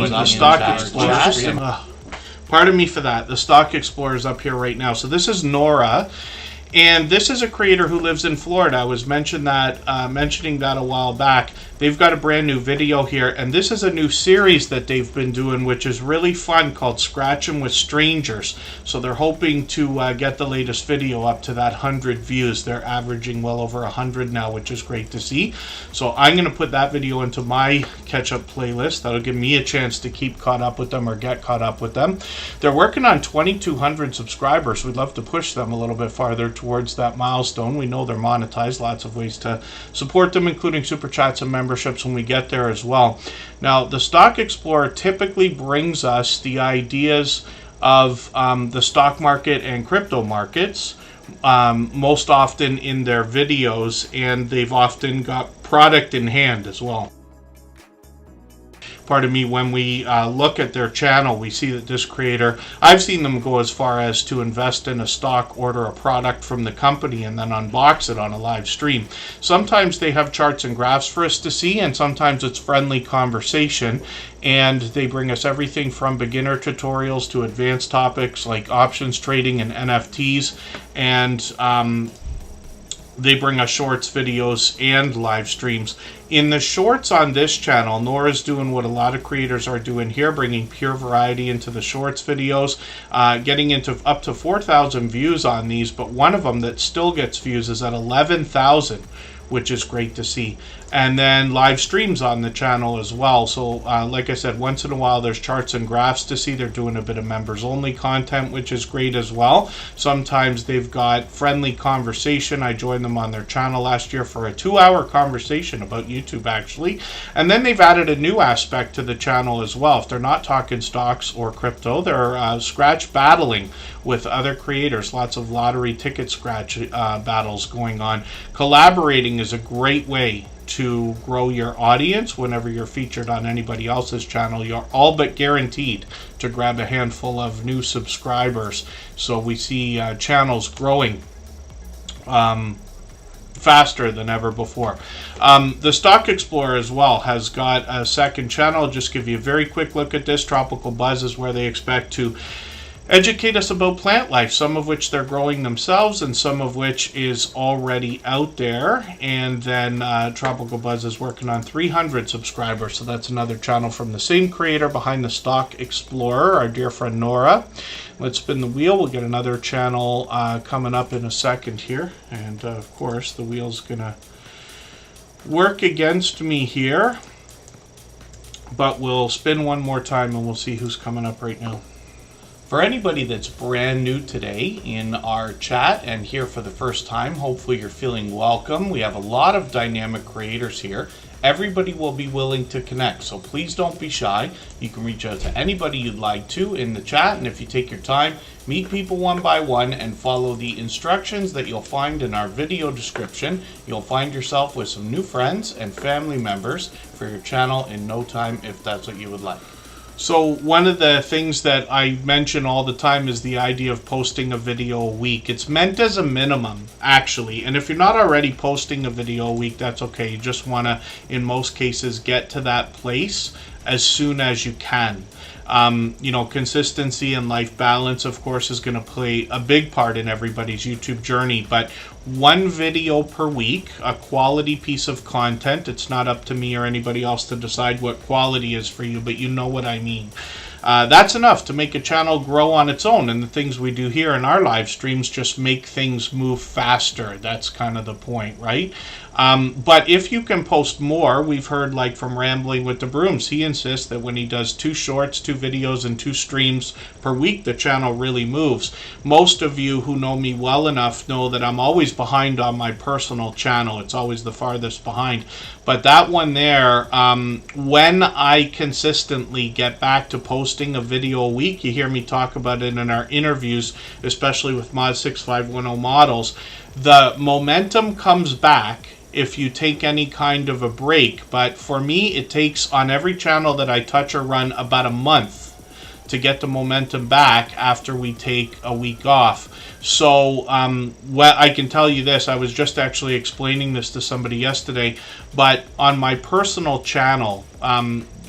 The Stock Explorer. Pardon me for that. The Stock Explorer is up here right now. So this is Nora. And this is a creator who lives in Florida. I was mentioning that a while back. They've got a brand new video here, and this is a new series that they've been doing, which is really fun, called Scratching with Strangers. So they're hoping to get the latest video up to that 100 views. They're averaging well over 100 now, which is great to see. So I'm going to put that video into my catch-up playlist. That'll give me a chance to keep caught up with them or get caught up with them. They're working on 2,200 subscribers. We'd love to push them a little bit farther towards that milestone. We know they're monetized. Lots of ways to support them, including super chats and memberships when we get there as well. Now, the Stock Explorer typically brings us the ideas of the stock market and crypto markets, most often in their videos, and they've often got product in hand as well. Pardon me, when we look at their channel, we see that this creator, I've seen them go as far as to invest in a stock, order a product from the company, and then unbox it on a live stream. Sometimes they have charts and graphs for us to see, and sometimes it's friendly conversation, and they bring us everything from beginner tutorials to advanced topics like options trading and NFTs, and they bring us shorts, videos, and live streams. In the shorts on this channel, Nora's doing what a lot of creators are doing here, bringing pure variety into the shorts videos, getting into up to 4,000 views on these, but one of them that still gets views is at 11,000, which is great to see. And then live streams on the channel as well. So like I said, once in a while there's charts and graphs to see. They're doing a bit of members only content, which is great as well. Sometimes they've got friendly conversation. I joined them on their channel last year for a 2-hour conversation about YouTube, actually. And then they've added a new aspect to the channel as well. If they're not talking stocks or crypto, they're scratch battling with other creators. Lots of lottery ticket scratch battles going on. Collaborating is a great way to grow your audience. Whenever you're featured on anybody else's channel, you're all but guaranteed to grab a handful of new subscribers. So we see channels growing faster than ever before. The Stock Explorer as well has got a second channel. I'll just give you a very quick look at this. Tropical Buzz is where they expect to educate us about plant life, some of which they're growing themselves and some of which is already out there. And then Tropical Buzz is working on 300 subscribers, so that's another channel from the same creator behind the Stock Explorer, our dear friend Nora. Let's spin the wheel. We'll get another channel coming up in a second here, and of course the wheel's gonna work against me here, but we'll spin one more time and we'll see who's coming up right now. For anybody that's brand new today in our chat and here for the first time, hopefully you're feeling welcome. We have a lot of dynamic creators here. Everybody will be willing to connect, so please don't be shy. You can reach out to anybody you'd like to in the chat, and if you take your time, meet people one by one and follow the instructions that you'll find in our video description. You'll find yourself with some new friends and family members for your channel in no time, if that's what you would like. So one of the things that I mention all the time is the idea of posting a video a week. It's meant as a minimum, actually. And if you're not already posting a video a week, that's okay. You just want to, in most cases, get to that place as soon as you can. You know, consistency and life balance, of course, is going to play a big part in everybody's YouTube journey. But one video per week, a quality piece of content. It's not up to me or anybody else to decide what quality is for you, but you know what I mean. That's enough to make a channel grow on its own, and the things we do here in our live streams just make things move faster. That's kind of the point, right? But if you can post more, we've heard like from Rambling with the Brooms, he insists that when he does 2 shorts, 2 videos, and 2 streams per week, the channel really moves. Most of you who know me well enough know that I'm always behind on my personal channel. It's always the farthest behind. But that one there, when I consistently get back to posting a video a week, you hear me talk about it in our interviews, especially with Mod 6510 models, the momentum comes back if you take any kind of a break. But for me, it takes, on every channel that I touch or run, about a month to get the momentum back after we take a week off. So well, I can tell you this, I was just actually explaining this to somebody yesterday, but on my personal channel,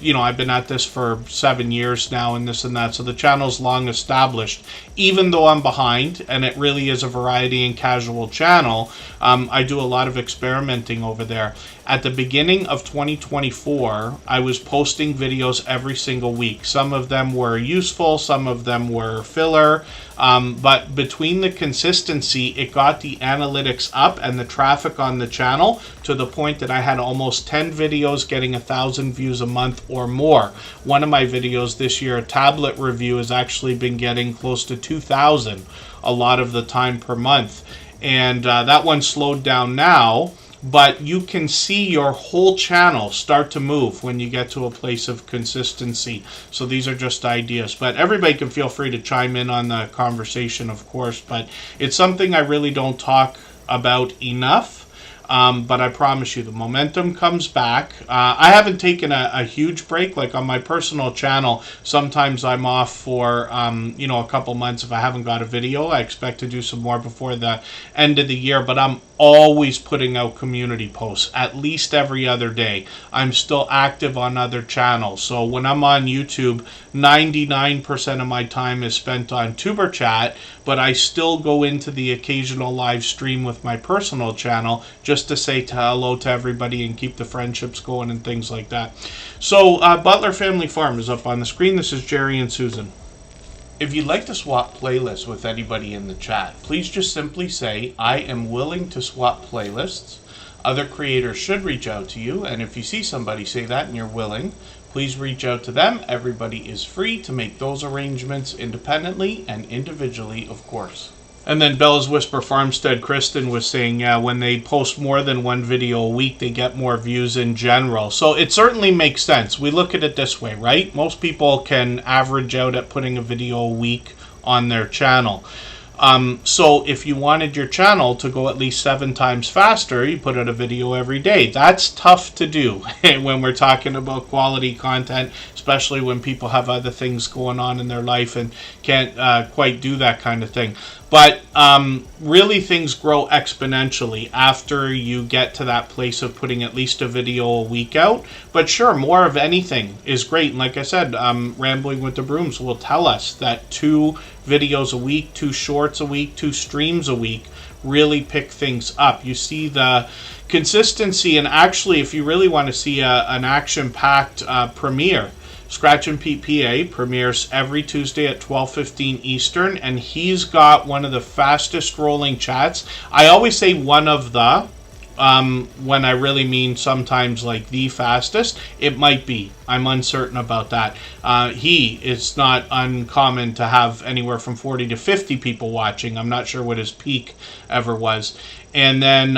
you know, I've been at this for 7 years now and this and that, so the channel's long established. Even though I'm behind, and it really is a variety and casual channel, I do a lot of experimenting over there. At the beginning of 2024, I was posting videos every single week. Some of them were useful, some of them were filler, but between the consistency, it got the analytics up and the traffic on the channel to the point that I had almost 10 videos getting 1,000 views a month or more. One of my videos this year, a tablet review, has actually been getting close to 2,000 a lot of the time per month. And that one slowed down now, but you can see your whole channel start to move when you get to a place of consistency. So these are just ideas, but everybody can feel free to chime in on the conversation, of course, but it's something I really don't talk about enough. But I promise you, the momentum comes back. I haven't taken a huge break. Like on my personal channel, sometimes I'm off for, you know, a couple months if I haven't got a video. I expect to do some more before the end of the year, but I'm always putting out community posts at least every other day. I'm still active on other channels. So when I'm on YouTube, 99% of my time is spent on Tuber Chat, but I still go into the occasional live stream with my personal channel just to say hello to everybody and keep the friendships going and things like that. So Butler Family Farm is up on the screen. This is Jerry and Susan. If you'd like to swap playlists with anybody in the chat, please just simply say, I am willing to swap playlists. Other creators should reach out to you, and if you see somebody say that and you're willing, please reach out to them. Everybody is free to make those arrangements independently and individually, of course. And then Bella's Whisper Farmstead Kristen was saying, yeah, when they post more than one video a week, they get more views in general. So it certainly makes sense. We look at it this way, right? Most people can average out at putting a video a week on their channel. So if you wanted your channel to go at least 7 times faster, you put out a video every day. That's tough to do when we're talking about quality content, especially when people have other things going on in their life and can't quite do that kind of thing. But really things grow exponentially after you get to that place of putting at least a video a week out. But sure, more of anything is great. And like I said, Rambling with the Brooms will tell us that 2 videos a week, 2 shorts a week, 2 streams a week really pick things up. You see the consistency, and actually if you really want to see an action-packed premiere, Scratch and Pete PA premieres every Tuesday at 12:15 Eastern, and he's got one of the fastest rolling chats. I always say one of the, when I really mean sometimes like the fastest. It might be. I'm uncertain about that. It's not uncommon to have anywhere from 40 to 50 people watching. I'm not sure what his peak ever was. And then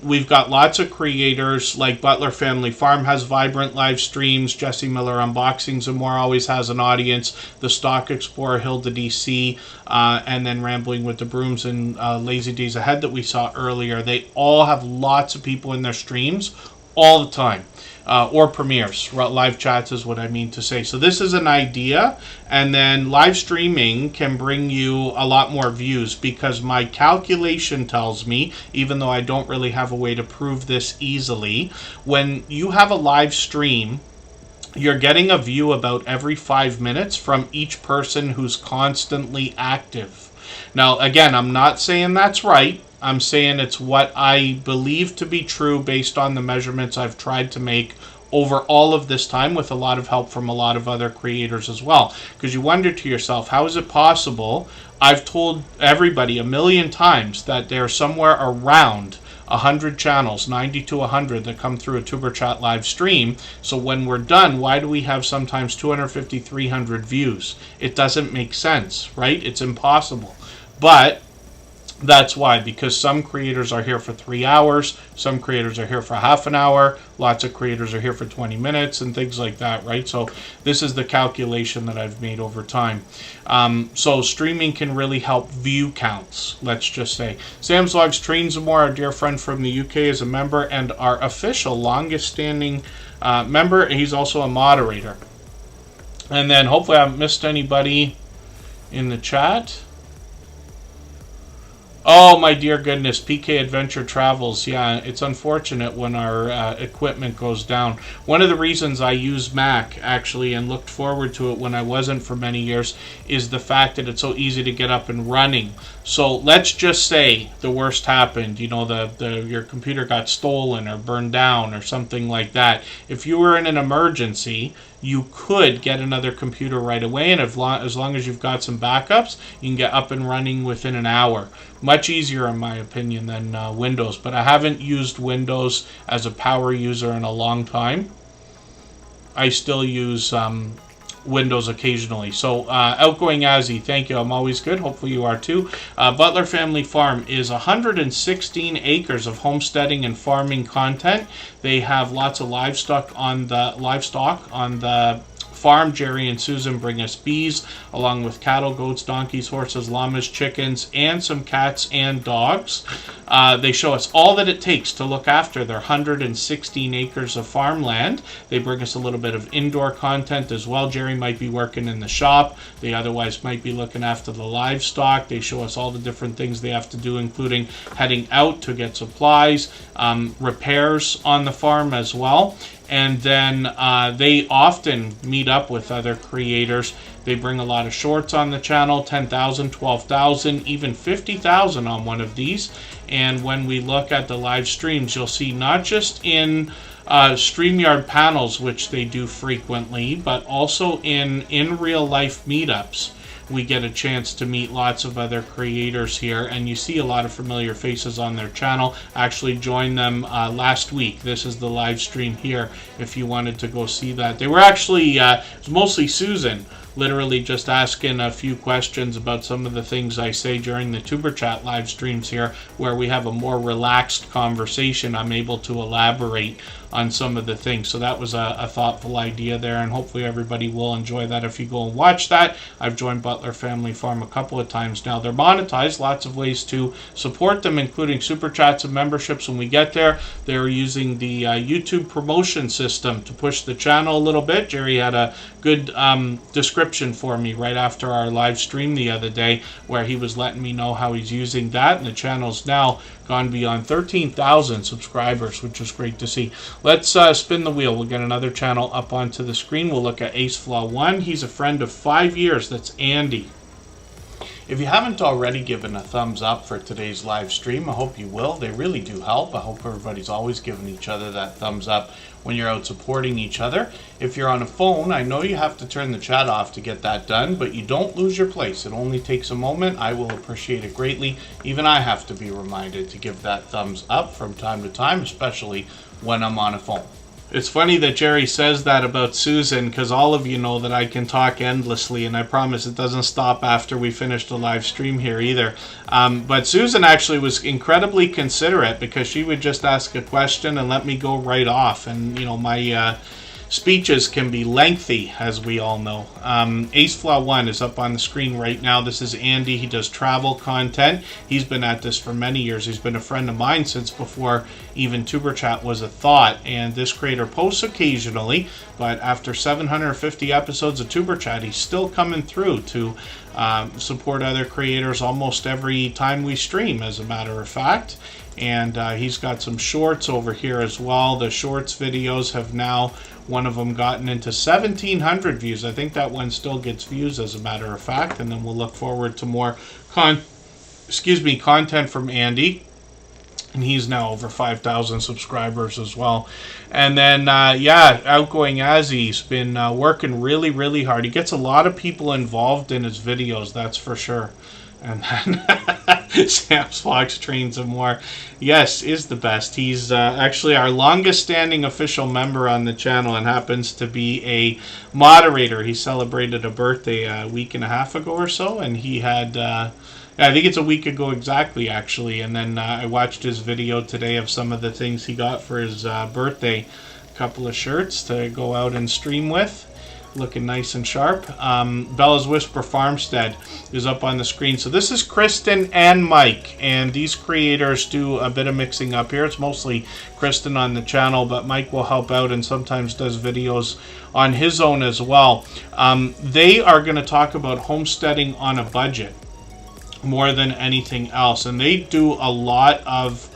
we've got lots of creators, like Butler Family Farm has vibrant live streams. Jesse Miller Unboxings and More always has an audience. The Stock Explorer, Hilda DC, and then Rambling with the Brooms and Lazy Days Ahead that we saw earlier. They all have lots of people in their streams all the time. Or premieres. Live chats is what I mean to say. So this is an idea, and then live streaming can bring you a lot more views, because my calculation tells me, even though I don't really have a way to prove this easily, when you have a live stream, you're getting a view about every 5 minutes from each person who's constantly active. Now, again, I'm not saying that's right. I'm saying it's what I believe to be true based on the measurements I've tried to make over all of this time, with a lot of help from a lot of other creators as well. Because you wonder to yourself, how is it possible? I've told everybody 1,000,000 times that there's somewhere around 100 channels, 90 to 100, that come through a Tuber Chat live stream. So when we're done, why do we have sometimes 250, 300 views? It doesn't make sense, right? It's impossible. But that's why, because some creators are here for 3 hours, some creators are here for half an hour, lots of creators are here for 20 minutes and things like that, right? So this is the calculation that I've made over time. So streaming can really help view counts, let's just say. Sam's Logs Trains and More, our dear friend from the UK, is a member and our official longest standing member, and he's also a moderator. And then hopefully I haven't missed anybody in the chat. Oh, my dear goodness, PK Adventure Travels. Yeah, it's unfortunate when our equipment goes down. One of the reasons I use Mac, actually, and looked forward to it when I wasn't for many years, is the fact that it's so easy to get up and running. So let's just say the worst happened. You know, your computer got stolen or burned down or something like that. If you were in an emergency, you could get another computer right away, and as long as you've got some backups, you can get up and running within an hour. Much easier, in my opinion, than Windows. But I haven't used Windows as a power user in a long time. I still use Windows occasionally. So, Outgoing Azzy, thank you. I'm always good. Hopefully you are too. Butler Family Farm is 116 acres of homesteading and farming content. They have lots of livestock on the farm. Jerry and Susan bring us bees, along with cattle, goats, donkeys, horses, llamas, chickens, and some cats and dogs. They show us all that it takes to look after their 116 acres of farmland. They bring us a little bit of indoor content as well. Jerry might be working in the shop. They otherwise might be looking after the livestock. They show us all the different things they have to do, including heading out to get supplies, repairs on the farm as well. And then they often meet up with other creators. They bring a lot of shorts on the channel, 10,000, 12,000, even 50,000 on one of these. And when we look at the live streams, you'll see not just in StreamYard panels, which they do frequently, but also in real life meetups. We get a chance to meet lots of other creators here, and you see a lot of familiar faces on their channel. I actually joined them last week. This is the live stream here if you wanted to go see that. They were actually, it was mostly Susan, literally just asking a few questions about some of the things I say during the Tuber Chat live streams here, where we have a more relaxed conversation. I'm able to elaborate on some of the things. So that was a thoughtful idea there, and hopefully everybody will enjoy that if you go and watch that. I've joined Butler Family Farm a couple of times now. They're monetized, lots of ways to support them, including super chats and memberships when we get there. They're using the YouTube promotion system to push the channel a little bit. Jerry had a good description for me right after our live stream the other day, where he was letting me know how he's using that, and the channel's now gone beyond 13,000 subscribers, which is great to see. Let's spin the wheel. We'll get another channel up onto the screen. We'll look at AceFlaw1. He's a friend of 5 years. That's Andy. If you haven't already given a thumbs up for today's live stream, I hope you will. They really do help. I hope everybody's always giving each other that thumbs up when you're out supporting each other. If you're on a phone, I know you have to turn the chat off to get that done, but you don't lose your place. It only takes a moment. I will appreciate it greatly. Even I have to be reminded to give that thumbs up from time to time, especially when I'm on a phone. It's funny that Jerry says that about Susan, because all of you know that I can talk endlessly, and I promise it doesn't stop after we finish the live stream here either. But Susan actually was incredibly considerate, because she would just ask a question and let me go right off. And, you know, my speeches can be lengthy, as we all know. AceFlaw1 is up on the screen right now. This is Andy. He does travel content. He's been at this for many years. He's been a friend of mine since before even Tuber Chat was a thought. And this creator posts occasionally, but after 750 episodes of Tuber Chat, he's still coming through to support other creators almost every time we stream, as a matter of fact. And he's got some shorts over here as well. The shorts videos have now, one of them, gotten into 1,700 views. I think that one still gets views, as a matter of fact. And then we'll look forward to more content from Andy. And he's now over 5,000 subscribers as well. And then, yeah, Outgoing Azzy's been working really, really hard. He gets a lot of people involved in his videos, that's for sure. And then Sam's Fox Trains and More, yes, is the best. He's actually our longest standing official member on the channel and happens to be a moderator. He celebrated a birthday a week and a half ago or so, and he had, I think it's a week ago exactly, actually. And then I watched his video today of some of the things he got for his birthday. A couple of shirts to go out and stream with. Looking nice and sharp. Bella's Whisper Farmstead is up on the screen. So this is Kristen and Mike, and these creators do a bit of mixing up here. It's mostly Kristen on the channel, but Mike will help out and sometimes does videos on his own as well. They are going to talk about homesteading on a budget. more than anything else. And they do a lot of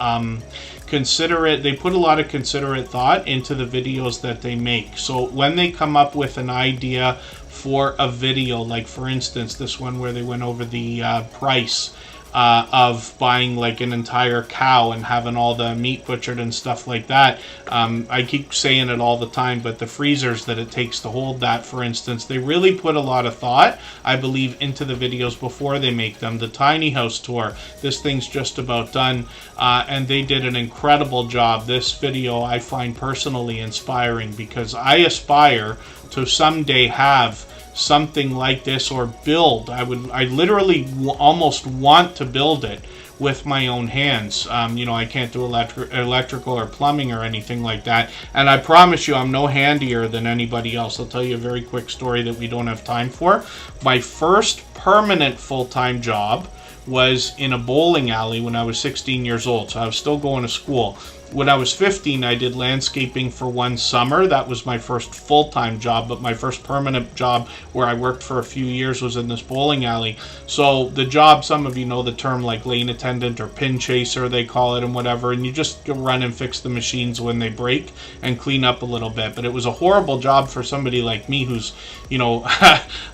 they put a lot of considerate thought into the videos that they make. So when they come up with an idea for a video, like for instance this one where they went over the price of buying like an entire cow and having all the meat butchered and stuff like that. I keep saying it all the time, but the freezers that it takes to hold that, for instance, they really put a lot of thought, I believe, into the videos before they make them. The tiny house tour, this thing's just about done, and they did an incredible job. This video I find personally inspiring because I aspire to someday have something like this, or build. I literally almost want to build it with my own hands. You know, I can't do electrical or plumbing or anything like that, and I promise you I'm no handier than anybody else. I'll tell you a very quick story that we don't have time for. My first permanent full-time job was in a bowling alley when I was 16 years old, so I was still going to school. When I was 15, I did landscaping for one summer. That was my first full-time job, but my first permanent job where I worked for a few years was in this bowling alley. So the job, some of you know the term like lane attendant or pin chaser, they call it, and whatever, and you just run and fix the machines when they break and clean up a little bit. But it was a horrible job for somebody like me who's, you know,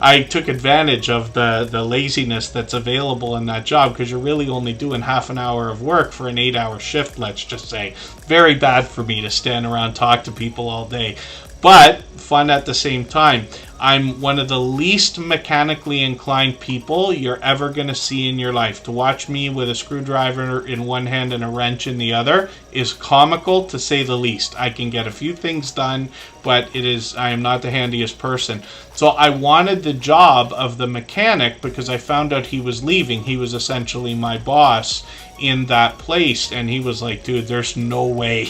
I took advantage of the laziness that's available in that job, because you're really only doing half an hour of work for an 8-hour shift, let's just say. Very bad for me to stand around talk to people all day, but fun at the same time. I'm one of the least mechanically inclined people you're ever going to see in your life. To watch me with a screwdriver in one hand and a wrench in the other is comical, to say the least. I can get a few things done, but I am not the handiest person. So I wanted the job of the mechanic because I found out he was leaving. He was essentially my boss in that place, and he was like, dude, there's no way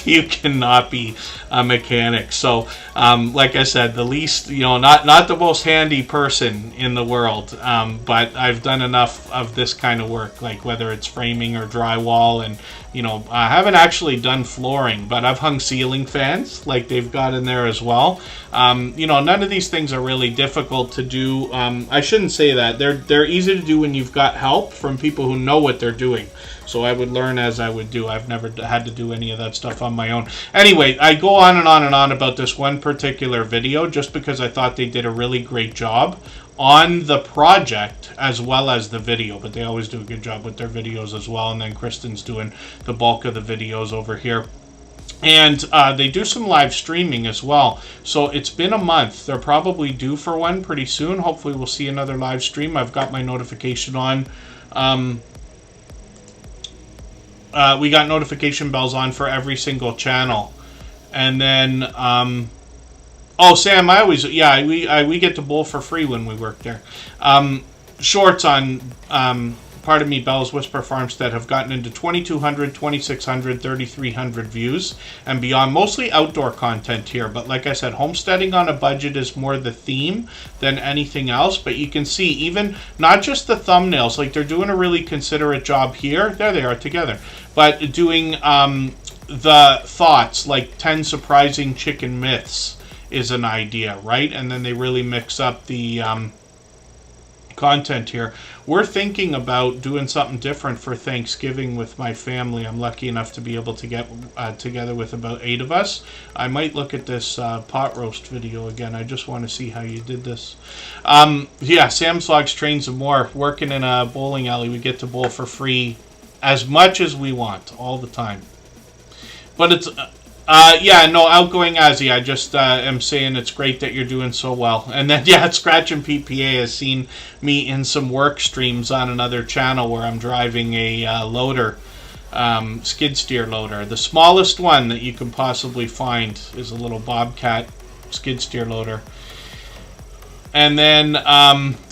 you cannot be a mechanic. So like I said, the least, you know, not the most handy person in the world, but I've done enough of this kind of work, like whether it's framing or drywall, and you know, I haven't actually done flooring, but I've hung ceiling fans like they've got in there as well. You know, none of these things are really difficult to do. I shouldn't say that. They're easy to do when you've got help from people who know what they're doing. So I would learn as I would do. I've never had to do any of that stuff on my own. Anyway, I go on and on and on about this one particular video just because I thought they did a really great job on the project as well as the video, but they always do a good job with their videos as well. And then Kristen's doing the bulk of the videos over here. And they do some live streaming as well. So it's been a month. They're probably due for one pretty soon. Hopefully we'll see another live stream. I've got my notification on. We got notification bells on for every single channel. And then oh, Sam, we get to bowl for free when we work there. Shorts on pardon me, Bella's Whisper Farmstead have gotten into 2,200, 2,600, 3,300 views and beyond. Mostly outdoor content here, but like I said, homesteading on a budget is more the theme than anything else. But you can see even not just the thumbnails, like they're doing a really considerate job here. There they are together. But doing the thoughts, like 10 surprising chicken myths is an idea, right? And then they really mix up the content here. We're thinking about doing something different for Thanksgiving with my family. I'm lucky enough to be able to get together with about 8 of us. I might look at this pot roast video again. I just want to see how you did this. Yeah, Sam's Logs, Trains and More. Working in a bowling alley, we get to bowl for free as much as we want all the time. But it's yeah, no, outgoing Azzy, I just am saying it's great that you're doing so well. And then, yeah, Scratch and PPA has seen me in some work streams on another channel where I'm driving a loader, skid steer loader. The smallest one that you can possibly find is a little Bobcat skid steer loader. And then,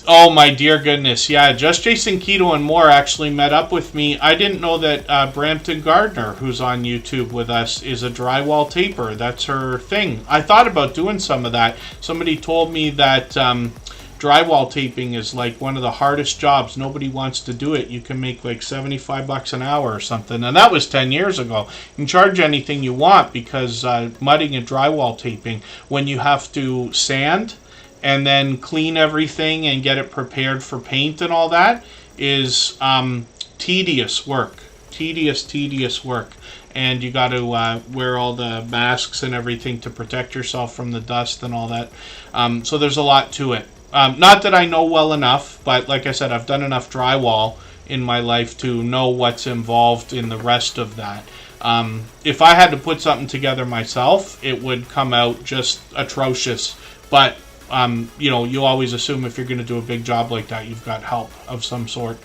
oh my dear goodness, yeah, Just Jason Keto and More actually met up with me. I didn't know that Brampton Gardner, who's on YouTube with us, is a drywall taper. That's her thing. I thought about doing some of that. Somebody told me that drywall taping is like one of the hardest jobs. Nobody wants to do it. You can make like 75 bucks an hour or something. And that was 10 years ago. You can charge anything you want because mudding and drywall taping, when you have to sand and then clean everything and get it prepared for paint and all that, is tedious work. Tedious work. And you got to wear all the masks and everything to protect yourself from the dust and all that. So there's a lot to it. Not that I know well enough, but like I said, I've done enough drywall in my life to know what's involved in the rest of that. If I had to put something together myself, it would come out just atrocious. But, you know, you always assume if you're going to do a big job like that, you've got help of some sort.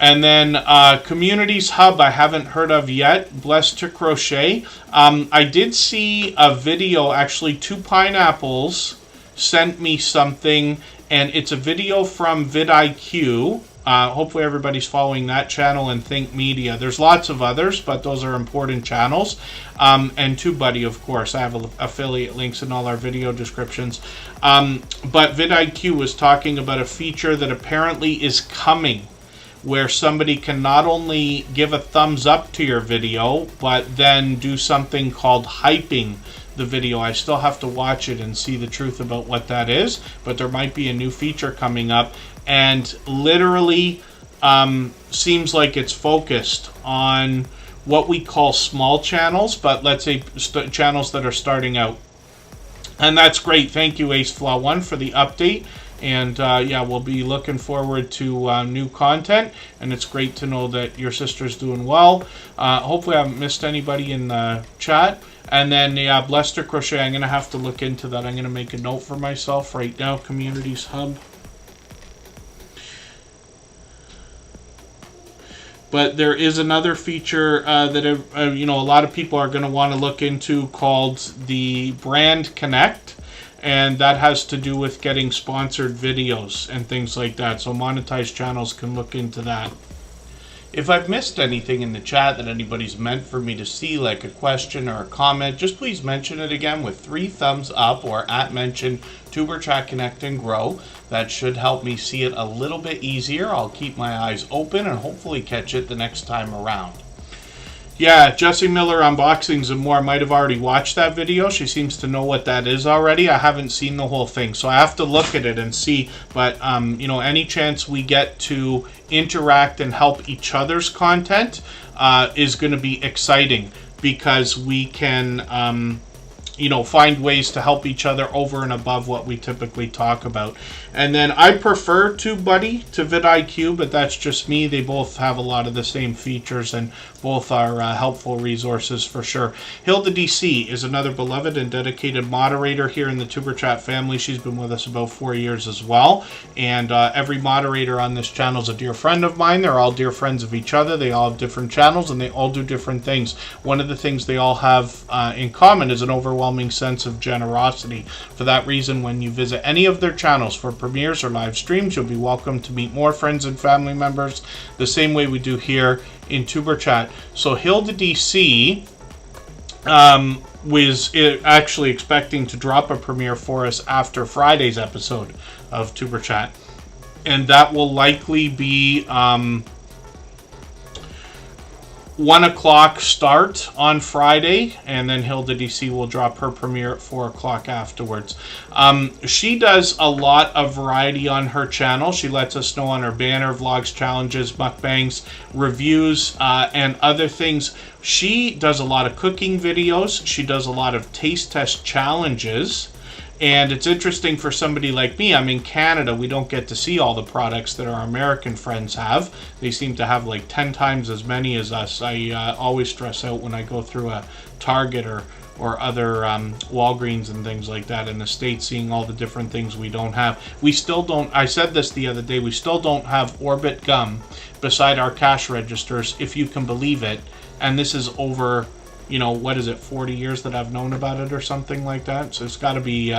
And then Communities Hub, I haven't heard of yet. Blessed to Crochet. I did see a video, actually, 2 Pineapples sent me something, and it's a video from vidIQ. Hopefully everybody's following that channel and Think Media. There's lots of others, but those are important channels. And TubeBuddy, of course. I have affiliate links in all our video descriptions. But vidIQ was talking about a feature that apparently is coming, where somebody can not only give a thumbs up to your video, but then do something called hyping the video. I still have to watch it and see the truth about what that is, but there might be a new feature coming up, and literally seems like it's focused on what we call small channels, but let's say channels that are starting out. And that's great. Thank you, AceFlaw1, for the update. And yeah, we'll be looking forward to new content, and it's great to know that your sister's doing well. Hopefully I haven't missed anybody in the chat. And then, yeah, Blessed to Crochet, I'm going to have to look into that. I'm going to make a note for myself right now, Communities Hub. But there is another feature that you know, a lot of people are going to want to look into, called the Brand Connect. And that has to do with getting sponsored videos and things like that. So monetized channels can look into that. If I've missed anything in the chat that anybody's meant for me to see, like a question or a comment, just please mention it again with 3 thumbs up or @mention TuberChat Connect and Grow. That should help me see it a little bit easier. I'll keep my eyes open and hopefully catch it the next time around. Yeah, Jesse Miller Unboxings and More. Might have already watched that video. She seems to know what that is already. I haven't seen the whole thing, so I have to look at it and see. But, you know, any chance we get to interact and help each other's content is going to be exciting, because we can, you know, find ways to help each other over and above what we typically talk about. And then I prefer TubeBuddy to vidIQ, but that's just me. They both have a lot of the same features, and both are helpful resources for sure. Hilda DC is another beloved and dedicated moderator here in the TuberChat family. She's been with us about 4 years as well. And every moderator on this channel is a dear friend of mine. They're all dear friends of each other. They all have different channels, and they all do different things. One of the things they all have in common is an overwhelming sense of generosity. For that reason, when you visit any of their channels for premieres or live streams, you'll be welcome to meet more friends and family members, the same way we do here in TuberChat. So Hilda DC was actually expecting to drop a premiere for us after Friday's episode of TuberChat, and that will likely be 1 o'clock start on Friday, and then Hilda DC will drop her premiere at 4 o'clock afterwards. She does a lot of variety on her channel. She lets us know on her banner, vlogs, challenges, mukbangs, reviews, and other things. She does a lot of cooking videos. She does a lot of taste test challenges. And it's interesting for somebody like me. I'm in Canada. We don't get to see all the products that our American friends have. They seem to have like 10 times as many as us. I always stress out when I go through a Target or other Walgreens and things like that in the States, seeing all the different things we don't have. We still don't, I said this the other day, we still don't have Orbit gum beside our cash registers, if you can believe it. And this is over, you know, what is it, 40 years that I've known about it or something like that. So it's got to be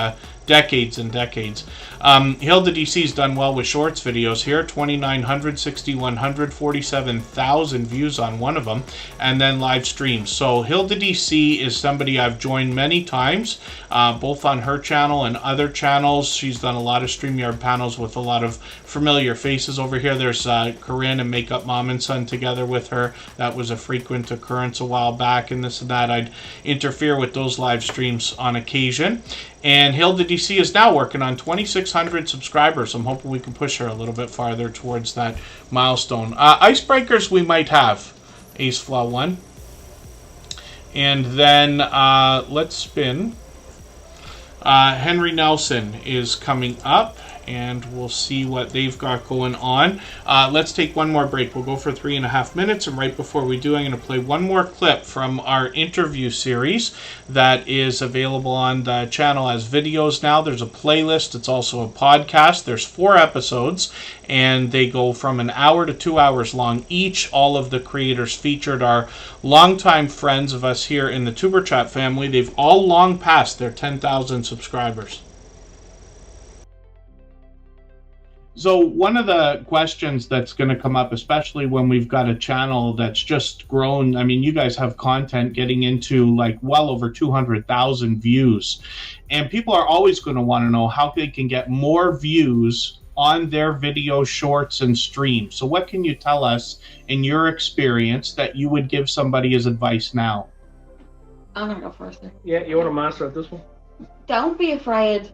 decades and decades. Hilda DC's done well with shorts videos here. 2,900, 6,100, 47,000 views on one of them. And then live streams. So Hilda DC is somebody I've joined many times, both on her channel and other channels. She's done a lot of StreamYard panels with a lot of familiar faces over here. There's Corinne and Makeup Mom and Son together with her. That was a frequent occurrence a while back, and this and that. I'd interfere with those live streams on occasion. And Hilda DC Tracy is now working on 2,600 subscribers. I'm hoping we can push her a little bit farther towards that milestone. Icebreakers we might have. Ace Flaw 1. And then let's spin. Henry Nelson is coming up, and we'll see what they've got going on. Let's take one more break. We'll go for 3.5 minutes, and right before we do, I'm going to play one more clip from our interview series that is available on the channel as videos now. There's a playlist. It's also a podcast. There's 4 episodes, and they go from an hour to 2 hours long each. All of the creators featured are longtime friends of us here in the Tuber Chat family. They've all long passed their 10,000 subscribers. So one of the questions that's going to come up, especially when we've got a channel that's just grown, I mean, you guys have content getting into like well over 200,000 views, and people are always going to want to know how they can get more views on their video shorts and streams. So what can you tell us in your experience that you would give somebody as advice now? I'm gonna go first. Yeah, you're a master at this one. Don't be afraid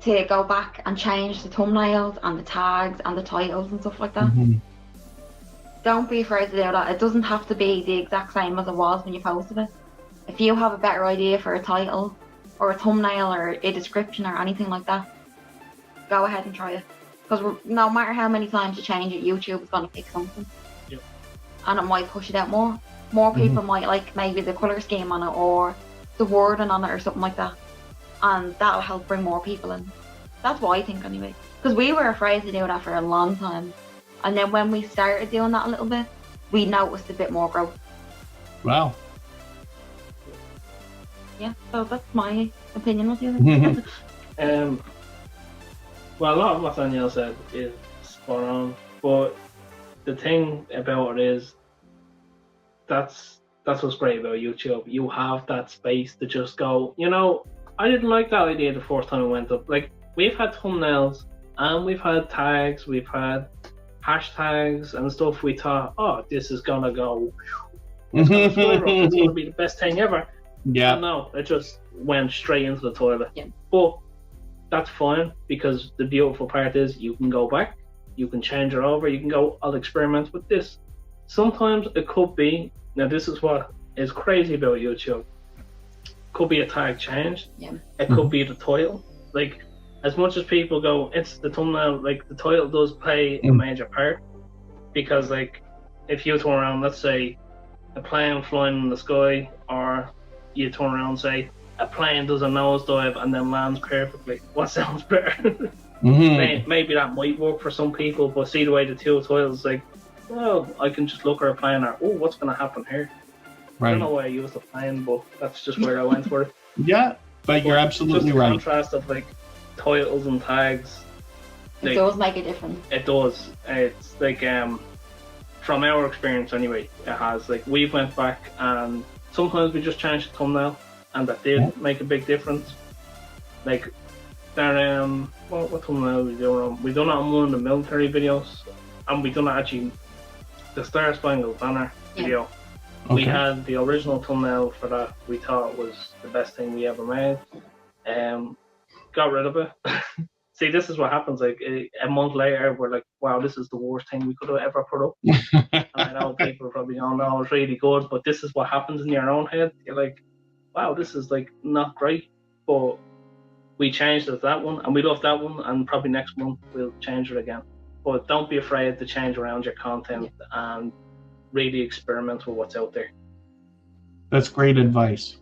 to go back and change the thumbnails and the tags and the titles and stuff like that. Mm-hmm. Don't be afraid to do that. It doesn't have to be the exact same as it was when you posted it. If you have a better idea for a title or a thumbnail or a description or anything like that, go ahead and try it. Because no matter how many times you change it, YouTube is going to pick something. Yep. And it might push it out more. More people might like maybe the colour scheme on it or the wording on it or something like that. And that'll help bring more people in. That's what I think anyway. Because we were afraid to do that for a long time. And then when we started doing that a little bit, we noticed a bit more growth. Wow. Yeah, so that's my opinion. What do you think? Well, a lot of what Danielle said is spot on, but the thing about it is that's what's great about YouTube. You have that space to just go, you know, I didn't like that idea the first time it went up. Like, we've had thumbnails and we've had tags, we've had hashtags and stuff. We thought, oh, this is gonna go, it's gonna be the best thing ever. Yeah. And no, it just went straight into the toilet. Yeah. But that's fine, because the beautiful part is you can go back, you can change it over, you can go, I'll experiment with this. Sometimes it could be, now this is what is crazy about YouTube, could be a tag changed, it could be the title. Like, as much as people go, it's the thumbnail, like the title does play a major part, because like if you turn around, let's say a plane flying in the sky, or you turn around and say a plane does a nosedive and then lands perfectly, what sounds better? Maybe that might work for some people, but see the way the two titles, like, well, I can just look at a plane or, oh, what's going to happen here? Right. I don't know why I used the plane, but that's just where I went for it. Yeah, but you're absolutely just the right. contrast of like titles and tags, It does make a difference. it does. It's like from our experience anyway, it has. Like, we've went back and sometimes we just changed the thumbnail, and that did make a big difference. Like, there, what thumbnail we do on? We done it on one of the military videos, and we done it actually the Star Spangled Banner video. We had the original thumbnail for that. We thought was the best thing we ever made. Got rid of it. See, this is what happens. Like, a month later, we're like, wow, this is the worst thing we could have ever put up. And I know people are probably going, no, it's really good, but this is what happens in your own head. You're like, wow, this is like not great. But we changed it to that one, and we love that one, and probably next month we'll change it again. But don't be afraid to change around your content and really experiment with what's out there. That's great advice.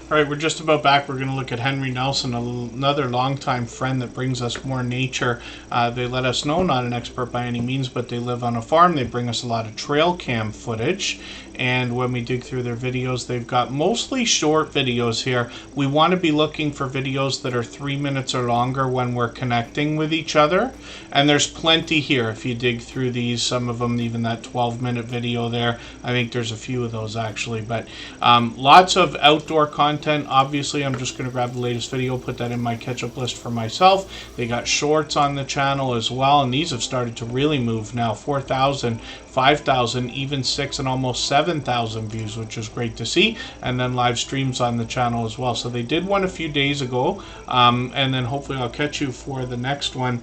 All right, we're just about back. We're going to look at Henry Nelson, another longtime friend that brings us more nature. They let us know, not an expert by any means, but they live on a farm. They bring us a lot of trail cam footage. And when we dig through their videos, they've got mostly short videos here. We want to be looking for videos that are 3 minutes or longer when we're connecting with each other. And there's plenty here if you dig through these. Some of them, even that 12-minute video there. I think there's a few of those actually. But lots of outdoor content. Obviously, I'm just going to grab the latest video, put that in my catch-up list for myself. They got shorts on the channel as well. And these have started to really move now. 4,000, 5,000, even 6 and almost 7,000 views, which is great to see. And then live streams on the channel as well. So they did one a few days ago, and then hopefully I'll catch you for the next one.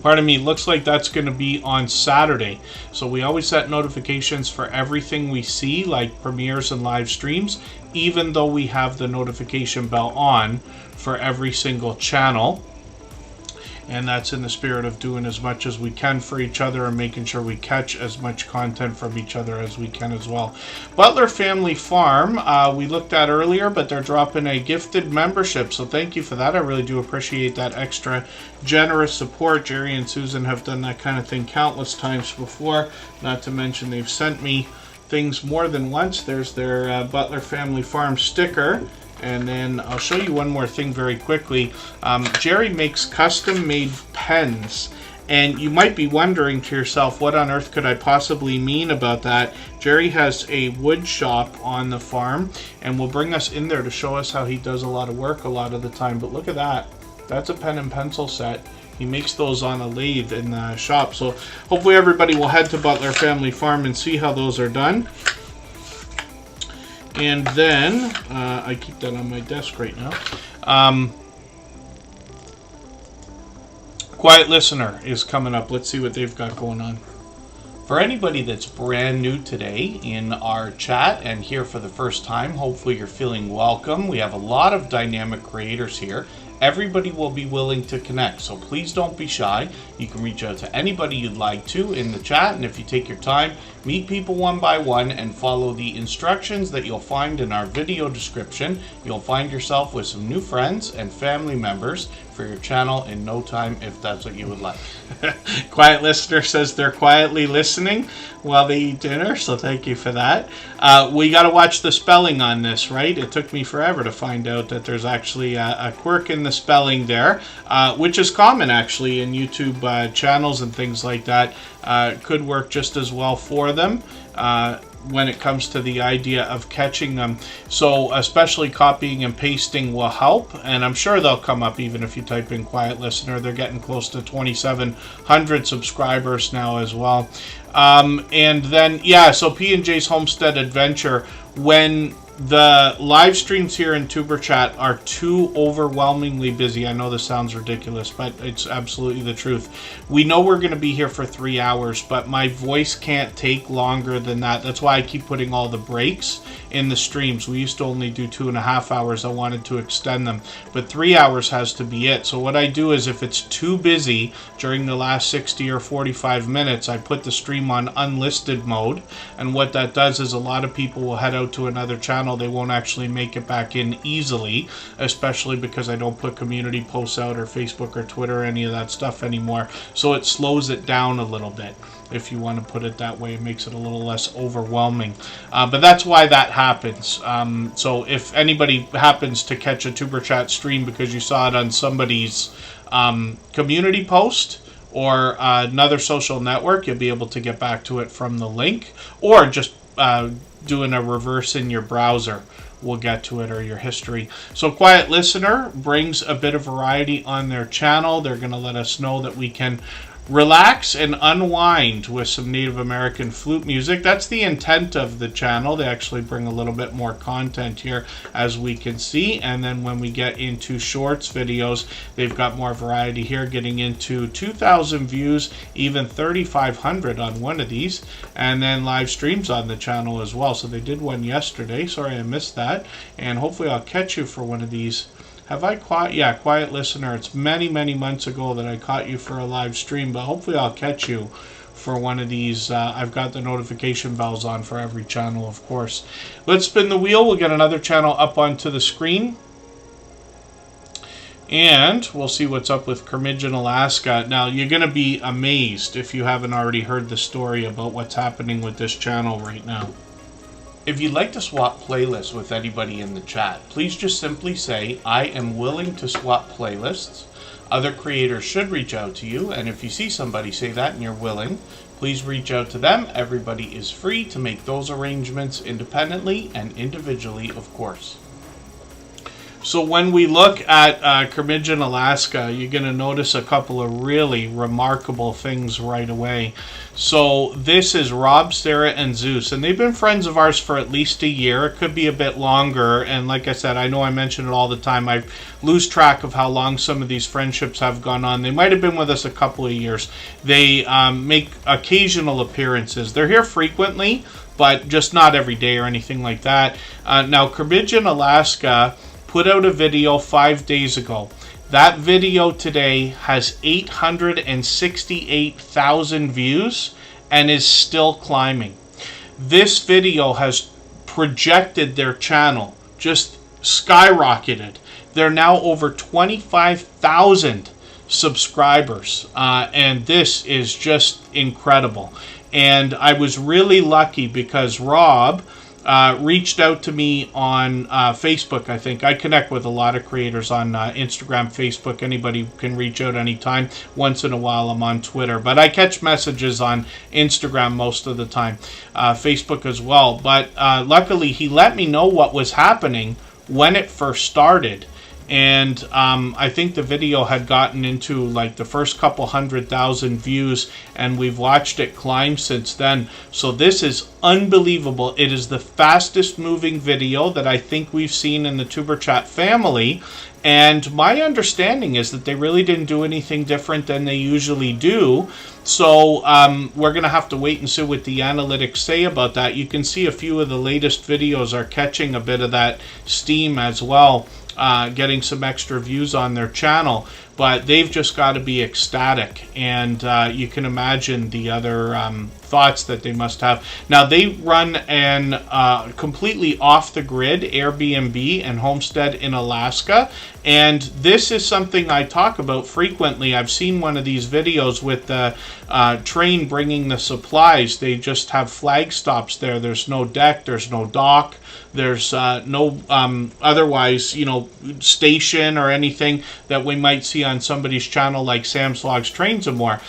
Pardon me, looks like that's going to be on Saturday. So we always set notifications for everything we see, like premieres and live streams, even though we have the notification bell on for every single channel. And that's in the spirit of doing as much as we can for each other and making sure we catch as much content from each other as we can as well. Butler Family Farm, we looked at earlier, but they're dropping a gifted membership. So thank you for that. I really do appreciate that extra generous support. Jerry and Susan have done that kind of thing countless times before. Not to mention they've sent me things more than once. There's their Butler Family Farm sticker. And then I'll show you one more thing very quickly. Jerry makes custom-made pens. And you might be wondering to yourself, what on earth could I possibly mean about that? Jerry has a wood shop on the farm, and will bring us in there to show us how he does a lot of work a lot of the time. But look at that. That's a pen and pencil set. He makes those on a lathe in the shop. So hopefully everybody will head to Butler Family Farm and see how those are done. And then, I keep that on my desk right now. Quiet Listener is coming up. Let's see what they've got going on. For anybody that's brand new today in our chat and here for the first time, hopefully you're feeling welcome. We have a lot of dynamic creators here. Everybody will be willing to connect, so please don't be shy. You can reach out to anybody you'd like to in the chat, and if you take your time, meet people one by one and follow the instructions that you'll find in our video description, you'll find yourself with some new friends and family members for your channel in no time, if that's what you would like. Quiet Listener says they're quietly listening while they eat dinner, so thank you for that. We got to watch the spelling on this, right? It took me forever to find out that there's actually a quirk in the spelling there, which is common actually in YouTube channels and things like that. Could work just as well for them when it comes to the idea of catching them. So especially copying and pasting will help, and I'm sure they'll come up even if you type in Quiet Listener. They're getting close to 2,700 subscribers now as well. And then, yeah, so P&J's Homestead Adventure, when the live streams here in Tuber Chat are too overwhelmingly busy. I know this sounds ridiculous, but it's absolutely the truth. We know we're going to be here for 3 hours, but my voice can't take longer than that. That's why I keep putting all the breaks in the streams. We used to only do 2.5 hours. I wanted to extend them, but 3 hours has to be it. So what I do is if it's too busy during the last 60 or 45 minutes, I put the stream on unlisted mode. And what that does is a lot of people will head out to another channel. They won't actually make it back in easily, especially because I don't put community posts out or Facebook or Twitter or any of that stuff anymore. So it slows it down a little bit, if you want to put it that way. It makes it a little less overwhelming. But that's why that happens. So if anybody happens to catch a Tuber Chat stream because you saw it on somebody's community post or another social network, you'll be able to get back to it from the link, or just doing a reverse in your browser will get to it, or your history. So Quiet Listener brings a bit of variety on their channel. They're going to let us know that we can relax and unwind with some Native American flute music. That's the intent of the channel. They actually bring a little bit more content here, as we can see. And then when we get into shorts videos, they've got more variety here, getting into 2,000 views, even 3,500 on one of these, and then live streams on the channel as well. So they did one yesterday. Sorry I missed that, and hopefully I'll catch you for one of these. Have I caught? Yeah, Quiet Listener. It's many, many months ago that I caught you for a live stream, but hopefully I'll catch you for one of these. I've got the notification bells on for every channel, of course. Let's spin the wheel. We'll get another channel up onto the screen. And we'll see what's up with Curmudgeon, Alaska. Now, you're going to be amazed if you haven't already heard the story about what's happening with this channel right now. If you'd like to swap playlists with anybody in the chat, please just simply say, I am willing to swap playlists. Other creators should reach out to you, and if you see somebody say that and you're willing, please reach out to them. Everybody is free to make those arrangements independently and individually, of course. So when we look at Curmudgeon, Alaska, you're going to notice a couple of really remarkable things right away. So this is Rob, Sarah, and Zeus, and they've been friends of ours for at least a year. It could be a bit longer, and like I said, I know I mention it all the time. I lose track of how long some of these friendships have gone on. They might have been with us a couple of years. They make occasional appearances. They're here frequently, but just not every day or anything like that. Now, Curmudgeon, Alaska put out a video 5 days ago. That video today has 868,000 views and is still climbing. This video has projected their channel, just skyrocketed. They're now over 25,000 subscribers, and this is just incredible. And I was really lucky because Rob reached out to me on Facebook. I think I connect with a lot of creators on Instagram, Facebook. Anybody can reach out anytime. Once in a while I'm on Twitter, but I catch messages on Instagram most of the time, Facebook as well. But luckily he let me know what was happening when it first started. And I think the video had gotten into like the first couple 100,000 views, and we've watched it climb since then. So this is unbelievable. It is the fastest moving video that I think we've seen in the Tuber Chat family. And my understanding is that they really didn't do anything different than they usually do. So we're going to have to wait and see what the analytics say about that. You can see a few of the latest videos are catching a bit of that steam as well. Getting some extra views on their channel, but they've just got to be ecstatic, and you can imagine the other thoughts that they must have. Now they run an completely off the grid Airbnb and homestead in Alaska, and this is something I talk about frequently. I've seen one of these videos with the train bringing the supplies. They just have flag stops there. There's no deck, there's no dock, there's no otherwise, you know, station or anything that we might see on somebody's channel like Sam's Logs, Trains and More.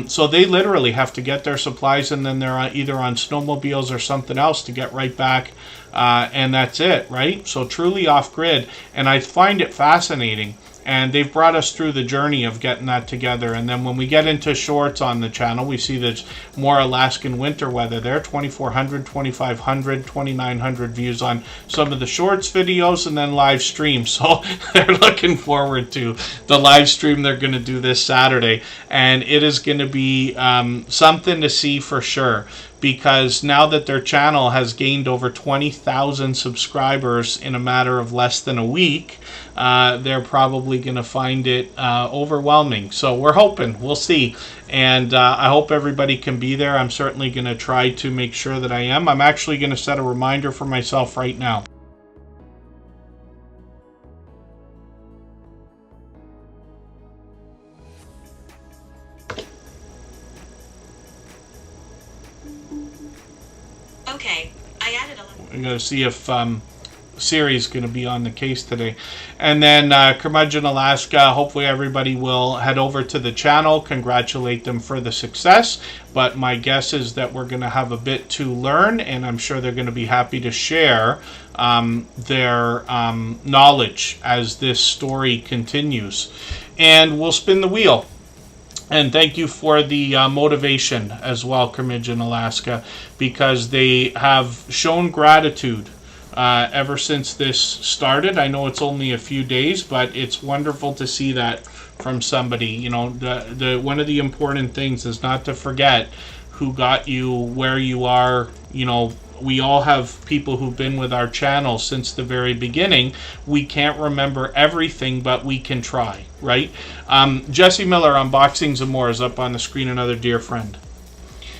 So they literally have to get their supplies, and then they're either on snowmobiles or something else to get right back, and that's it, right? So truly off-grid, and I find it fascinating. And they've brought us through the journey of getting that together. And then when we get into shorts on the channel, we see there's more Alaskan winter weather there. 2,400, 2,500, 2,900 views on some of the shorts videos, and then live stream. So they're looking forward to the live stream they're going to do this Saturday. And it is going to be something to see for sure, because now that their channel has gained over 20,000 subscribers in a matter of less than a week, they're probably going to find it overwhelming. So we're hoping, we'll see. And I hope everybody can be there. I'm certainly going to try to make sure that I am. I'm actually going to set a reminder for myself right now. Okay, I added a... I'm going to see if Siri's going to be on the case today. And then Curmudgeon, Alaska, hopefully everybody will head over to the channel, congratulate them for the success. But my guess is that we're going to have a bit to learn, and I'm sure they're going to be happy to share their knowledge as this story continues. And we'll spin the wheel. And thank you for the motivation as well, Curmudgeon, Alaska, because they have shown gratitude ever since this started. I know it's only a few days, but it's wonderful to see that from somebody. You know, the one of the important things is not to forget who got you where you are. You know, we all have people who've been with our channel since the very beginning. We can't remember everything, but we can try, right? Jesse Miller, Unboxings and More, is up on the screen, another dear friend.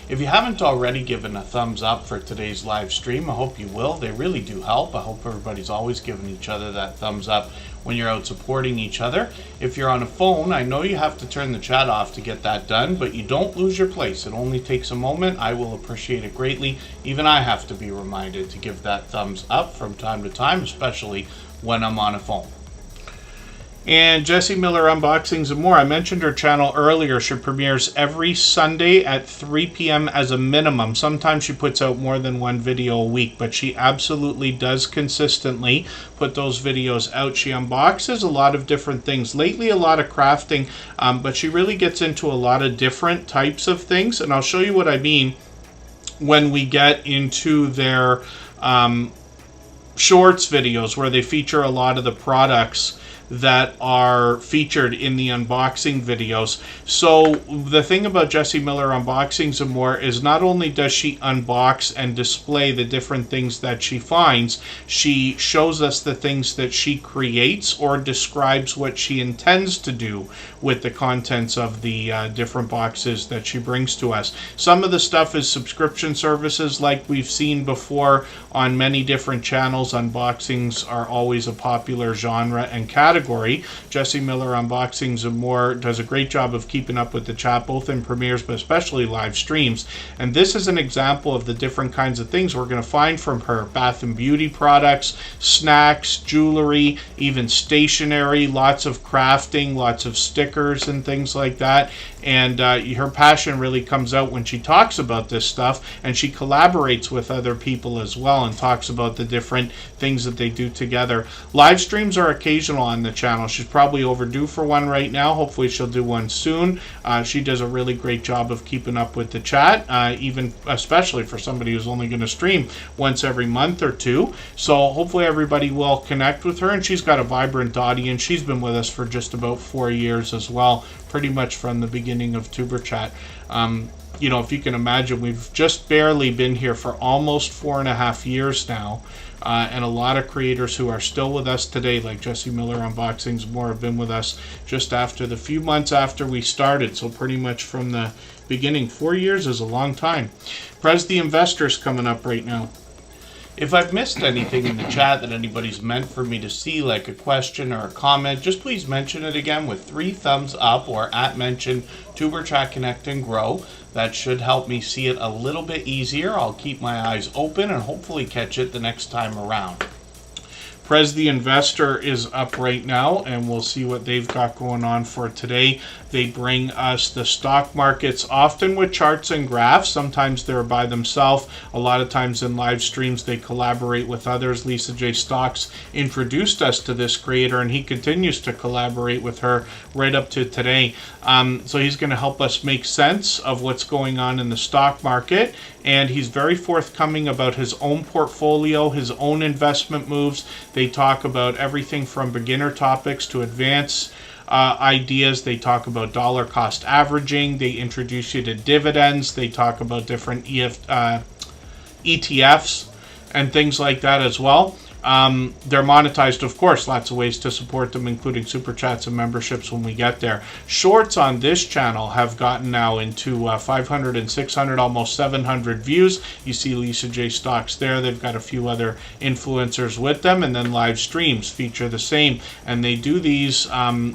If you haven't already given a thumbs up for today's live stream, I hope you will. They really do help. I hope everybody's always giving each other that thumbs up when you're out supporting each other. If you're on a phone, I know you have to turn the chat off to get that done, but you don't lose your place. It only takes a moment. I will appreciate it greatly. Even I have to be reminded to give that thumbs up from time to time, especially when I'm on a phone. And Jessie Miller Unboxings and More. I mentioned her channel earlier. She premieres every Sunday at 3 p.m. as a minimum. Sometimes she puts out more than one video a week, but she absolutely does consistently put those videos out. She unboxes a lot of different things. Lately, a lot of crafting, but she really gets into a lot of different types of things, and I'll show you what I mean when we get into their shorts videos where they feature a lot of the products that are featured in the unboxing videos. So the thing about Jessie Miller Unboxings and More is not only does she unbox and display the different things that she finds, she shows us the things that she creates or describes what she intends to do with the contents of the different boxes that she brings to us. Some of the stuff is subscription services like we've seen before on many different channels. Unboxings are always a popular genre and category. Jessie Miller Unboxings and More does a great job of keeping up with the chat, both in premieres but especially live streams. And this is an example of the different kinds of things we're going to find from her. Bath and beauty products, snacks, jewelry, even stationery, lots of crafting, lots of stickers and things like that. And her passion really comes out when she talks about this stuff, and she collaborates with other people as well and talks about the different things that they do together. Live streams are occasional on the channel. She's probably overdue for one right now. Hopefully she'll do one soon. She does a really great job of keeping up with the chat, even especially for somebody who's only going to stream once every month or two. So hopefully everybody will connect with her, and she's got a vibrant audience. She's been with us for just about 4 years as well, pretty much from the beginning of Superchat. You know, if you can imagine, we've just barely been here for almost 4.5 years now. And a lot of creators who are still with us today, like Jessie Miller Unboxings More, have been with us just after the few months after we started. So pretty much from the beginning. 4 years is a long time. Prez the Investor's coming up right now. If I've missed anything in the chat that anybody's meant for me to see, like a question or a comment, just please mention it again with 3 thumbs up or @mention Tuberchat Connect and Grow. That should help me see it a little bit easier. I'll keep my eyes open and hopefully catch it the next time around. Prez the Investor is up right now, and we'll see what they've got going on for today. They bring us the stock markets, often with charts and graphs. Sometimes they're by themselves. A lot of times in live streams they collaborate with others. Lisa J. Stocks introduced us to this creator, and he continues to collaborate with her right up to today. So he's going to help us make sense of what's going on in the stock market, and he's very forthcoming about his own portfolio, his own investment moves. They talk about everything from beginner topics to advanced ideas. They talk about dollar cost averaging. They introduce you to dividends. They talk about different ETFs and things like that as well. They're monetized, of course, lots of ways to support them, including super chats and memberships when we get there. Shorts on this channel have gotten now into 500 and 600, almost 700 views. You see Lisa J. Stocks there. They've got a few other influencers with them, and then live streams feature the same. And they do these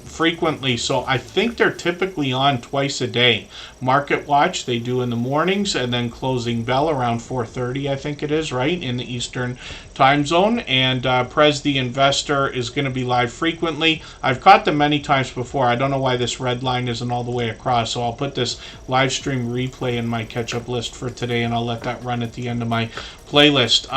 frequently, so I think they're typically on twice a day. Market Watch they do in the mornings, and then Closing Bell around 4:30, I think it is, right, in the Eastern time zone. And Prez the Investor is going to be live frequently. I've caught them many times before. I don't know why this red line isn't all the way across, so I'll put this live stream replay in my catch-up list for today, and I'll let that run at the end of my playlist.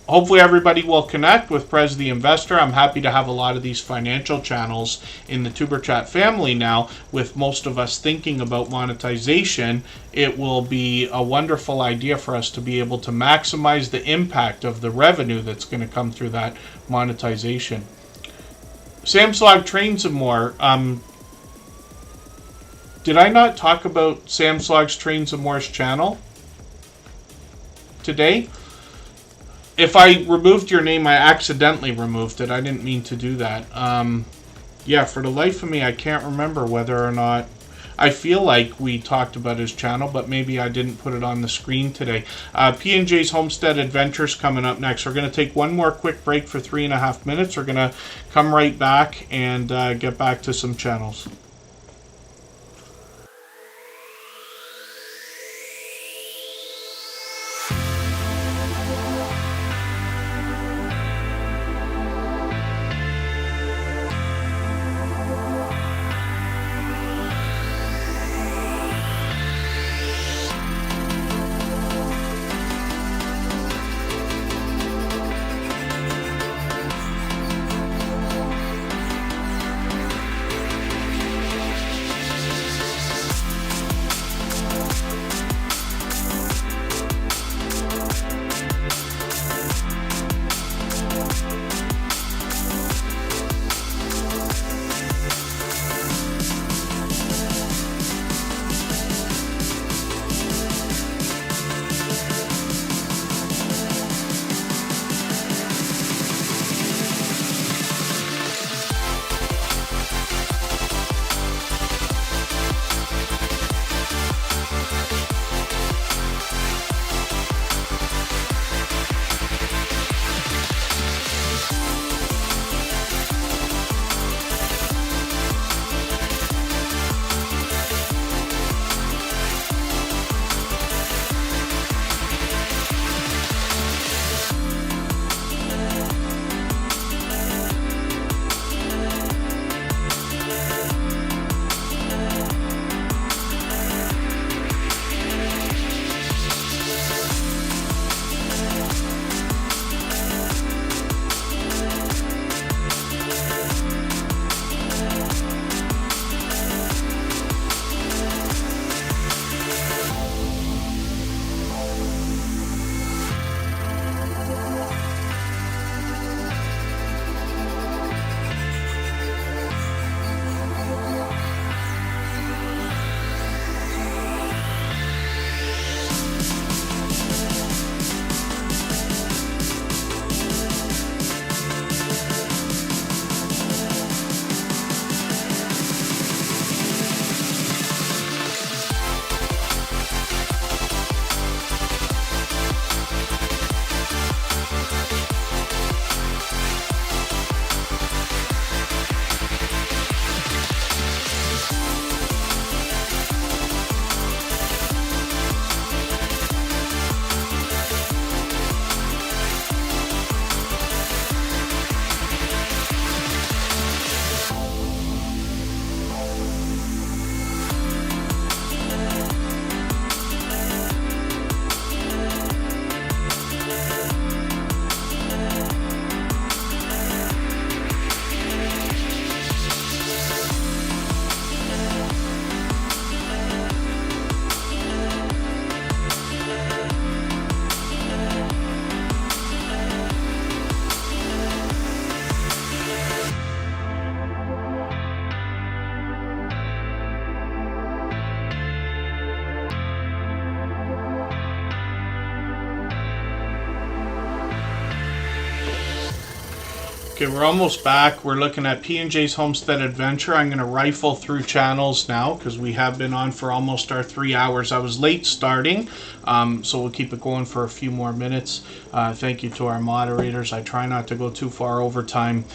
Hopefully everybody will connect with Prez the Investor. I'm happy to have a lot of these financial channels in the TuberChat family now. With most of us thinking about monetization, it will be a wonderful idea for us to be able to maximize the impact of the revenue that's going to come through that monetization. Samslog Trains and More. Did I not talk about Samslog's Trains and More's channel today? If I removed your name, I accidentally removed it. I didn't mean to do that. Yeah, for the life of me, I can't remember whether or not I feel like we talked about his channel, but maybe I didn't put it on the screen today. P&J's Homestead Adventures coming up next. We're going to take one more quick break for 3.5 minutes. We're going to come right back and get back to some channels. Okay, we're almost back. We're looking at P&J's Homestead Adventure. I'm going to rifle through channels now because we have been on for almost our 3 hours. I was late starting, so we'll keep it going for a few more minutes. Thank you to our moderators. I try not to go too far over time.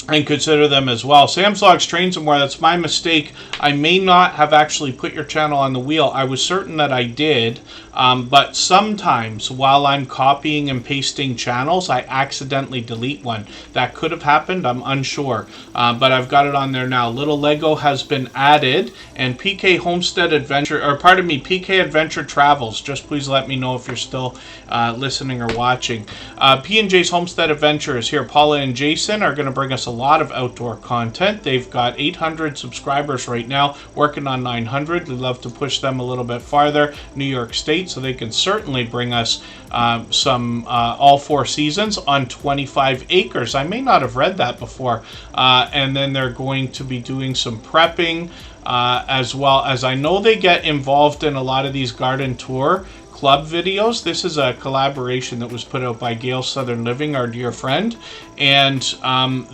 And consider them as well. Sam's Logs Trains and More, that's my mistake. I may not have actually put your channel on the wheel. I was certain that I did, but sometimes while I'm copying and pasting channels, I accidentally delete one. That could have happened, I'm unsure, but I've got it on there now. Little Lego has been added, and PK Homestead Adventure, or pardon me, PK Adventure Travels. Just please let me know if you're still listening or watching. P&J's Homestead Adventure is here. Paula and Jason are going to bring us a lot of outdoor content. They've got 800 subscribers right now, working on 900. We'd love to push them a little bit farther. New York State, so they can certainly bring us some all 4 seasons on 25 acres. I may not have read that before. And then they're going to be doing some prepping, as well as I know they get involved in a lot of these garden tour club videos. This is a collaboration that was put out by Gail Southern Living, our dear friend, and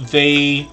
they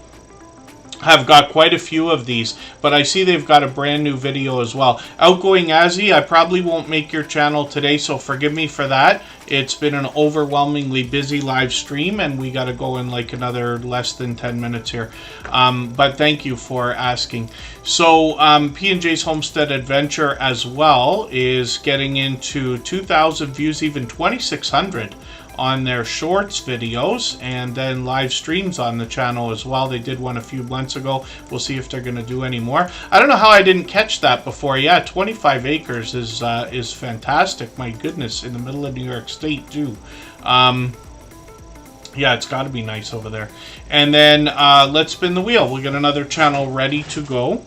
have got quite a few of these, but I see they've got a brand new video as well. Outgoing Azzy, I probably won't make your channel today, so forgive me for that. It's been an overwhelmingly busy live stream, and we got to go in like another less than 10 minutes here. But thank you for asking. So P&J's Homestead Adventure as well is getting into 2,000 views, even 2,600 on their shorts videos, and then live streams on the channel as well. They did one a few months ago. We'll see if they're going to do any more. I don't know how I didn't catch that before. Yeah, 25 acres is fantastic. My goodness, in the middle of New York State too. Yeah, it's got to be nice over there. And then let's spin the wheel. We got another channel ready to go.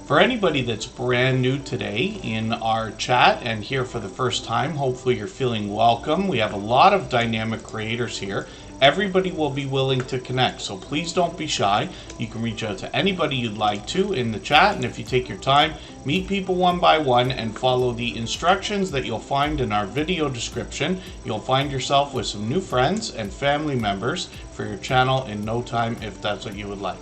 For anybody that's brand new today in our chat and here for the first time, hopefully you're feeling welcome. We have a lot of dynamic creators here. Everybody will be willing to connect, so please don't be shy. You can reach out to anybody you'd like to in the chat, and if you take your time, meet people one by one and follow the instructions that you'll find in our video description. You'll find yourself with some new friends and family members for your channel in no time, if that's what you would like.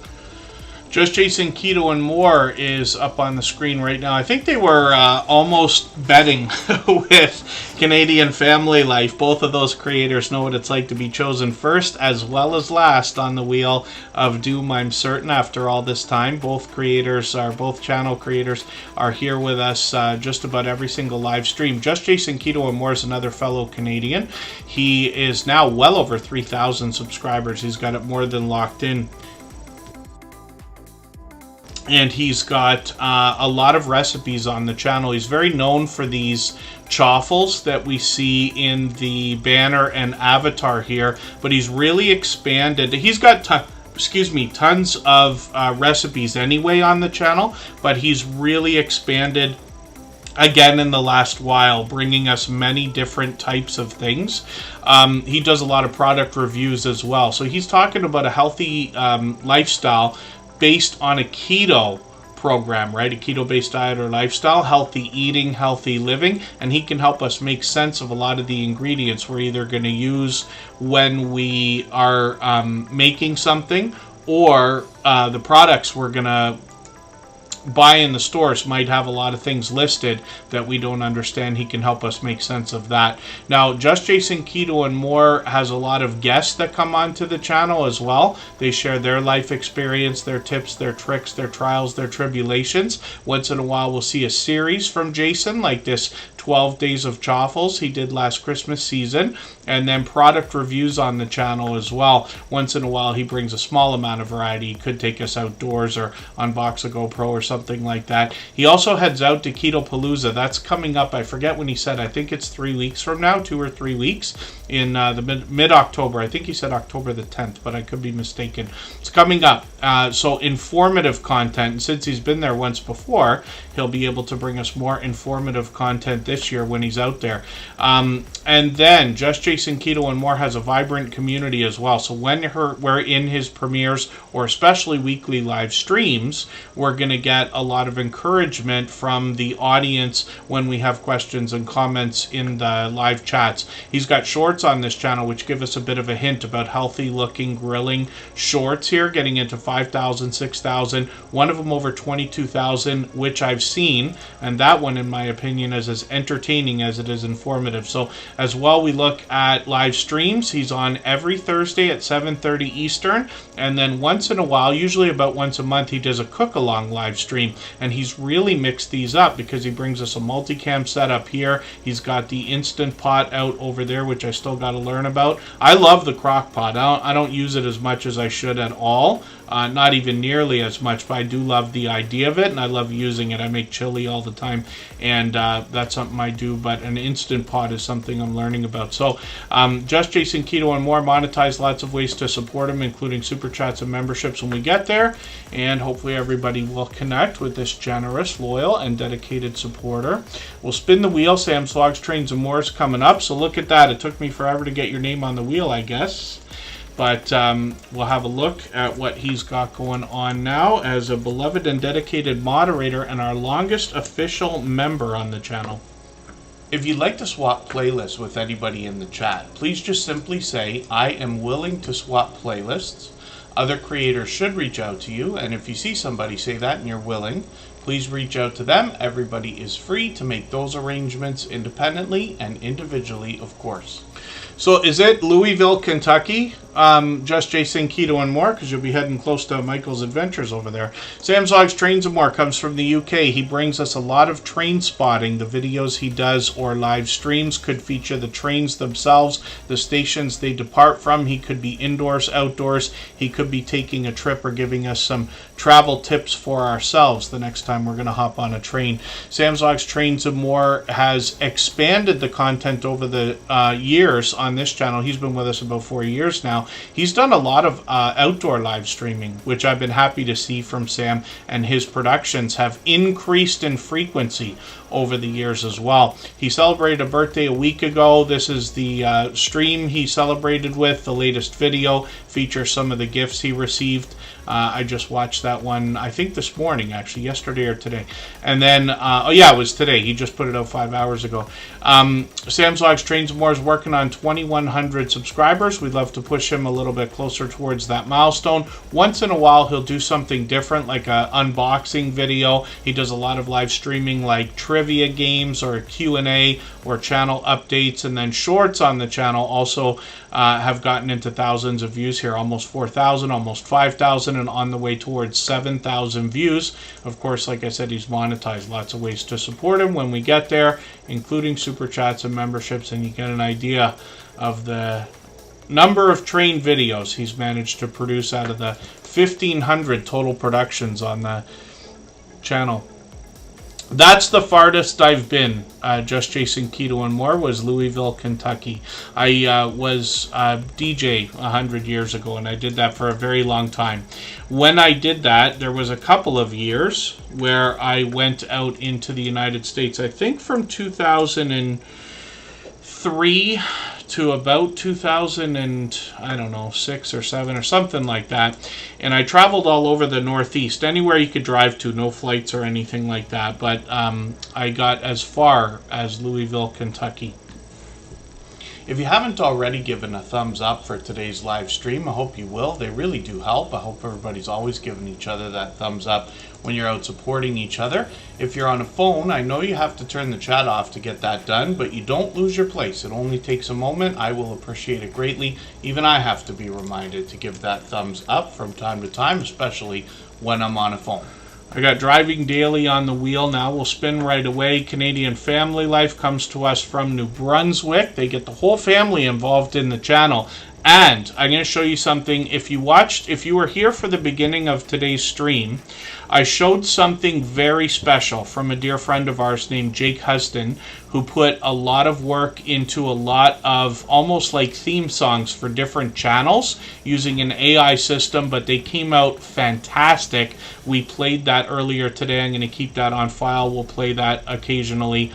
Just Chasing Keto and More is up on the screen right now. I think they were almost betting with Canadian Family Life. Both of those creators know what it's like to be chosen first as well as last on the Wheel of Doom, I'm certain, after all this time. Both channel creators are here with us just about every single live stream. Just Chasing Keto and More is another fellow Canadian. He is now well over 3,000 subscribers. He's got it more than locked in. And he's got a lot of recipes on the channel. He's very known for these chaffles that we see in the banner and avatar here, but he's really expanded. He's got tons of recipes anyway on the channel, but he's really expanded again in the last while, bringing us many different types of things. He does a lot of product reviews as well. So he's talking about a healthy lifestyle based on a keto program, right? A keto-based diet or lifestyle, healthy eating, healthy living, and he can help us make sense of a lot of the ingredients we're either going to use when we are making something, or the products we're going to buy in the stores might have a lot of things listed that we don't understand. He can help us make sense of that. Now, Just Chasing Keto and More has a lot of guests that come onto the channel as well. They share their life experience, their tips, their tricks, their trials, their tribulations. Once in a while, we'll see a series from Jason, like this 12 Days of Chaffles he did last Christmas season, and then product reviews on the channel as well. Once in a while, he brings a small amount of variety. He could take us outdoors or unbox a GoPro or something like that. He also heads out to Keto Palooza. That's coming up. I forget when he said. I think it's 3 weeks from now, 2 or 3 weeks in the mid-October. I think he said October the 10th, but I could be mistaken. It's coming up. So informative content. And since he's been there once before, he'll be able to bring us more informative content this year when he's out there. And then Just Chasing Keto and More has a vibrant community as well. So when we're in his premieres, or especially weekly live streams, we're going to get a lot of encouragement from the audience when we have questions and comments in the live chats. He's got shorts on this channel which give us a bit of a hint about healthy looking grilling shorts here, getting into 5,000, 6,000, one of them over 22,000, which I've seen, and that one in my opinion is as entertaining as it is informative. So as well, we look at live streams. He's on every Thursday at 7:30 Eastern, and then once in a while, usually about once a month, he does a cook along live stream, and he's really mixed these up because he brings us a multicam setup here. He's got the Instant Pot out over there, which I still got to learn about. I love the crock pot. I don't use it as much as I should at all. Not even nearly as much, but I do love the idea of it, and I love using it. I make chili all the time, and that's something I do, but an Instant Pot is something I'm learning about. So Just Chasing Keto and More monetize lots of ways to support him, including super chats and memberships when we get there, and hopefully everybody will connect with this generous, loyal, and dedicated supporter. We'll spin the wheel. Sam's Vlogs, Trains, and More is coming up, so look at that. It took me forever to get your name on the wheel, I guess. But we'll have a look at what he's got going on now as a beloved and dedicated moderator and our longest official member on the channel. If you'd like to swap playlists with anybody in the chat, please just simply say, I am willing to swap playlists. Other creators should reach out to you, and if you see somebody say that and you're willing, please reach out to them. Everybody is free to make those arrangements independently and individually, of course. So is it Louisville, Kentucky? Just Jason, Keto, and more, because you'll be heading close to Michael's Adventures over there. Sam's Logs, Trains, and More comes from the UK. He brings us a lot of train spotting. The videos he does or live streams could feature the trains themselves, the stations they depart from. He could be indoors, outdoors. He could be taking a trip or giving us some travel tips for ourselves the next time we're going to hop on a train. Sam's Logs, Trains, and More has expanded the content over the years on this channel. He's been with us about 4 years now. He's done a lot of outdoor live streaming, which I've been happy to see from Sam, and his productions have increased in frequency over the years as well. He celebrated a birthday a week ago. This is the stream he celebrated with. The latest video features some of the gifts he received. I just watched that one, I think this morning, actually, yesterday or today. And then, oh yeah, it was today. He just put it out 5 hours ago. Sam's Logs, Trains, and More is working on 2,100 subscribers. We'd love to push him a little bit closer towards that milestone. Once in a while, he'll do something different, like an unboxing video. He does a lot of live streaming, like trivia games or Q&A or channel updates, and then shorts on the channel also have gotten into thousands of views here, almost 4,000, almost 5,000, and on the way towards 7,000 views. Of course, like I said, he's monetized. Lots of ways to support him when we get there, including super chats and memberships, and you get an idea of the number of train videos he's managed to produce out of the 1,500 total productions on the channel. That's the farthest I've been. Just Jason, Keto, and More was Louisville, Kentucky. I was a DJ 100 years ago, and I did that for a very long time. When I did that, there was a couple of years where I went out into the United States. I think from 2003 to about 2006 or 7 or something like that, and I traveled all over the Northeast, anywhere you could drive to, no flights or anything like that, but I got as far as Louisville, Kentucky. If you haven't already given a thumbs up for today's live stream, I hope you will. They really do help. I hope everybody's always giving each other that thumbs up when you're out supporting each other. If you're on a phone, I know you have to turn the chat off to get that done, but you don't lose your place. It only takes a moment. I will appreciate it greatly. Even I have to be reminded to give that thumbs up from time to time, especially when I'm on a phone. I got Driving Daily on the wheel now. We'll spin right away. Canadian Family Life comes to us from New Brunswick. They get the whole family involved in the channel. And I'm going to show you something. If you were here for the beginning of today's stream, I showed something very special from a dear friend of ours named Jake Huston, who put a lot of work into a lot of almost like theme songs for different channels using an AI system, but they came out fantastic. We played that earlier today. I'm going to keep that on file. We'll play that occasionally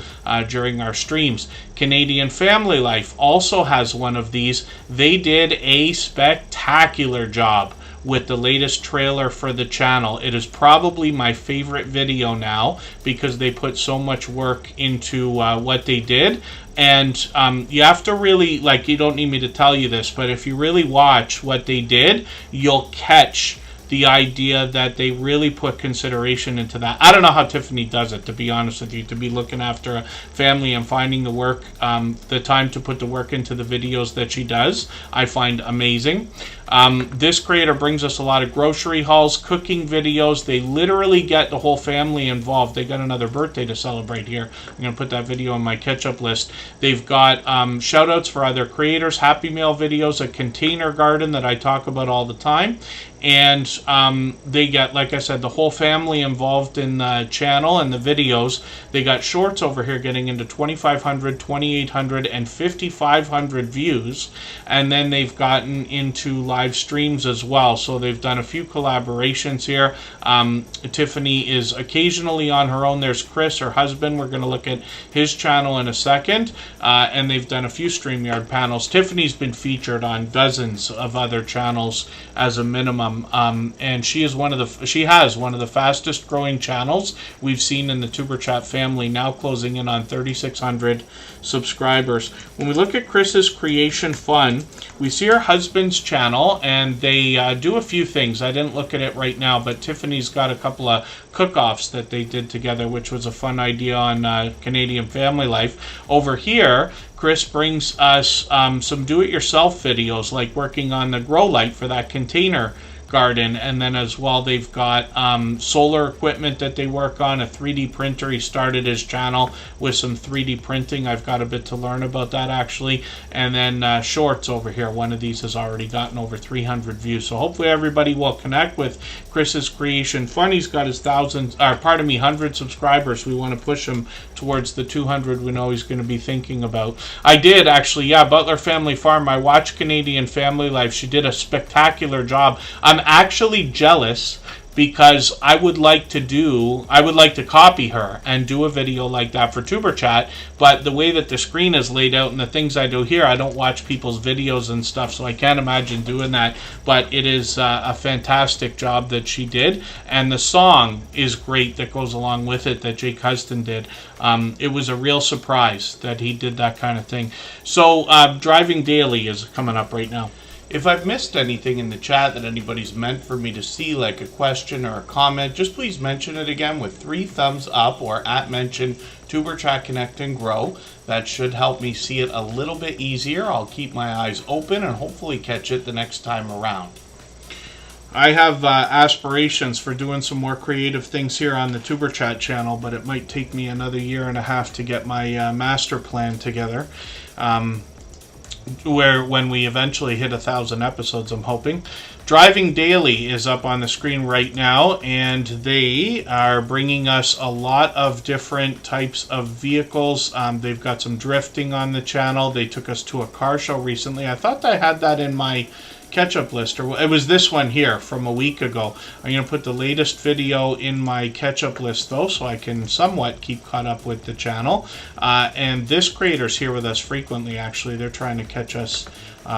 during our streams. Canadian Family Life also has one of these. They did a spectacular job with the latest trailer for the channel. It is probably my favorite video now because they put so much work into what they did. And you have to really, like, you don't need me to tell you this, but if you really watch what they did, you'll catch the idea that they really put consideration into that. I don't know how Tiffany does it, to be honest with you, to be looking after a family and finding the work, the time to put the work into the videos that she does, I find amazing. This creator brings us a lot of grocery hauls, cooking videos. They literally get the whole family involved. They got another birthday to celebrate here. I'm going to put that video on my catch-up list. They've got shout-outs for other creators, Happy Meal videos, a container garden that I talk about all the time. And they get, like I said, the whole family involved in the channel and the videos. They got shorts over here getting into 2,500, 2,800, and 5,500 views. And then they've gotten into live streams as well. So they've done a few collaborations here. Tiffany is occasionally on her own. There's Chris, her husband. We're going to look at his channel in a second. And they've done a few StreamYard panels. Tiffany's been featured on dozens of other channels as a minimum. And she has one of the fastest growing channels we've seen in the Tuber Chat family, now closing in on 3,600 subscribers. When we look at Chris's Creation Fun, we see her husband's channel, channel, and they do a few things. I didn't look at it right now, but Tiffany's got a couple of cook-offs that they did together, which was a fun idea on Canadian Family Life. Over here, Chris brings us some do-it-yourself videos, like working on the grow light for that container garden, and then as well they've got solar equipment that they work on, a 3D printer. He started his channel with some 3D printing. I've got a bit to learn about that actually. And then shorts over here, one of these has already gotten over 300 views, so hopefully everybody will connect with Chris's creation fun. He's got his 100 subscribers. We want to push him towards the 200 we know he's going to be thinking about. I did actually, yeah, Butler Family Farm. I watched Canadian Family Life. She did a spectacular job. I'm actually jealous because I would like to copy her and do a video like that for Tuber Chat, but the way that the screen is laid out and the things I do here, I don't watch people's videos and stuff, so I can't imagine doing that. But it is a fantastic job that she did, and the song is great that goes along with it that Jake Huston did. It was a real surprise that he did that kind of thing. So Driving Daily is coming up right now. If I've missed anything in the chat that anybody's meant for me to see, like a question or a comment, just please mention it again with 3 thumbs up or @mention Tuber Chat Connect and Grow. That should help me see it a little bit easier. I'll keep my eyes open and hopefully catch it the next time around. I have aspirations for doing some more creative things here on the Tuber Chat channel, but it might take me another 1.5 years to get my master plan together. When we eventually hit 1,000 episodes, I'm hoping. Driving Daily is up on the screen right now, and they are bringing us a lot of different types of vehicles. They've got some drifting on the channel. They took us to a car show recently. I thought I had that in my catch-up list, or it was this one here from a week ago. I'm going to put the latest video in my catch-up list though, so I can somewhat keep caught up with the channel. And this creator's here with us frequently actually. They're trying to catch us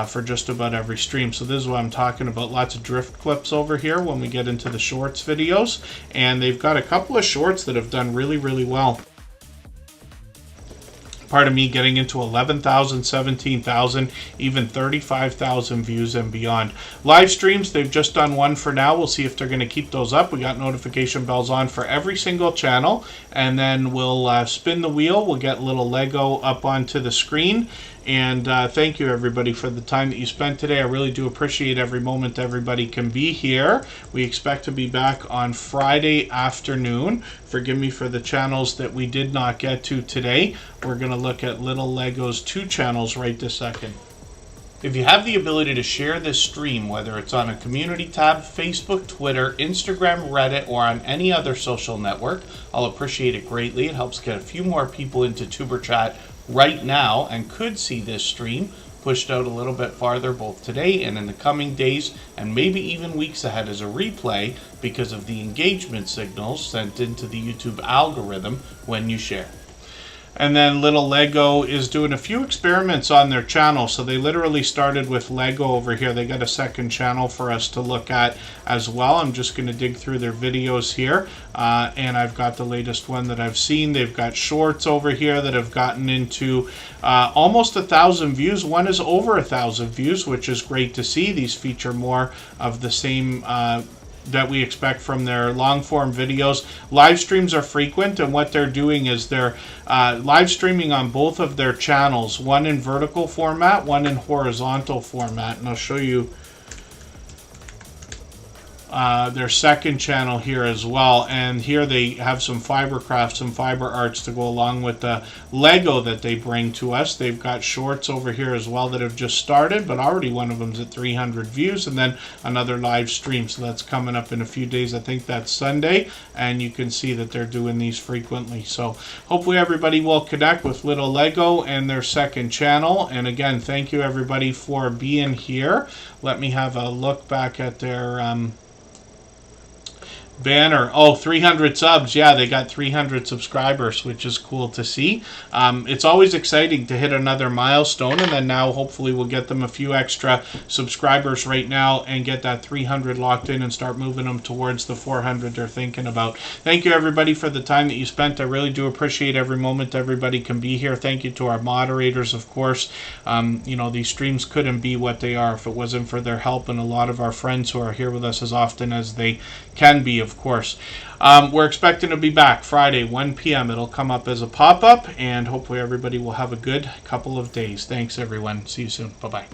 for just about every stream, so this is what I'm talking about. Lots of drift clips over here when we get into the shorts videos, and they've got a couple of shorts that have done really, really well. Part of me getting into 11,000, 17,000, even 35,000 views and beyond. Live streams, they've just done one for now. We'll see if they're going to keep those up. We got notification bells on for every single channel, and then we'll spin the wheel. We'll get little Lego up onto the screen. And thank you everybody for the time that you spent today. I really do appreciate every moment everybody can be here. We expect to be back on Friday afternoon. Forgive me for the channels that we did not get to today. We're going to look at Little Lego's 2 channels right this second. If you have the ability to share this stream, whether it's on a community tab, Facebook, Twitter, Instagram, Reddit, or on any other social network, I'll appreciate it greatly. It helps get a few more people into Tuber Chat right now and could see this stream pushed out a little bit farther both today and in the coming days and maybe even weeks ahead as a replay because of the engagement signals sent into the YouTube algorithm when you share. And then Little Lego is doing a few experiments on their channel. So they literally started with Lego over here. They got a second channel for us to look at as well. I'm just going to dig through their videos here. And I've got the latest one that I've seen. They've got shorts over here that have gotten into almost 1,000 views. One is over 1,000 views, which is great to see. These feature more of the same that we expect from their long form videos. Live streams are frequent, and what they're doing is they're live streaming on both of their channels, one in vertical format, one in horizontal format, and I'll show you their second channel here as well. And here they have some fiber crafts, some fiber arts to go along with the Lego that they bring to us. They've got shorts over here as well that have just started, but already one of them's at 300 views, and then another live stream, so that's coming up in a few days. I think that's Sunday, and you can see that they're doing these frequently. So hopefully everybody will connect with Little Lego and their second channel. And again, thank you everybody for being here. Let me have a look back at their banner. Oh, 300 subs. Yeah, they got 300 subscribers, which is cool to see. It's always exciting to hit another milestone, and then now hopefully we'll get them a few extra subscribers right now and get that 300 locked in and start moving them towards the 400 they're thinking about. Thank you, everybody, for the time that you spent. I really do appreciate every moment everybody can be here. Thank you to our moderators, of course. You know, these streams couldn't be what they are if it wasn't for their help, and a lot of our friends who are here with us as often as they can be, of course. We're expecting to be back Friday, 1 p.m. It'll come up as a pop-up, and hopefully everybody will have a good couple of days. Thanks, everyone. See you soon. Bye-bye.